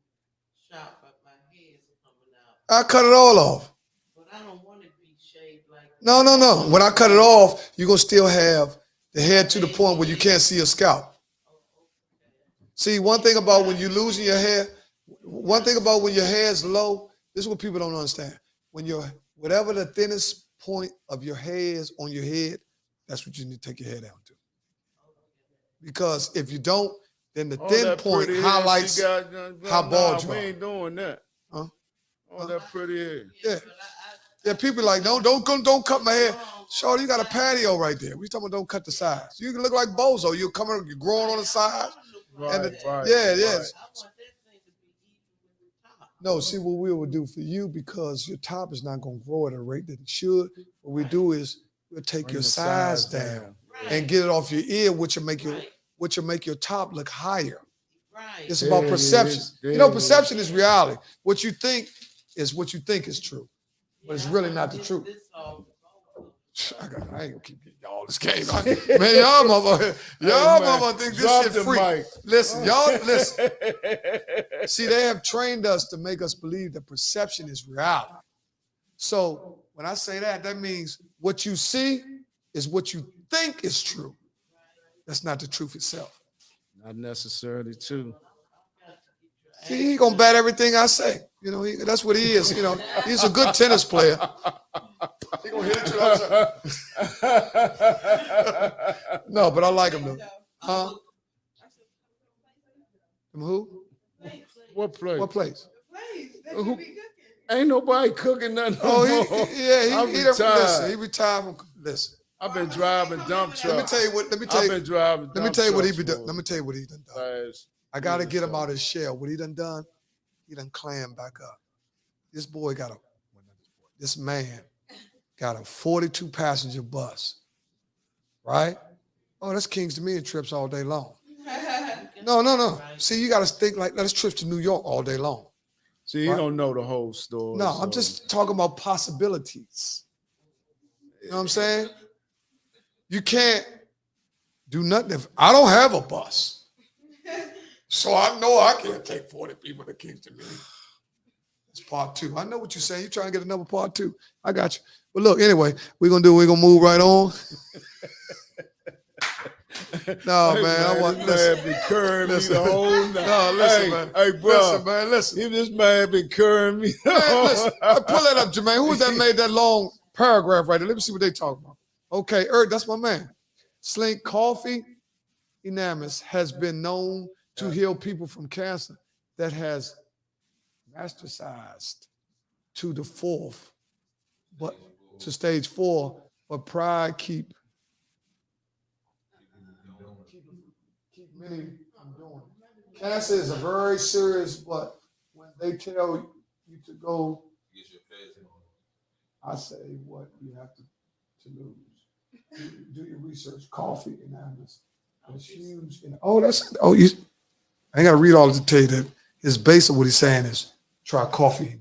[SPEAKER 6] shop, but my hair's coming out.
[SPEAKER 1] I cut it all off.
[SPEAKER 6] But I don't want it to be shaved like
[SPEAKER 1] No. When I cut it off, you're going to still have the hair to the point where you can't see your scalp. See, one thing about when you're losing your hair, one thing about when your hair is low, this is what people don't understand. When whatever the thinnest point of your hair is on your head, that's what you need to take your hair down to. Because if you don't, then the
[SPEAKER 2] All
[SPEAKER 1] thin
[SPEAKER 2] that
[SPEAKER 1] point
[SPEAKER 2] pretty hair
[SPEAKER 1] highlights
[SPEAKER 2] she got,
[SPEAKER 1] how bald you
[SPEAKER 2] we
[SPEAKER 1] are.
[SPEAKER 2] ain't doing that.
[SPEAKER 1] Huh?
[SPEAKER 2] All that pretty hair.
[SPEAKER 1] Yeah. Yeah, people like, don't cut my hair. Shorty, you got a patio right there. We talking about don't cut the sides. You can look like Bozo. You're growing on the side.
[SPEAKER 2] Right,
[SPEAKER 1] And
[SPEAKER 2] right.
[SPEAKER 1] yeah.
[SPEAKER 6] I want that thing to be even with the top.
[SPEAKER 1] No, see what we will do for you, because your top is not going to grow at a rate that it should. What we do is we'll take
[SPEAKER 2] Bring
[SPEAKER 1] your
[SPEAKER 2] the
[SPEAKER 1] sides
[SPEAKER 2] sides
[SPEAKER 1] down and get it off your ear, which will make your top look higher.
[SPEAKER 6] Right.
[SPEAKER 1] It's
[SPEAKER 2] There
[SPEAKER 1] about
[SPEAKER 2] it
[SPEAKER 1] perception.
[SPEAKER 2] is.
[SPEAKER 1] You
[SPEAKER 2] There
[SPEAKER 1] know,
[SPEAKER 2] it is.
[SPEAKER 1] perception is reality. What you think is true, but it's really not the truth.
[SPEAKER 6] This all
[SPEAKER 1] I ain't gonna keep getting y'all this game. Man, y'all mother think this
[SPEAKER 2] Drop
[SPEAKER 1] shit
[SPEAKER 2] the
[SPEAKER 1] free.
[SPEAKER 2] mic.
[SPEAKER 1] Listen, y'all listen. See, they have trained us to make us believe that perception is reality. So when I say that, that means what you see is what you think is true. That's not the truth itself.
[SPEAKER 2] Not necessarily too.
[SPEAKER 1] See, he gonna bat everything I say. That's what he is. He's a good tennis player. He gonna hit it you all the time. No, but I like him though. Huh? Who?
[SPEAKER 2] What place?
[SPEAKER 1] What place?
[SPEAKER 2] Who- Ain't nobody cooking nothing.
[SPEAKER 1] Oh,
[SPEAKER 2] no more. I'm
[SPEAKER 1] he
[SPEAKER 2] retired.
[SPEAKER 1] retired from. Listen,
[SPEAKER 2] I've been driving dump trucks.
[SPEAKER 1] let me tell you what.
[SPEAKER 2] I've been driving.
[SPEAKER 1] Let me tell you what he be done. Let me tell you what he done.
[SPEAKER 2] Last
[SPEAKER 1] I gotta
[SPEAKER 2] year
[SPEAKER 1] get
[SPEAKER 2] or
[SPEAKER 1] him
[SPEAKER 2] so.
[SPEAKER 1] out of his shell. What he done? He done clammed back up. This boy got this man got a 42 passenger bus, right? Oh, that's Kings to me and trips all day long. No. See, you got to think like that's trips to New York all day long.
[SPEAKER 2] See, you
[SPEAKER 1] Right?
[SPEAKER 2] don't know the whole story.
[SPEAKER 1] No, I'm
[SPEAKER 2] so-
[SPEAKER 1] just talking about possibilities. You know what I'm saying? You can't do nothing if I don't have a bus. So I know I can't take 40 people to Kingston. It's part 2. I know what you're saying. You're trying to get another part 2. I got you. But look, anyway, we're gonna move right on. No,
[SPEAKER 2] Hey,
[SPEAKER 1] man, I want
[SPEAKER 2] this
[SPEAKER 1] listen.
[SPEAKER 2] man been curring me
[SPEAKER 1] Listen.
[SPEAKER 2] the whole night.
[SPEAKER 1] No, listen,
[SPEAKER 2] hey,
[SPEAKER 1] man.
[SPEAKER 2] Hey, bro.
[SPEAKER 1] Listen, man, listen.
[SPEAKER 2] If this man been curring me.
[SPEAKER 1] Man, listen. Pull that up, Jermaine. Who was that made that long paragraph right there? Let me see what they talking about. Okay, that's my man. Slink Coffee. enamus has been known to heal people from cancer that has metastasized to the fourth, but to stage 4, but pride keep many from doing it. Cancer is a very serious, but when they tell you to go, I say what you have to lose. Do your research. Coffee enamus. It's huge. You. I ain't got to read all to tell you that his base of what he's saying is try coffee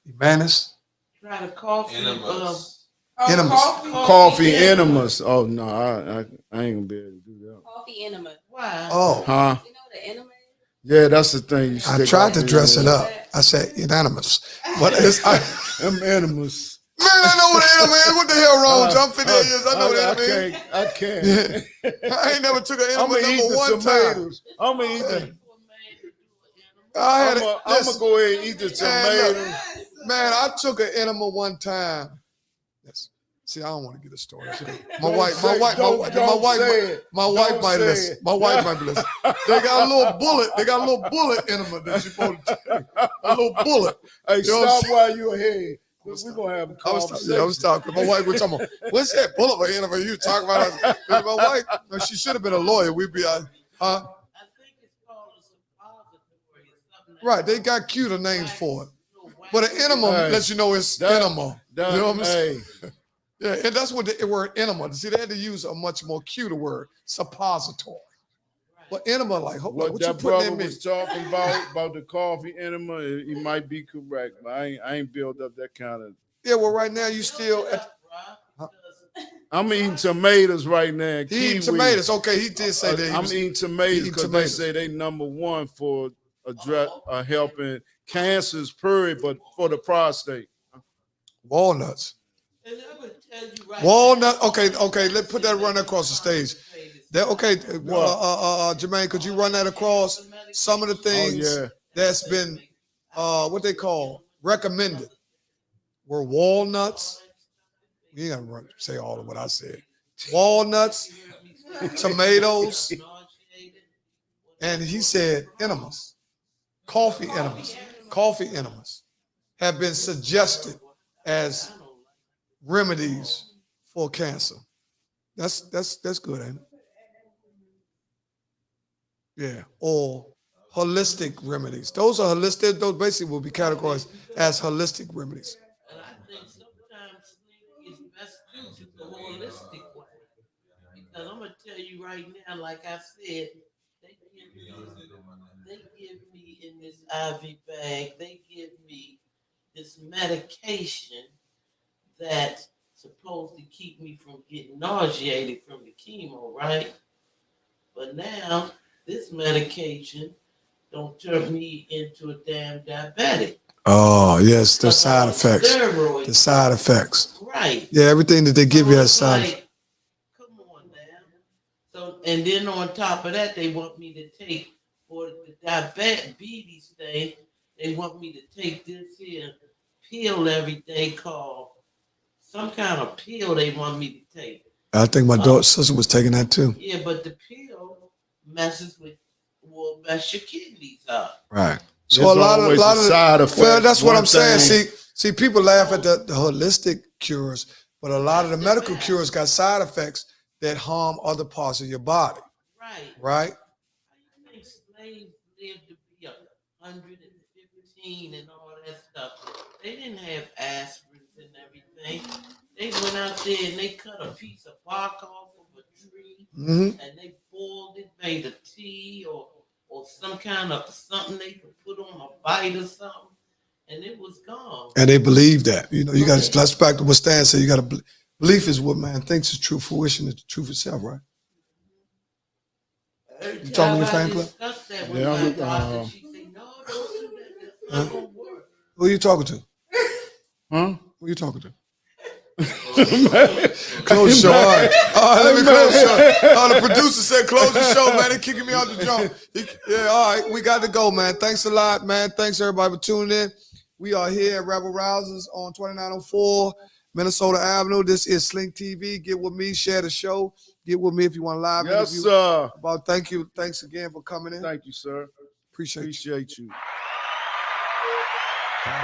[SPEAKER 1] enamus.
[SPEAKER 6] Try the coffee.
[SPEAKER 1] Enemas.
[SPEAKER 2] Coffee enemas. Oh no, I ain't gonna be able to do that.
[SPEAKER 5] Coffee enema.
[SPEAKER 6] Why?
[SPEAKER 1] Oh,
[SPEAKER 2] Huh?
[SPEAKER 5] You know the enema?
[SPEAKER 2] Yeah, that's the thing. You
[SPEAKER 1] I
[SPEAKER 2] stick
[SPEAKER 1] tried
[SPEAKER 2] up
[SPEAKER 1] to
[SPEAKER 2] in
[SPEAKER 1] dress it
[SPEAKER 2] there.
[SPEAKER 1] up. I said unanimous, but it's
[SPEAKER 2] Them enemas.
[SPEAKER 1] man, I know what an enema is. What the hell wrong with you? I'm 58 years. I know what an enema is.
[SPEAKER 2] I can't.
[SPEAKER 1] I ain't never took an
[SPEAKER 2] I'm
[SPEAKER 1] enema
[SPEAKER 2] gonna eat
[SPEAKER 1] number
[SPEAKER 2] the
[SPEAKER 1] one time.
[SPEAKER 2] tomatoes. I'm gonna eat the.
[SPEAKER 1] I had
[SPEAKER 2] I'm gonna go ahead and eat the tomatoes.
[SPEAKER 1] Man, I took an enema one time. Yes. See, I don't want to get a story. My wife might listen. My wife might be listening. They got a little bullet. They got a little bullet enema that you supposed to take. A little bullet.
[SPEAKER 2] Hey,
[SPEAKER 1] You know what I'm
[SPEAKER 2] stop while you're ahead. We're gonna have a
[SPEAKER 1] I
[SPEAKER 2] conversation.
[SPEAKER 1] was talking. My wife was talking about, what's that bullet for enema you talking about? My wife, no, she should have been a lawyer. We'd be huh?
[SPEAKER 6] I think it's called a suppository or something.
[SPEAKER 1] Right, they got cuter names for it. But an enema lets you know it's enema. You know what I'm saying? Yeah, and that's what the word enema. See, they had to use a much more cuter word, suppository. But enema, like, hold on,
[SPEAKER 2] What
[SPEAKER 1] what you
[SPEAKER 2] that
[SPEAKER 1] putting
[SPEAKER 2] brother
[SPEAKER 1] in me?
[SPEAKER 2] was talking about the coffee enema, he might be correct, but I ain't built up that kind of.
[SPEAKER 1] Yeah, well, right now you still at.
[SPEAKER 2] I'm eating tomatoes right now.
[SPEAKER 1] He eating
[SPEAKER 2] kiwi.
[SPEAKER 1] tomatoes. Okay, he did say that.
[SPEAKER 2] I'm eating tomatoes because they say they number one for helping cancers, period, but for the prostate.
[SPEAKER 1] Walnuts.
[SPEAKER 6] And I would tell you right
[SPEAKER 1] Walnut.
[SPEAKER 6] now-
[SPEAKER 1] Okay. Let's put that run across the stage. That okay. Jermaine, could you run that across some of the things that's been what they call recommended were walnuts. You ain't gotta say all of what I said. Walnuts, tomatoes, and he said enemas, coffee enemas have been suggested as remedies for cancer. That's good, ain't it? Yeah, or holistic remedies. Those are holistic. Those basically will be categorized as holistic remedies.
[SPEAKER 6] And I think sometimes it's best to the holistic way. Because I'm gonna tell you right now, like I said, they give me in this IV bag, they give me this medication that's supposed to keep me from getting nauseated from the chemo, right? But now this medication don't turn me into a damn diabetic.
[SPEAKER 1] Oh yes, the
[SPEAKER 6] Because
[SPEAKER 1] side
[SPEAKER 6] I'm on
[SPEAKER 1] effects.
[SPEAKER 6] steroids.
[SPEAKER 1] The side effects.
[SPEAKER 6] Right.
[SPEAKER 1] Yeah, everything that they give
[SPEAKER 6] So
[SPEAKER 1] you has
[SPEAKER 6] it's
[SPEAKER 1] side
[SPEAKER 6] like,
[SPEAKER 1] effects.
[SPEAKER 6] come on now. So and then on top of that, they want me to take for the diabetes thing. They want me to take this here pill every day called some kind of pill. They want me to take.
[SPEAKER 1] I think my daughter's sister was taking that too.
[SPEAKER 6] Yeah, but the pill will mess your kidneys up.
[SPEAKER 1] Right. So
[SPEAKER 2] There's
[SPEAKER 1] a lot
[SPEAKER 2] always
[SPEAKER 1] of
[SPEAKER 2] a side effect.
[SPEAKER 1] well, that's what
[SPEAKER 2] One
[SPEAKER 1] I'm saying.
[SPEAKER 2] thing-
[SPEAKER 1] See, people laugh at the holistic cures, but a lot of the medical cures got side effects that harm other parts of your body.
[SPEAKER 6] Right.
[SPEAKER 1] Right?
[SPEAKER 6] How you think slaves lived to be 115 and all that stuff? They didn't have aspirins and everything. They went out there and they cut a piece of bark off of a tree
[SPEAKER 1] Mm-hmm.
[SPEAKER 6] and they boiled it, made a tea or some kind of something they could put on a bite or something, and it was gone.
[SPEAKER 1] And they believe that. You know, you got to, that's back to what Stan said. You got to, belief is what man thinks is true. Fruition is the truth itself, right? You talking to your fan club?
[SPEAKER 2] Yeah,
[SPEAKER 6] She said, no, don't do that. That's not gonna work.
[SPEAKER 1] Who are you talking to?
[SPEAKER 2] Huh?
[SPEAKER 1] Who are you talking to? Close the show. All right, let me close the show. The producer said close the show, man. They're kicking me out the drum. Yeah, all right, we got to go, man. Thanks a lot, man. Thanks everybody for tuning in. We are here at Rebel Rousers on 2904 Minnesota Avenue. This is Slink TV. Get with me, share the show. Get with me if you want a live
[SPEAKER 2] Yes,
[SPEAKER 1] interview.
[SPEAKER 2] sir.
[SPEAKER 1] Thank you. Thanks again for coming in.
[SPEAKER 2] Thank you, sir.
[SPEAKER 1] Appreciate you.
[SPEAKER 2] Appreciate you.